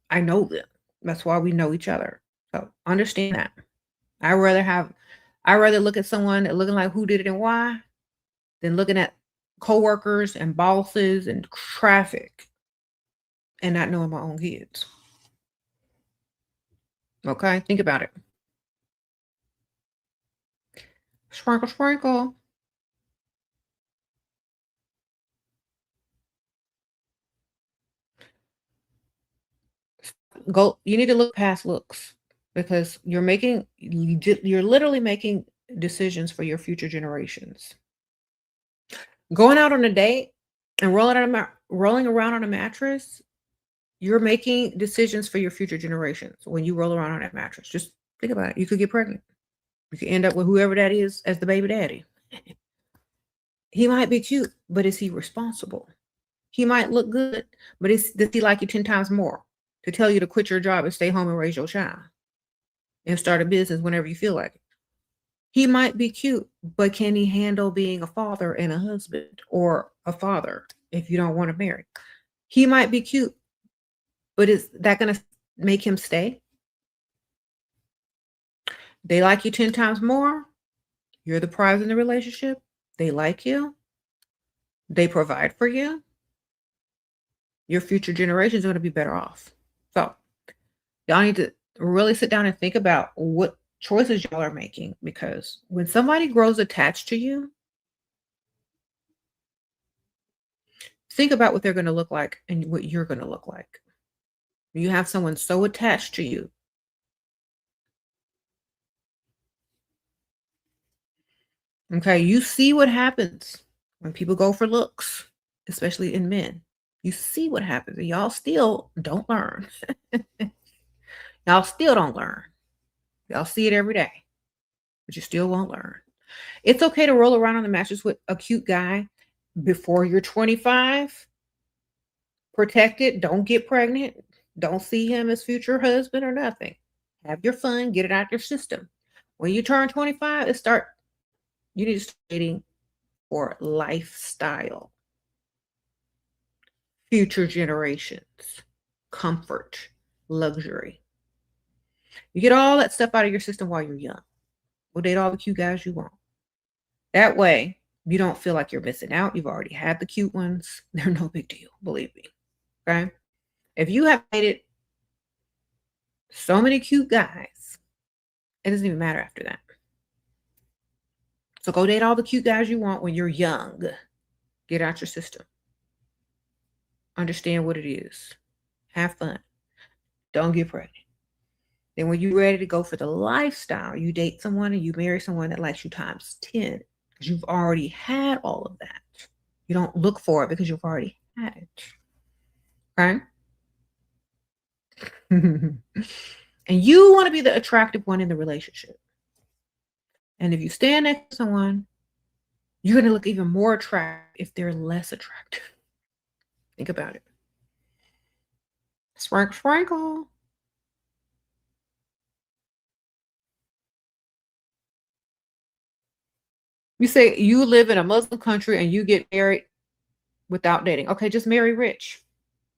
I know them. That's why we know each other. So understand that. I rather look at someone looking like who did it and why than looking at coworkers and bosses and traffic and not knowing my own kids. Okay, think about it. Sprinkle, sprinkle. You need to look past looks because you're literally making decisions for your future generations. Going out on a date and rolling around on a mattress, you're making decisions for your future generations when you roll around on that mattress. Just think about it. You could get pregnant. You could end up with whoever that is as the baby daddy. He might be cute, but is he responsible? He might look good, but does he like you 10 times more to tell you to quit your job and stay home and raise your child and start a business whenever you feel like it? He might be cute, but can he handle being a father and a husband or a father if you don't want to marry? He might be cute, but is that going to make him stay? They like you 10 times more. You're the prize in the relationship. They like you. They provide for you. Your future generations are going to be better off. So y'all need to really sit down and think about what choices y'all are making, because when somebody grows attached to you, think about what they're going to look like and what you're going to look like. You have someone so attached to you. Okay, you see what happens when people go for looks, especially in men. You see what happens, and y'all still don't learn. Y'all still don't learn. Y'all see it every day, but you still won't learn. It's okay to roll around on the mattress with a cute guy before you're 25. Protect it. Don't get pregnant. Don't see him as future husband or nothing. Have your fun. Get it out your system. When you turn 25, you need to start dating for lifestyle, future generations, comfort, luxury. You get all that stuff out of your system while you're young. We'll date all the cute guys you want. That way, you don't feel like you're missing out. You've already had the cute ones. They're no big deal, believe me. Okay? If you have dated so many cute guys, it doesn't even matter after that. So go date all the cute guys you want when you're young. Get out your system. Understand what it is. Have fun. Don't get pregnant. Then when you're ready to go for the lifestyle, you date someone and you marry someone that likes you times 10, because you've already had all of that. You don't look for it because you've already had it. Okay? And you want to be the attractive one in the relationship. And if you stand next to someone, you're going to look even more attractive if they're less attractive. Think about it. Sprinkle, sprinkle. You say you live in a Muslim country and you get married without dating. Okay, just marry rich.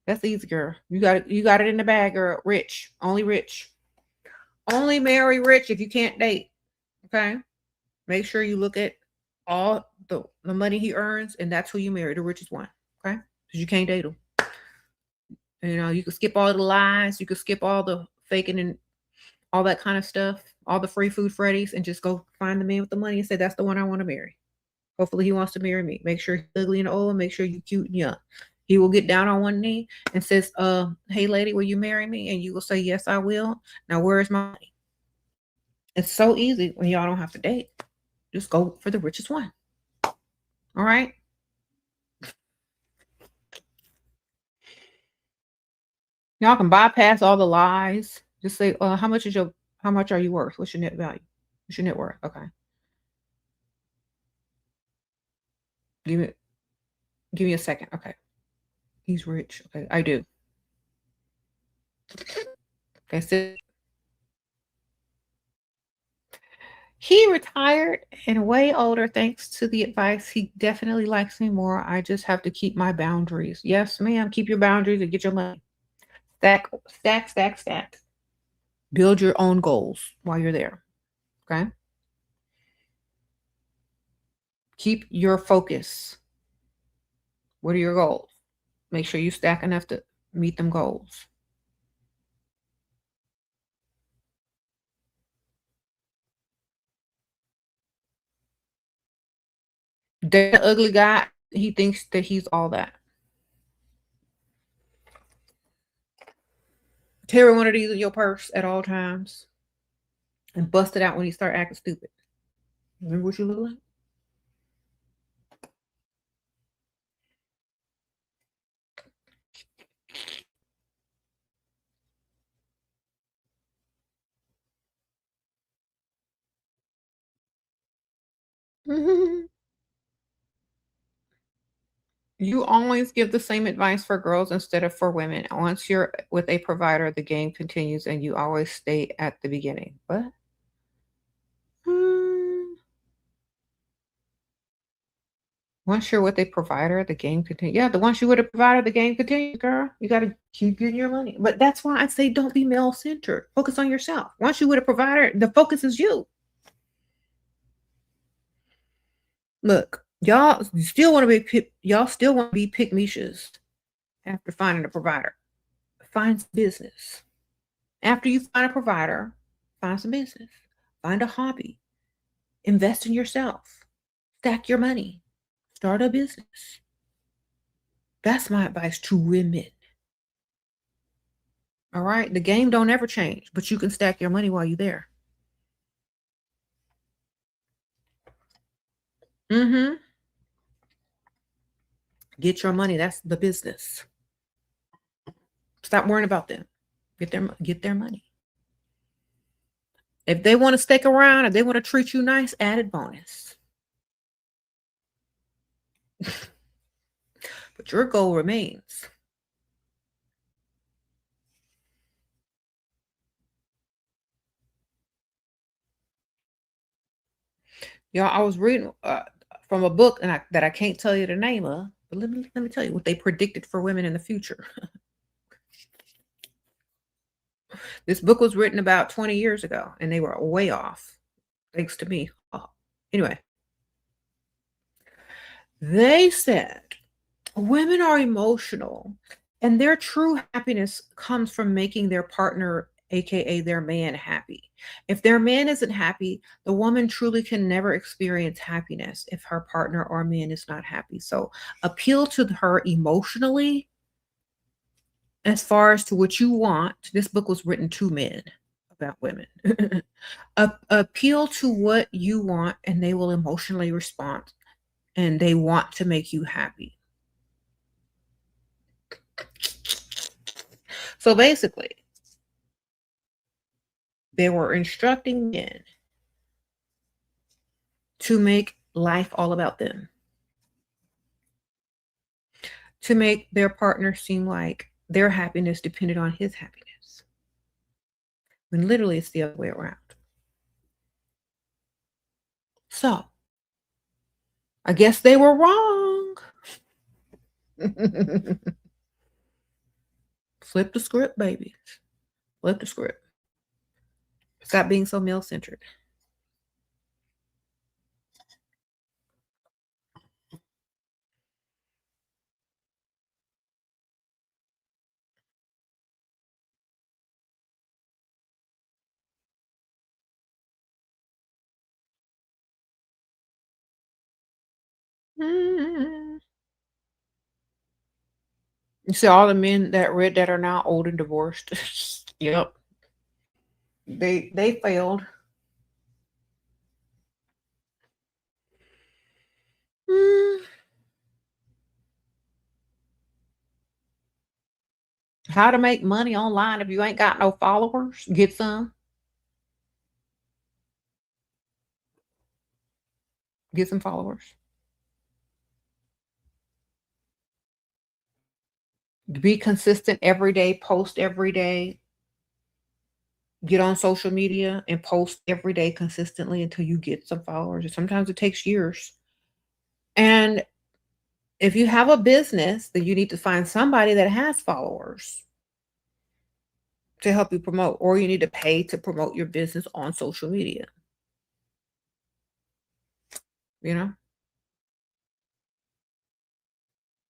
That's easy, girl. You got it in the bag, girl. Rich. Only rich. Only marry rich if you can't date. Okay? Make sure you look at all the money he earns, and that's who you marry, the richest one. Okay? Because you can't date him. You know, you can skip all the lies, you can skip all the faking and all that kind of stuff, all the free food Freddies, and just go find the man with the money and say, that's the one I want to marry. Hopefully he wants to marry me. Make sure he's ugly and old, make sure you're cute and young. He will get down on one knee and says, hey lady, will you marry me? And you will say, yes, I will. Now where's my money? It's so easy when y'all don't have to date. Just go for the richest one. All right. Y'all can bypass all the lies. Just say, how much are you worth? What's your net value? What's your net worth? Okay. Give me a second. Okay. He's rich. Okay, I do. That's it. He retired and way older thanks to the advice. He definitely likes me more. I just have to keep my boundaries. Yes, ma'am. Keep your boundaries and get your money. Stack, stack, stack, stack. Build your own goals while you're there. Okay. Keep your focus. What are your goals? Make sure you stack enough to meet them goals. The ugly guy, he thinks that he's all that. Carry one of these in your purse at all times and bust it out when you start acting stupid. Remember what you look like? You always give the same advice for girls instead of for women. Once you're with a provider, the game continues and you always stay at the beginning. What? Hmm. Once you're with a provider, the game continues. Yeah, once you're with a provider, the game continues, girl. You got to keep getting your money. But that's why I say don't be male-centered. Focus on yourself. Once you're with a provider, the focus is you. Look, y'all still want to be pick Mishas after finding a provider. Find some business. After you find a provider, find some business. Find a hobby. Invest in yourself. Stack your money. Start a business. That's my advice to women. All right? The game don't ever change, but you can stack your money while you're there. Mm-hmm. Get your money. That's the business. Stop worrying about them. Get their money. If they want to stick around, if they want to treat you nice, added bonus. But your goal remains. Y'all, I was reading from a book that I can't tell you the name of, but let me tell you what they predicted for women in the future. This book was written about 20 years ago, and they were way off, thanks to me. Anyway, they said women are emotional, and their true happiness comes from making their partner, aka their man, happy. If their man isn't happy, the woman truly can never experience happiness if her partner or man is not happy. So appeal to her emotionally as far as to what you want. This book was written to men about women. Appeal to what you want and they will emotionally respond and they want to make you happy. So basically, they were instructing men to make life all about them, to make their partner seem like their happiness depended on his happiness, when literally it's the other way around. So, I guess they were wrong. Flip the script, babies. Flip the script. Stop being so male-centered. You see all the men that read that are now old and divorced. Yep. They failed. Mm. How to make money online if you ain't got no followers? Get some. Get some followers. Be consistent every day. Post every day. Get on social media and post every day consistently until you get some followers. And sometimes it takes years. And if you have a business, then you need to find somebody that has followers to help you promote, or you need to pay to promote your business on social media. You know,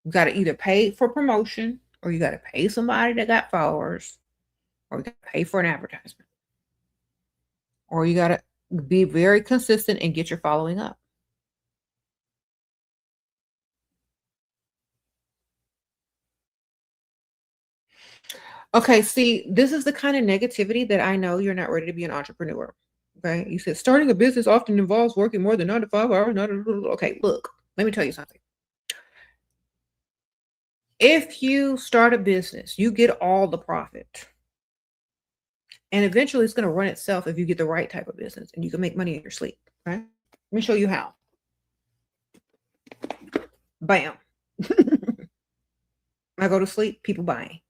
you got to either pay for promotion, or you got to pay somebody that got followers, or you got to pay for an advertisement, or you got to be very consistent and get your following up. Okay, see, this is the kind of negativity that I know you're not ready to be an entrepreneur. Okay, you said starting a business often involves working more than 9 to 5 hours. Okay, look, let me tell you something. If you start a business, you get all the profit. And eventually it's going to run itself if you get the right type of business and you can make money in your sleep. Right? Let me show you how. Bam. I go to sleep, people buying.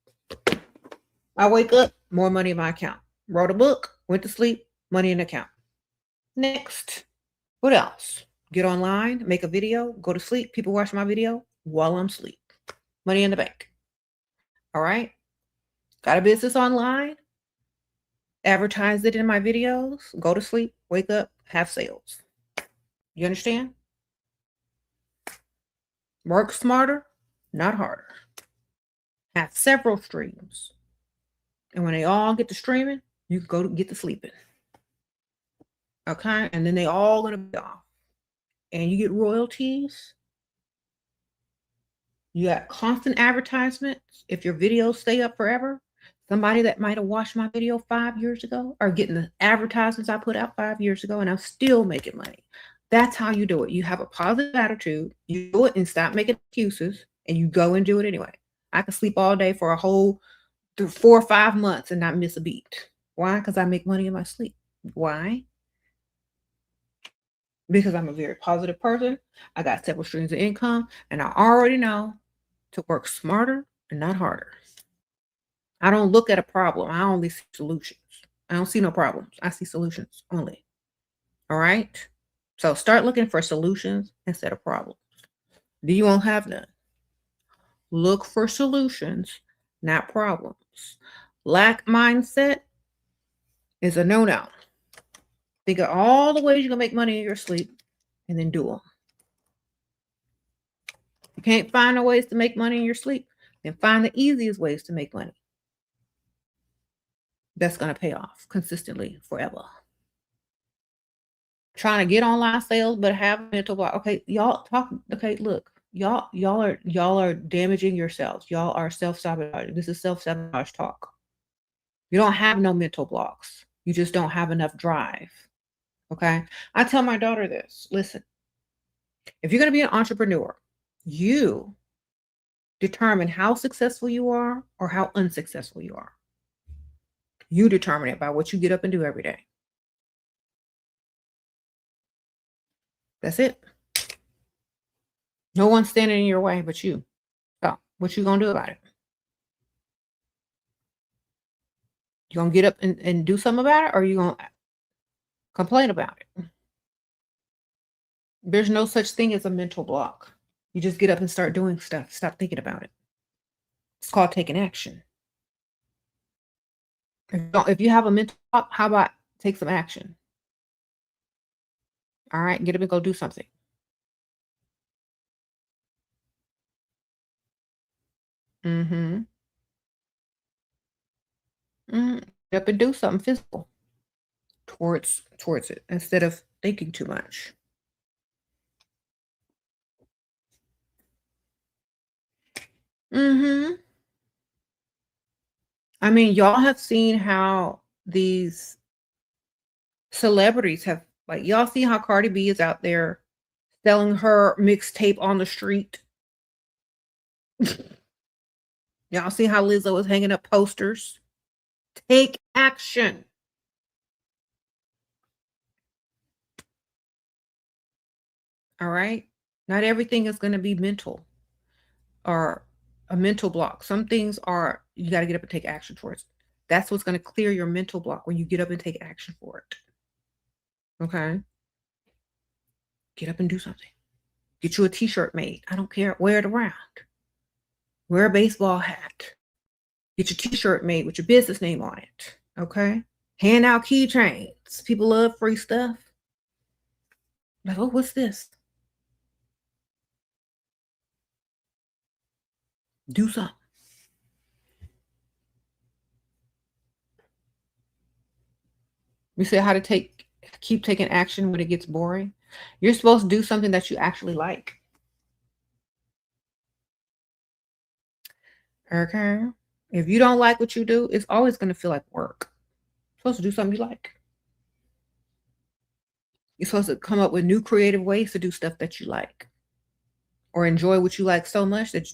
I wake up, more money in my account. Wrote a book, went to sleep, money in the account. Next. What else? Get online, make a video, go to sleep. People watch my video while I'm asleep. Money in the bank. All right. Got a business online. Advertise it in my videos. Go to sleep, wake up, have sales. You understand? Work smarter, not harder. Have several streams. And when they all get to streaming, you can go to get to sleeping. Okay? And then they all gonna be off. And you get royalties. You got constant advertisements. If your videos stay up forever, somebody that might have watched my video 5 years ago are getting the advertisements I put out 5 years ago, and I'm still making money. That's how you do it. You have a positive attitude, you do it and stop making excuses, and you go and do it anyway. I can sleep all day for a whole 4 or 5 months and not miss a beat. Why? Because I make money in my sleep. Why? Because I'm a very positive person. I got several streams of income, and I already know to work smarter and not harder. I don't look at a problem. I only see solutions. I don't see no problems. I see solutions only. All right? So start looking for solutions instead of problems. You won't have none. Look for solutions, not problems. Lack mindset is a no-no. Think of all the ways you can make money in your sleep and then do them. You can't find no ways to make money in your sleep, then find the easiest ways to make money. That's going to pay off consistently forever. Trying to get online sales, but have mental block. Okay, y'all talk. Okay, look, y'all are damaging yourselves. Y'all are self-sabotaging. This is self-sabotage talk. You don't have no mental blocks. You just don't have enough drive. Okay. I tell my daughter this. Listen, If you're going to be an entrepreneur, you determine how successful you are or how unsuccessful you are. You determine it by what you get up and do every day. That's it. No one's standing in your way but you. So what you gonna do about it? You gonna get up and do something about it, or you gonna complain about it? There's no such thing as a mental block. You just get up and start doing stuff. Stop thinking about it. It's called taking action. If you have a mental block, how about take some action? All right, get up and go do something. Mm-hmm. Get up and do something physical towards it instead of thinking too much. Mm-hmm. I mean, y'all have seen how these celebrities have, like, y'all see how Cardi B is out there selling her mixtape on the street. Y'all see how Lizzo is hanging up posters. Take action. All right. Not everything is going to be mental or a mental block. Some things are, you got to get up and take action towards. That's what's going to clear your mental block when you get up and take action for it. Okay. Get up and do something. Get you a t-shirt made. I don't care. Wear it around. Wear a baseball hat. Get your t-shirt made with your business name on it. Okay. Hand out keychains. People love free stuff. Like, oh, what's this? Do something. You said how to keep taking action when it gets boring. You're supposed to do something that you actually like. Okay. If you don't like what you do, it's always going to feel like work. You're supposed to do something you like. You're supposed to come up with new creative ways to do stuff that you like or enjoy what you like so much that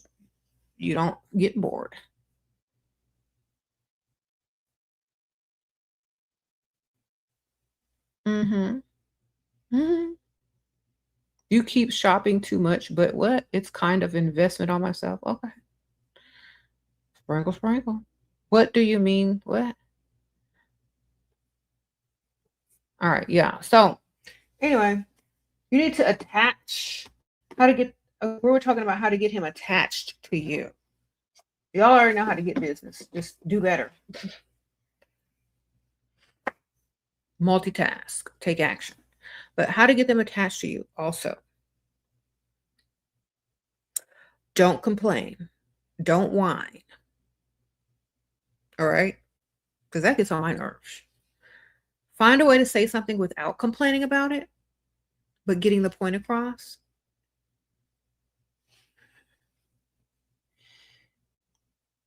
you don't get bored. Mm-hmm. Mm-hmm. You keep shopping too much, but what? It's kind of investment on myself. Okay. Sprinkle, sprinkle. What do you mean? What? All right. Yeah. So anyway, you need to attach how to get, we were talking about how to get him attached to you. Y'all already know how to get business. Just do better. Multitask, take action. But how to get them attached to you also. Don't complain. Don't whine. All right? Because that gets on my nerves. Find a way to say something without complaining about it, but getting the point across.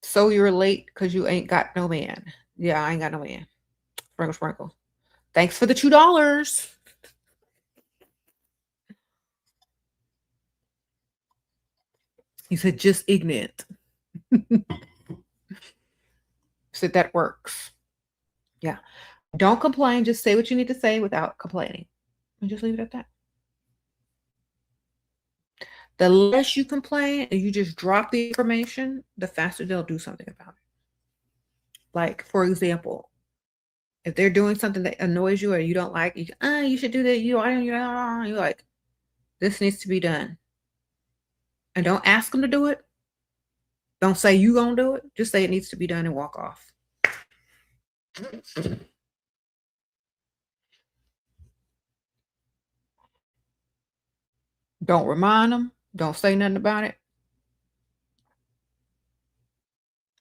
So you're late because you ain't got no man. Yeah, I ain't got no man. Sprinkle, sprinkle. Thanks for the $2. He said, just ignorant. Said that works. Yeah. Don't complain. Just say what you need to say without complaining. And just leave it at that. The less you complain and you just drop the information, the faster they'll do something about it. Like, for example, if they're doing something that annoys you or you don't like, you should do that. You're like, this needs to be done. And don't ask them to do it. Don't say you gonna do it. Just say it needs to be done and walk off. Don't remind them. Don't say nothing about it.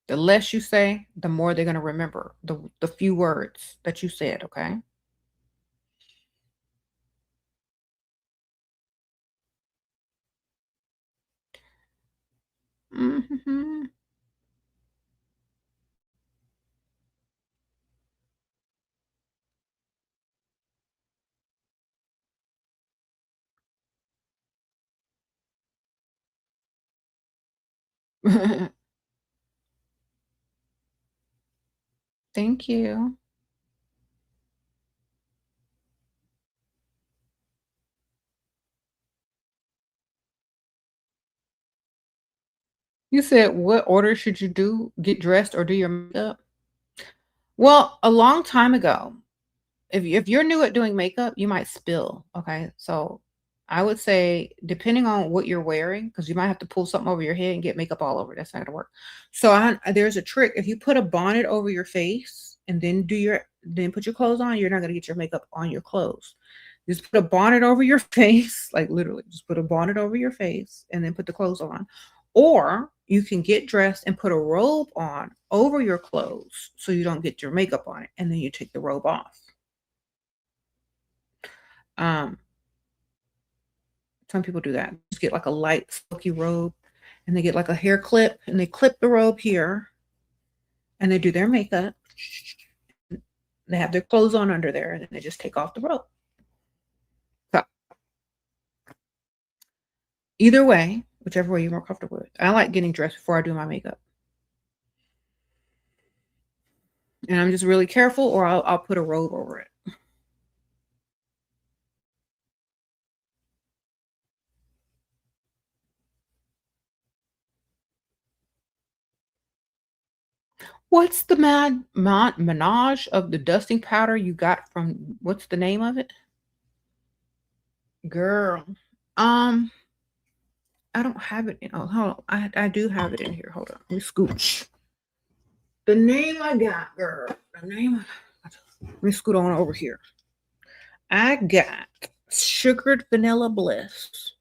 The less you say, the more they're gonna remember the few words that you said. Okay. Mm-hmm. Thank you. You said what order should you get dressed or do your makeup? Well, a long time ago, if you're new at doing makeup, you might spill, okay? So, I would say depending on what you're wearing, because you might have to pull something over your head and get makeup all over, that's not gonna work. So, there's a trick, if you put a bonnet over your face and then put your clothes on, you're not gonna get your makeup on your clothes. Just put a bonnet over your face, like, literally, just put a bonnet over your face and then put the clothes on. Or you can get dressed and put a robe on over your clothes so you don't get your makeup on it, and then you take the robe off. Um, some people do that. Just get like a light silky robe and they get like a hair clip and they clip the robe here and they do their makeup. They have their clothes on under there and then they just take off the robe. So either way, whichever way you're more comfortable with. I like getting dressed before I do my makeup. And I'm just really careful or I'll put a robe over it. What's the menage of the dusting powder you got from what's the name of it? Girl. Um, I don't have it in. Oh, hold on. I do have it in here. Hold on. Let me scooch. The name I got, girl. The name. Let me scoot on over here. I got sugared vanilla bliss.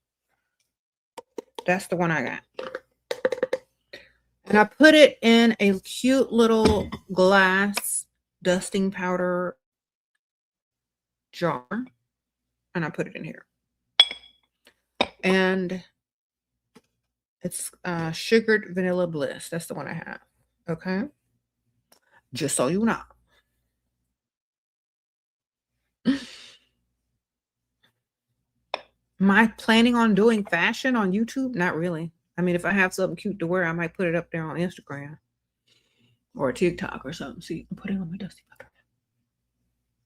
That's the one I got. And I put it in a cute little glass dusting powder jar. And I put it in here. And it's sugared vanilla bliss. That's the one I have. Okay. Just so you know. Am I planning on doing fashion on YouTube? Not really. I mean, if I have something cute to wear, I might put it up there on Instagram or TikTok or something. So you can put it on my dusty powder.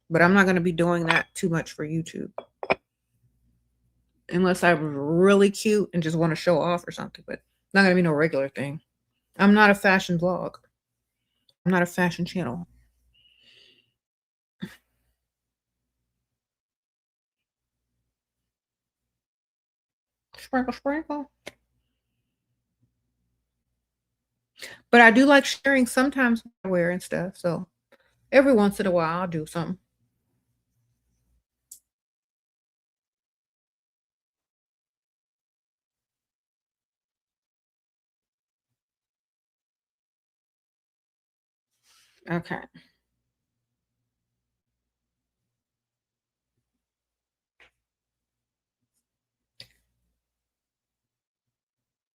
But I'm not going to be doing that too much for YouTube. Unless I'm really cute and just want to show off or something. But not going to be no regular thing. I'm not a fashion vlog. I'm not a fashion channel. Sprinkle, sprinkle. But I do like sharing sometimes I wear and stuff. So every once in a while, I'll do something. Okay.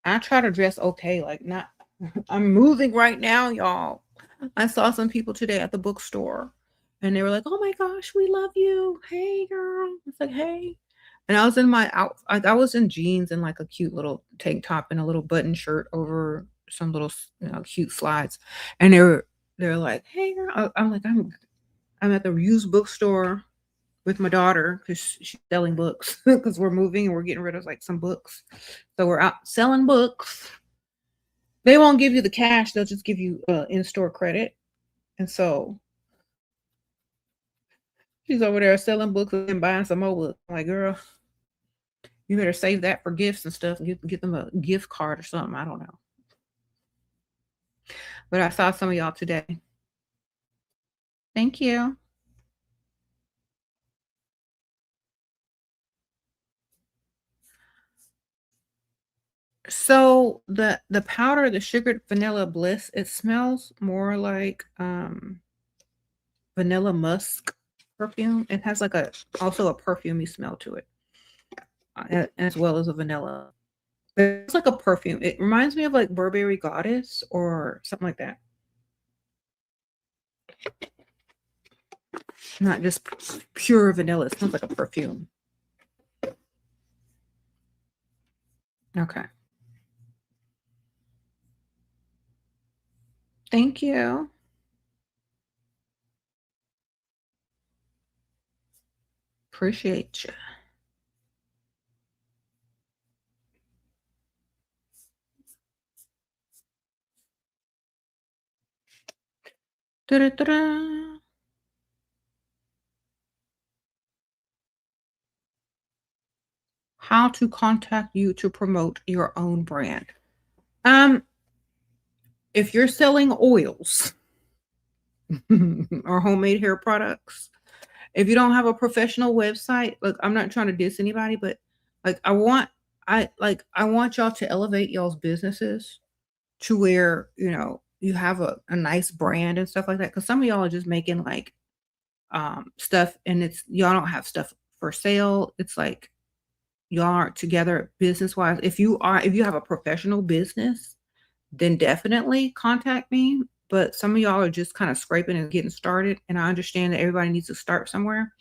I try to dress okay, like not I'm moving right now, y'all. I saw some people today at the bookstore and they were like, "Oh my gosh, we love you. Hey girl." It's like, "Hey." And I was in my I was in jeans and like a cute little tank top and a little button shirt over some little, cute slides. And they're like, "Hey girl." I'm like, I'm at the used bookstore with my daughter because she's selling books because we're moving and we're getting rid of like some books. So we're out selling books. They won't give you the cash, they'll just give you in-store credit. And so she's over there selling books and buying some more books. I'm like, girl, you better save that for gifts and stuff. Get them a gift card or something. I don't know. But I saw some of y'all today. Thank you. So the powder, the sugared vanilla bliss, it smells more like vanilla musk perfume. It has like also a perfumey smell to it, as well as a vanilla. It's like a perfume. It reminds me of like Burberry Goddess or something like that. Not just pure vanilla. It smells like a perfume. Okay. Thank you. Appreciate you. Da-da-da-da. How to contact you to promote your own brand. Um, if you're selling oils or homemade hair products, if you don't have a professional website, look, I'm not trying to diss anybody, but like I want y'all to elevate y'all's businesses to where, you have a nice brand and stuff like that. Cause some of y'all are just making like stuff and it's y'all don't have stuff for sale. It's like y'all aren't together business wise. If you have a professional business, then definitely contact me. But some of y'all are just kind of scraping and getting started. And I understand that everybody needs to start somewhere.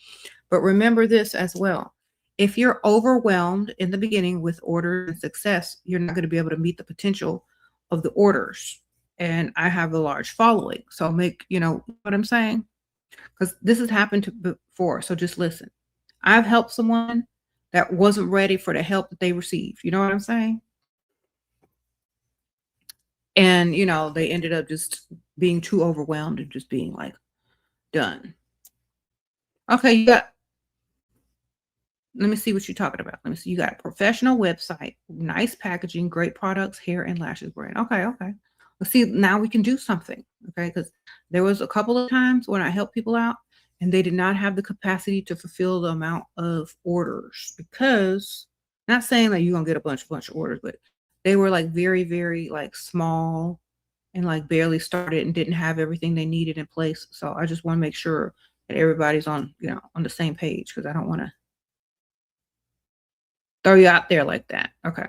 But remember this as well. If you're overwhelmed in the beginning with orders and success, you're not going to be able to meet the potential of the orders. And I have a large following. So make, what I'm saying? Because this has happened before. So just listen. I've helped someone that wasn't ready for the help that they received. You know what I'm saying? And, they ended up just being too overwhelmed and just being like done. Okay, let me see what you're talking about. Let me see. You got a professional website, nice packaging, great products, hair and lashes brand. Okay, okay. Let's see. Now we can do something. Okay, because there was a couple of times when I helped people out and they did not have the capacity to fulfill the amount of orders because not saying that you're gonna get a bunch of orders, but they were like very, very like small and like barely started and didn't have everything they needed in place. So I just want to make sure that everybody's on the same page because I don't want to throw you out there like that. Okay.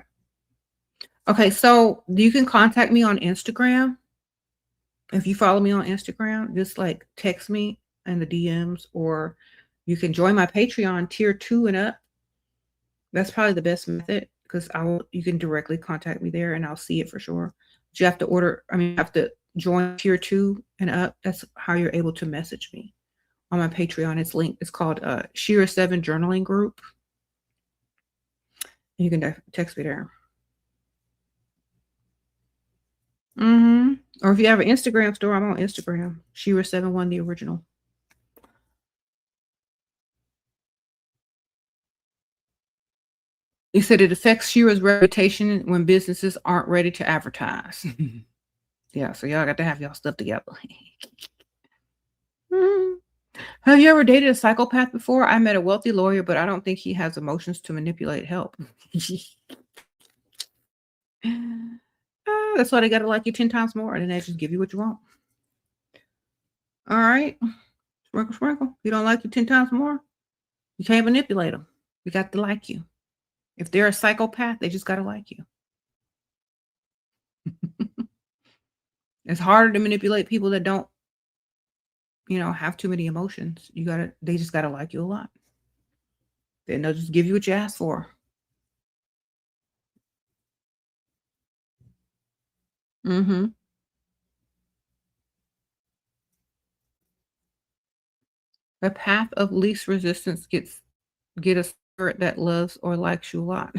Okay. So you can contact me on Instagram. If you follow me on Instagram, just like text me in the DMs or you can join my Patreon tier 2 and up. That's probably the best method because you can directly contact me there and I'll see it for sure. But you have to join tier 2 and up. That's how you're able to message me on my Patreon. It's linked. It's called Shira7 Journaling Group. You can text me there. Or if you have an Instagram store, I'm on Instagram. Shira71 the original. He said it affects Shira's reputation when businesses aren't ready to advertise. Yeah, so y'all got to have y'all stuff together. Mhm. Have you ever dated a psychopath before? I met a wealthy lawyer, but I don't think he has emotions to manipulate help. That's why they got to like you 10 times more, and then they just give you what you want. All right. Sprinkle, sprinkle. You don't like you 10 times more? You can't manipulate them. You got to like you. If they're a psychopath, they just got to like you. It's harder to manipulate people that don't, have too many emotions. They just gotta like you a lot. Then they'll just give you what you ask for. Mhm. The path of least resistance get a spirit that loves or likes you a lot.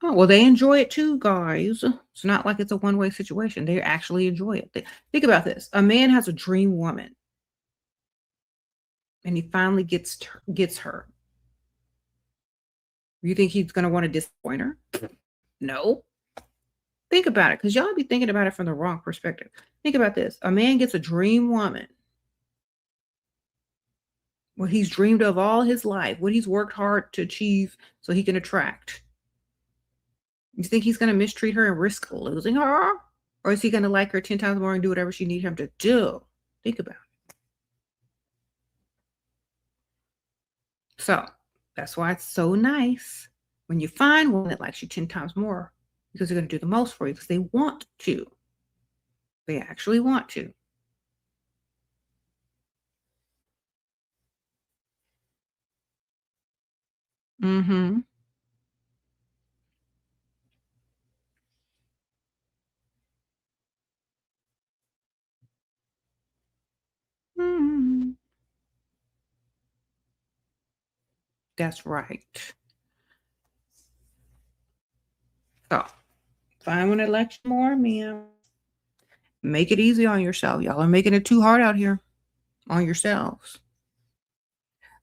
Oh, well, they enjoy it too, guys. It's not like it's a one-way situation. They actually enjoy it. Think about this. A man has a dream woman and he finally gets her. You think he's gonna want to disappoint her? No. Think about it, because y'all be thinking about it from the wrong perspective. Think about this. A man gets a dream woman, what he's dreamed of all his life, what he's worked hard to achieve so he can attract. You think he's going to mistreat her and risk losing her? Or is he going to like her 10 times more and do whatever she needs him to do? Think about it. So that's why it's so nice when you find one that likes you 10 times more because they're going to do the most for you because they want to. They actually want to. Mm-hmm. That's right. So, if I want to lecture more, ma'am, make it easy on yourself. Y'all are making it too hard out here on yourselves.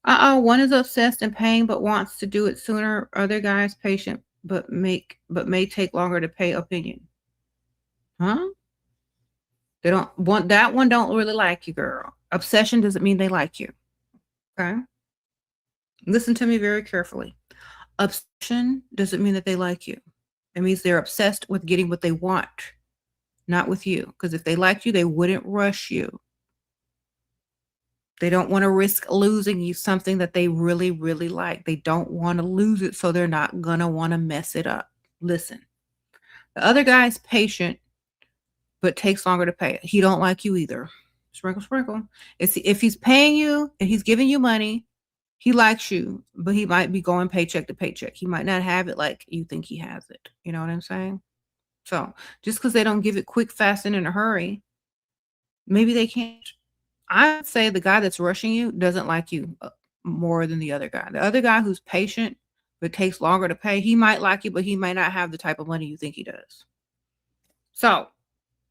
One is obsessed and paying but wants to do it sooner. Other guy's patient but may take longer to pay opinion. Huh? They don't want that one, don't really like you, girl. Obsession doesn't mean they like you. Okay? Listen to me very carefully. Obsession doesn't mean that they like you. It means they're obsessed with getting what they want, not with you. Because if they liked you, they wouldn't rush you. They don't want to risk losing you something that they really, really like. They don't want to lose it, so they're not going to want to mess it up. Listen, the other guy's patient, but takes longer to pay. He don't like you either. Sprinkle, sprinkle. If he's paying you and he's giving you money, he likes you, but he might be going paycheck to paycheck. He might not have it like you think he has it. You know what I'm saying? So just because they don't give it quick, fast, and in a hurry, maybe they can't. I would say the guy that's rushing you doesn't like you more than the other guy. The other guy who's patient but takes longer to pay, he might like you, but he may not have the type of money you think he does. So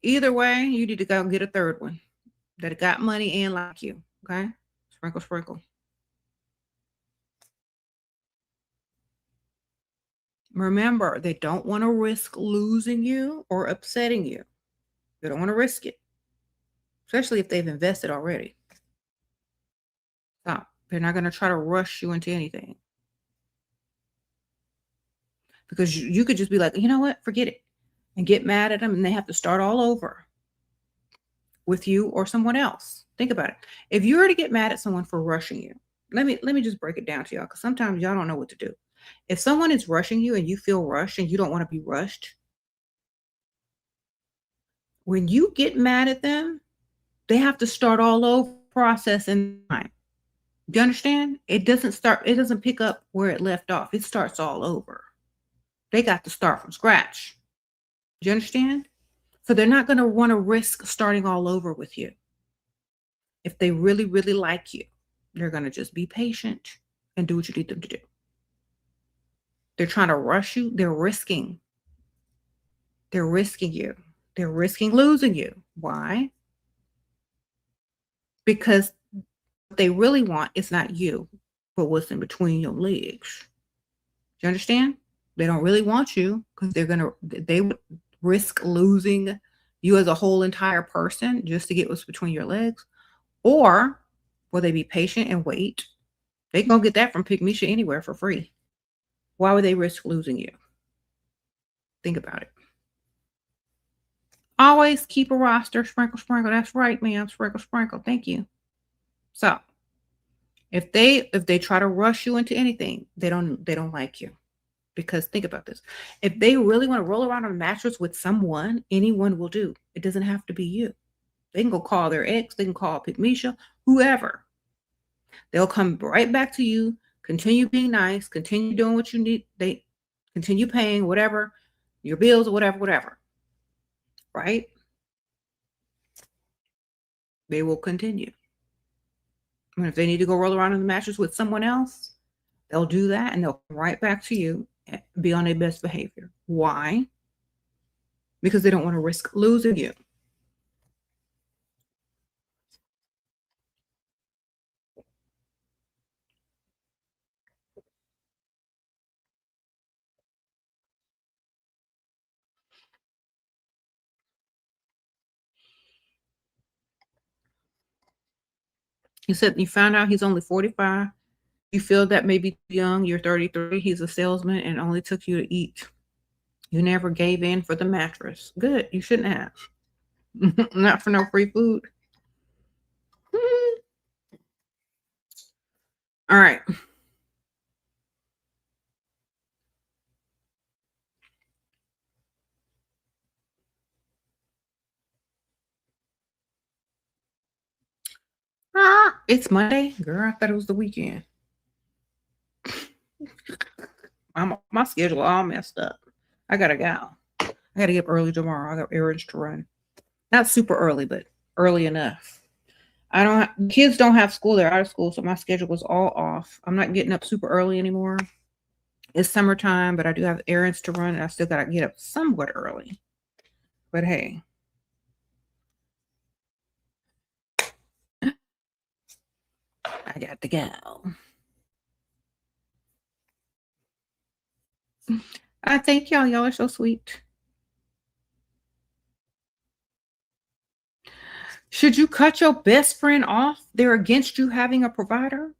either way, you need to go get a third one that got money and like you. Okay? Sprinkle, sprinkle. Remember, they don't want to risk losing you or upsetting you. They don't want to risk it, especially if they've invested already. So they're not going to try to rush you into anything. Because you could just be like, you know what, forget it, and get mad at them, and they have to start all over with you or someone else. Think about it. If you were to get mad at someone for rushing you, let me just break it down to y'all, because sometimes y'all don't know what to do. If someone is rushing you and you feel rushed and you don't want to be rushed, when you get mad at them, they have to start all over process in time. Do you understand? It doesn't pick up where it left off. It starts all over. They got to start from scratch. Do you understand? So they're not going to want to risk starting all over with you. If they really, really like you, they're going to just be patient and do what you need them to do. They're trying to rush you. They're risking. They're risking you. They're risking losing you. Why? Because what they really want is not you, but what's in between your legs. Do you understand? They don't really want you because they would risk losing you as a whole entire person just to get what's between your legs. Or will they be patient and wait? They can go get that from Pygmisha anywhere for free. Why would they risk losing you? Think about it. Always keep a roster. Sprinkle, sprinkle. That's right, ma'am. Sprinkle, sprinkle. Thank you. So if they try to rush you into anything, they don't like you. Because think about this. If they really want to roll around on a mattress with someone, anyone will do. It doesn't have to be you. They can go call their ex. They can call Pygmisha, whoever. They'll come right back to you, continue being nice, continue doing what you need. They continue paying whatever, your bills or whatever. Right? They will continue. And if they need to go roll around on the mattress with someone else, they'll do that and they'll come right back to you and be on their best behavior. Why? Because they don't want to risk losing you. You said you found out he's only 45. You feel that may be too young. You're 33. He's a salesman and only took you to eat. You never gave in for the mattress. Good. You shouldn't have. Not for no free food. All right. It's Monday. Girl, I thought it was the weekend. My schedule all messed up. I gotta go. I gotta get up early tomorrow. I got errands to run. Not super early, but early enough. I don't kids don't have school. They're out of school, so my schedule was all off. I'm not getting up super early anymore. It's summertime, but I do have errands to run, and I still gotta get up somewhat early. But hey, I got to go. I thank y'all. Y'all are so sweet. Should you cut your best friend off? They're against you having a provider?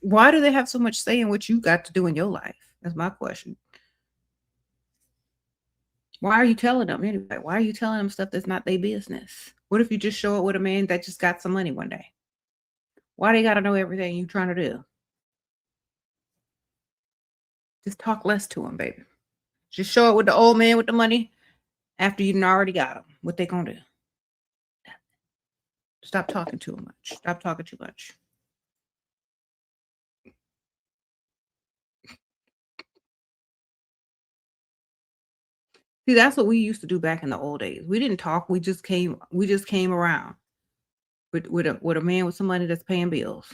Why do they have so much say in what you got to do in your life? That's my question. Why are you telling them anyway? Why are you telling them stuff that's not their business? What if you just show up with a man that just got some money one day? Why they gotta know everything you trying to do? Just talk less to them, baby. Just show up with the old man with the money after you done already got them. What they gonna do? Stop talking too much. Stop talking too much. See, that's what we used to do back in the old days. We didn't talk. We just came around with a man with some money that's paying bills.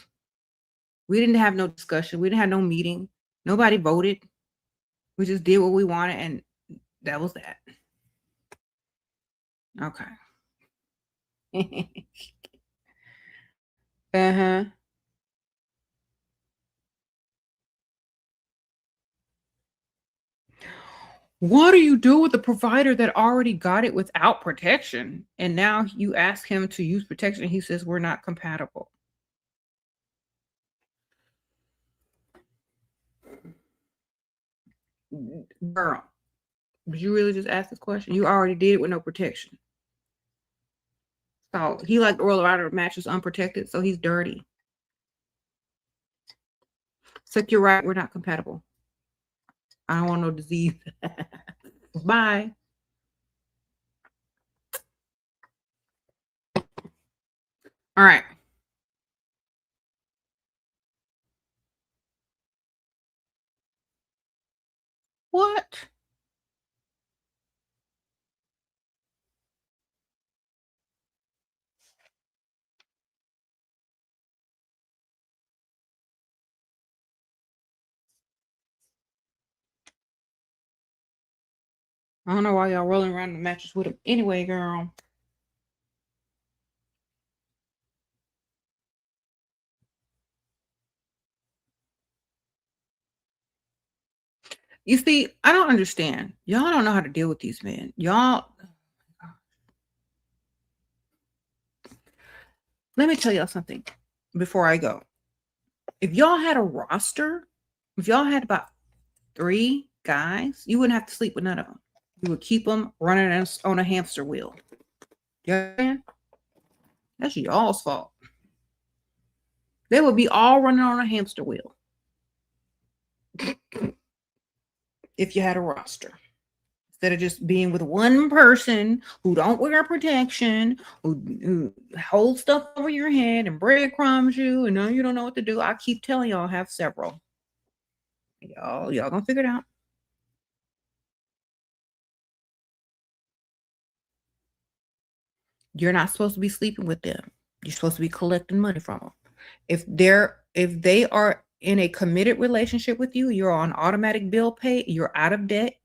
We didn't have no discussion. We didn't have no meeting. Nobody voted. We just did what we wanted, and that was that. Okay. Uh-huh. What do you do with the provider that already got it without protection? And now you ask him to use protection. He says we're not compatible. Girl, did you really just ask this question? You already did it with no protection. So he like to roll around a mattress unprotected, so he's dirty. So you're right, we're not compatible. I don't want no disease. Bye. All right. What? I don't know why y'all rolling around the mattress with him. Anyway, girl. You see, I don't understand. Y'all don't know how to deal with these men. Y'all, let me tell y'all something before I go. If y'all had a roster, if y'all had about 3 guys, you wouldn't have to sleep with none of them. You would keep them running on a hamster wheel. You understand? That's y'all's fault. They would be all running on a hamster wheel if you had a roster. Instead of just being with one person who don't wear protection, who holds stuff over your head and breadcrumbs you, and now you don't know what to do. I keep telling y'all, have several. Y'all gonna figure it out. You're not supposed to be sleeping with them. You're supposed to be collecting money from them. If they are in a committed relationship with you, you're on automatic bill pay, you're out of debt.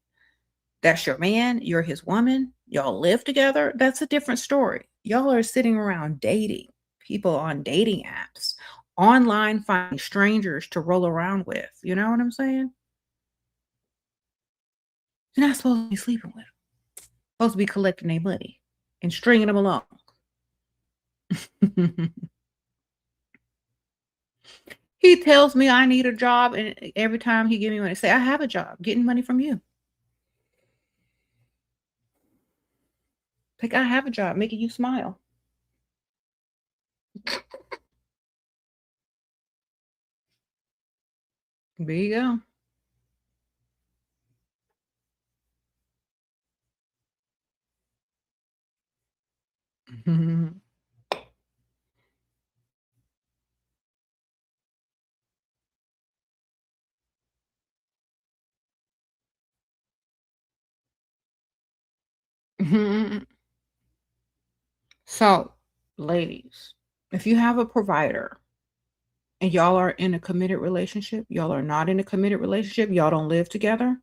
That's your man, you're his woman, y'all live together. That's a different story. Y'all are sitting around dating people on dating apps, online finding strangers to roll around with. You know what I'm saying? You're not supposed to be sleeping with them. You're supposed to be collecting their money and stringing them along. He tells me I need a job, and every time he give me money, say I have a job, getting money from you. Like I have a job, making you smile. There you go. So, ladies, If you have a provider and y'all are in a committed relationship, y'all are not in a committed relationship, y'all don't live together,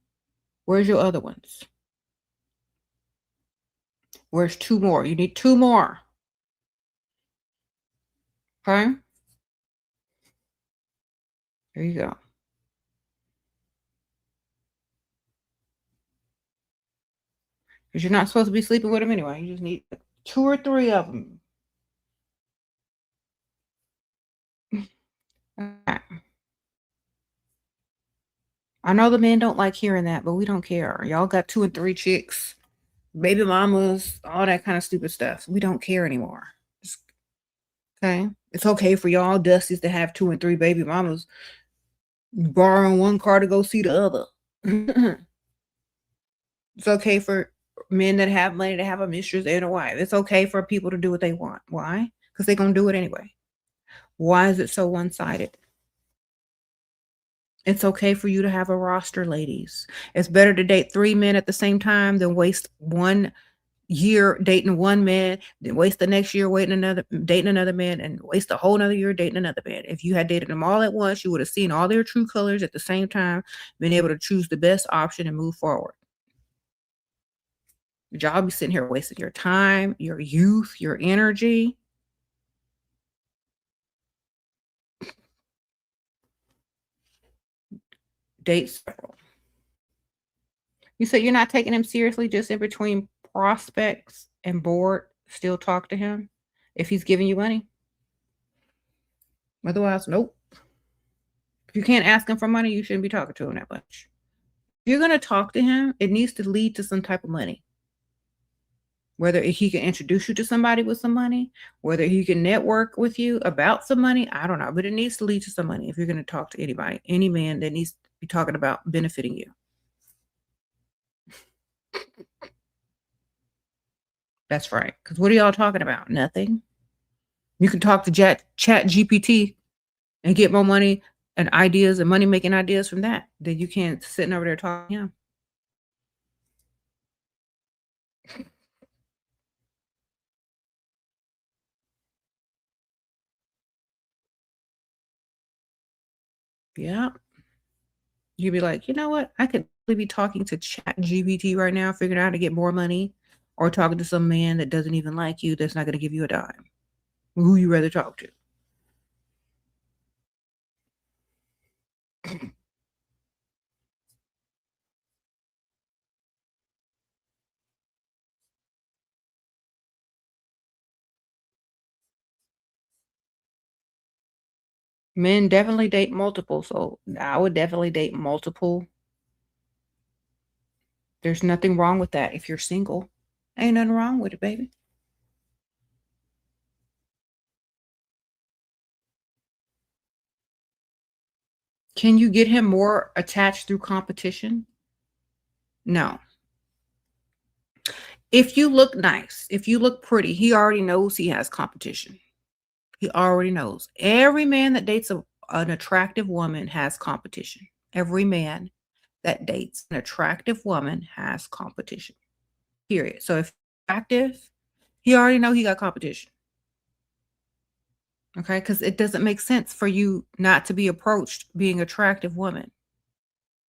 where's your other ones? Where's two more? You need two more. Okay? There you go. Because you're not supposed to be sleeping with them anyway. You just need two or three of them. Okay. I know the men don't like hearing that, but we don't care. Y'all got 2 and 3 chicks, baby mamas, all that kind of stupid stuff. We don't care anymore. Okay. It's okay for y'all dusties to have 2 and 3 baby mamas, borrowing one car to go see the other. It's okay for men that have money to have a mistress and a wife. It's okay for people to do what they want. Why? Because they're going to do it anyway. Why is it so one-sided? It's okay for you to have a roster, ladies. It's better to date 3 men at the same time than waste 1 year dating one man, then waste the next year dating another man, and waste a whole nother year dating another man. If you had dated them all at once, you would have seen all their true colors at the same time, been able to choose the best option and move forward. Y'all be sitting here wasting your time, your youth, your energy. Date several. You said you're not taking him seriously, just in between prospects and bored, still talk to him if he's giving you money? Otherwise, nope. If you can't ask him for money, you shouldn't be talking to him that much. If you're going to talk to him, it needs to lead to some type of money. Whether he can introduce you to somebody with some money, whether he can network with you about some money, I don't know. But it needs to lead to some money if you're going to talk to anybody, any man that needs to be talking about benefiting you. That's right. Because what are y'all talking about? Nothing. You can talk to Chat GPT and get more money and ideas and money making ideas from that than you can sitting over there talking to him. Yeah. You'd be like, you know what? I could really be talking to Chat GPT right now, figuring out how to get more money, or talking to some man that doesn't even like you, that's not going to give you a dime. Who you rather talk to? Men definitely date multiple, so I would definitely date multiple. There's nothing wrong with that if you're single. Ain't nothing wrong with it, baby. Can you get him more attached through competition? No. If you look nice, if you look pretty, he already knows he has competition. He already knows. Every man that dates an attractive woman has competition. Every man that dates an attractive woman has competition. Period. So if active, he already know he got competition. Okay, because it doesn't make sense for you not to be approached being attractive woman.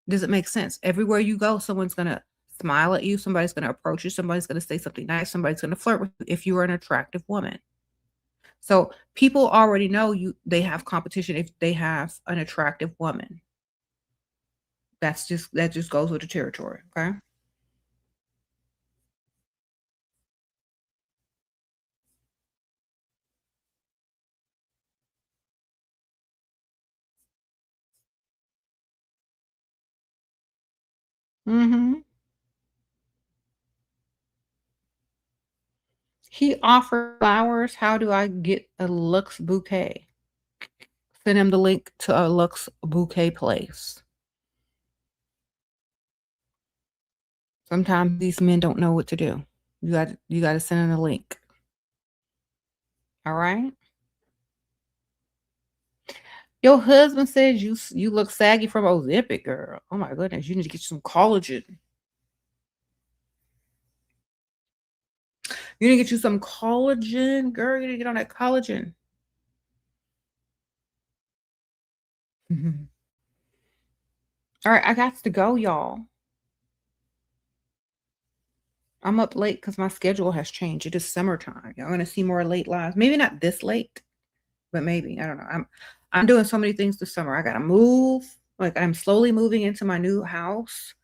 Does it make sense? Everywhere you go, someone's gonna smile at you, somebody's gonna approach you, somebody's gonna say something nice, somebody's gonna flirt with you if you are an attractive woman. So people already know they have competition if they have an attractive woman. That just goes with the territory, okay? Mhm. He offered flowers. How do I get a Lux bouquet? Send him the link to a Lux bouquet place. Sometimes these men don't know what to do. You got to send him a link. All right? Your husband says you look saggy from Ozempic, girl. Oh my goodness, you need to get some collagen. You need to get you some collagen, girl. You need to get on that collagen. Mhm. All right, I got to go, y'all. I'm up late because my schedule has changed. It is summertime. Y'all gonna see more late lives. Maybe not this late, but maybe. I don't know. I'm doing so many things this summer. I gotta move. Like I'm slowly moving into my new house.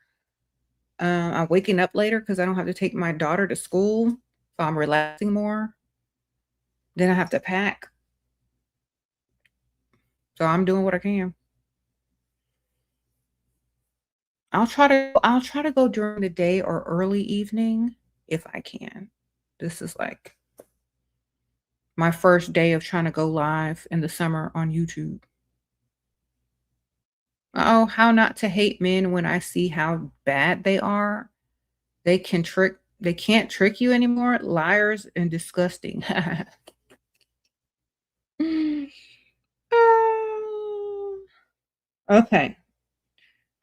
I'm waking up later because I don't have to take my daughter to school. So I'm relaxing more. Then I have to pack. So I'm doing what I can. I'll try to go during the day or early evening if I can. This is like my first day of trying to go live in the summer on YouTube. Oh, how not to hate men when I see how bad they are. They can't trick you anymore. Liars and disgusting. Okay.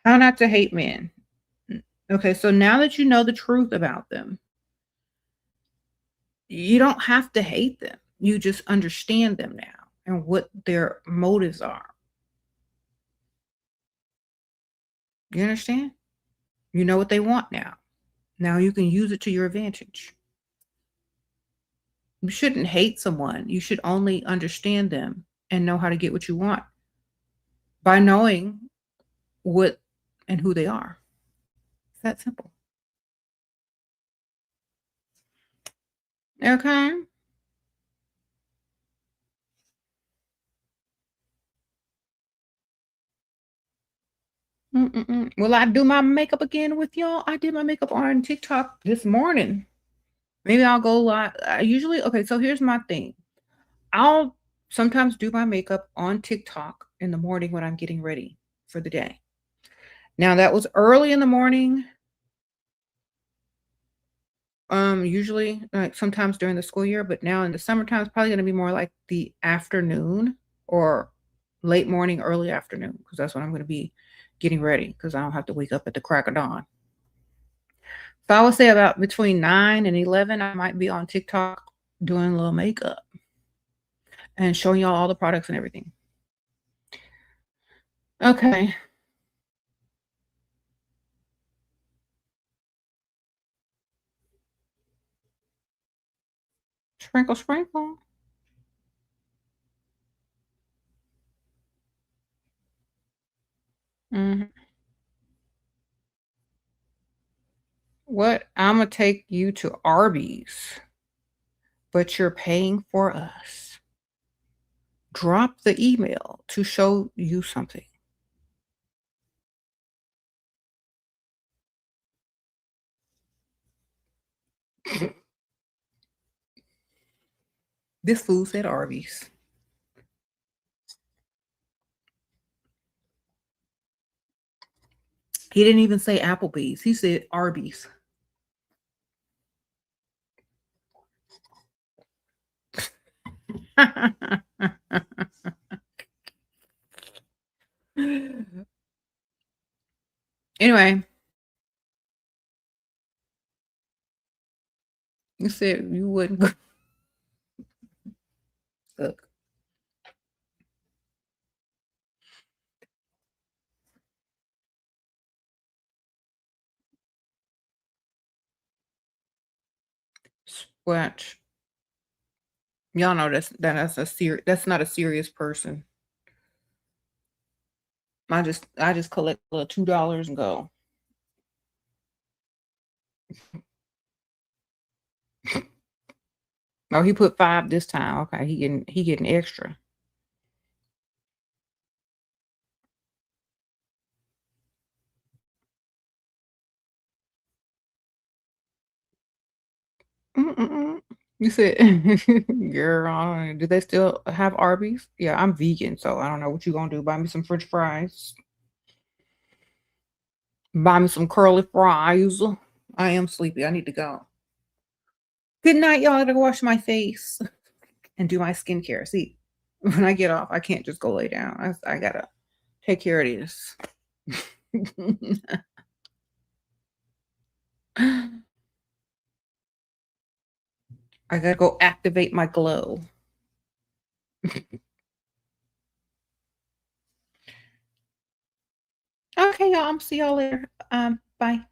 How not to hate men. Okay, so now that you know the truth about them, you don't have to hate them. You just understand them now and what their motives are. You understand? You know what they want now. Now you can use it to your advantage. You shouldn't hate someone. You should only understand them and know how to get what you want by knowing what and who they are. It's that simple. Okay. Mm-mm-mm. Will I do my makeup again with y'all? I did my makeup on TikTok this morning. Maybe I'll go live. I usually, okay, so here's my thing. I'll sometimes do my makeup on TikTok in the morning when I'm getting ready for the day. Now that was early in the morning. Usually like sometimes during the school year, but now in the summertime, it's probably gonna be more like the afternoon or late morning, early afternoon, because that's when I'm gonna be getting ready because I don't have to wake up at the crack of dawn. So I would say about between 9 and 11, I might be on TikTok doing a little makeup and showing y'all all the products and everything. Okay. Sprinkle, sprinkle. Mhm. What? Imma take you to Arby's, but you're paying for us. Drop the email to show you something. This fool said Arby's. He didn't even say Applebee's. He said Arby's. Anyway, you said you wouldn't look. Watch. Y'all know that's not a serious person. I just collect little $2 and go. Oh, he put 5 this time. Okay, he getting extra. Mm-mm-mm. You said, girl, do they still have Arby's? Yeah, I'm vegan, so I don't know what you gonna do. Buy me some French fries. Buy me some curly fries. I am sleepy. I need to go. Good night, y'all. I gotta go wash my face and do my skincare. See, when I get off, I can't just go lay down. I gotta take care of this. I gotta go activate my glow. Okay, y'all. I'm see y'all later. Bye.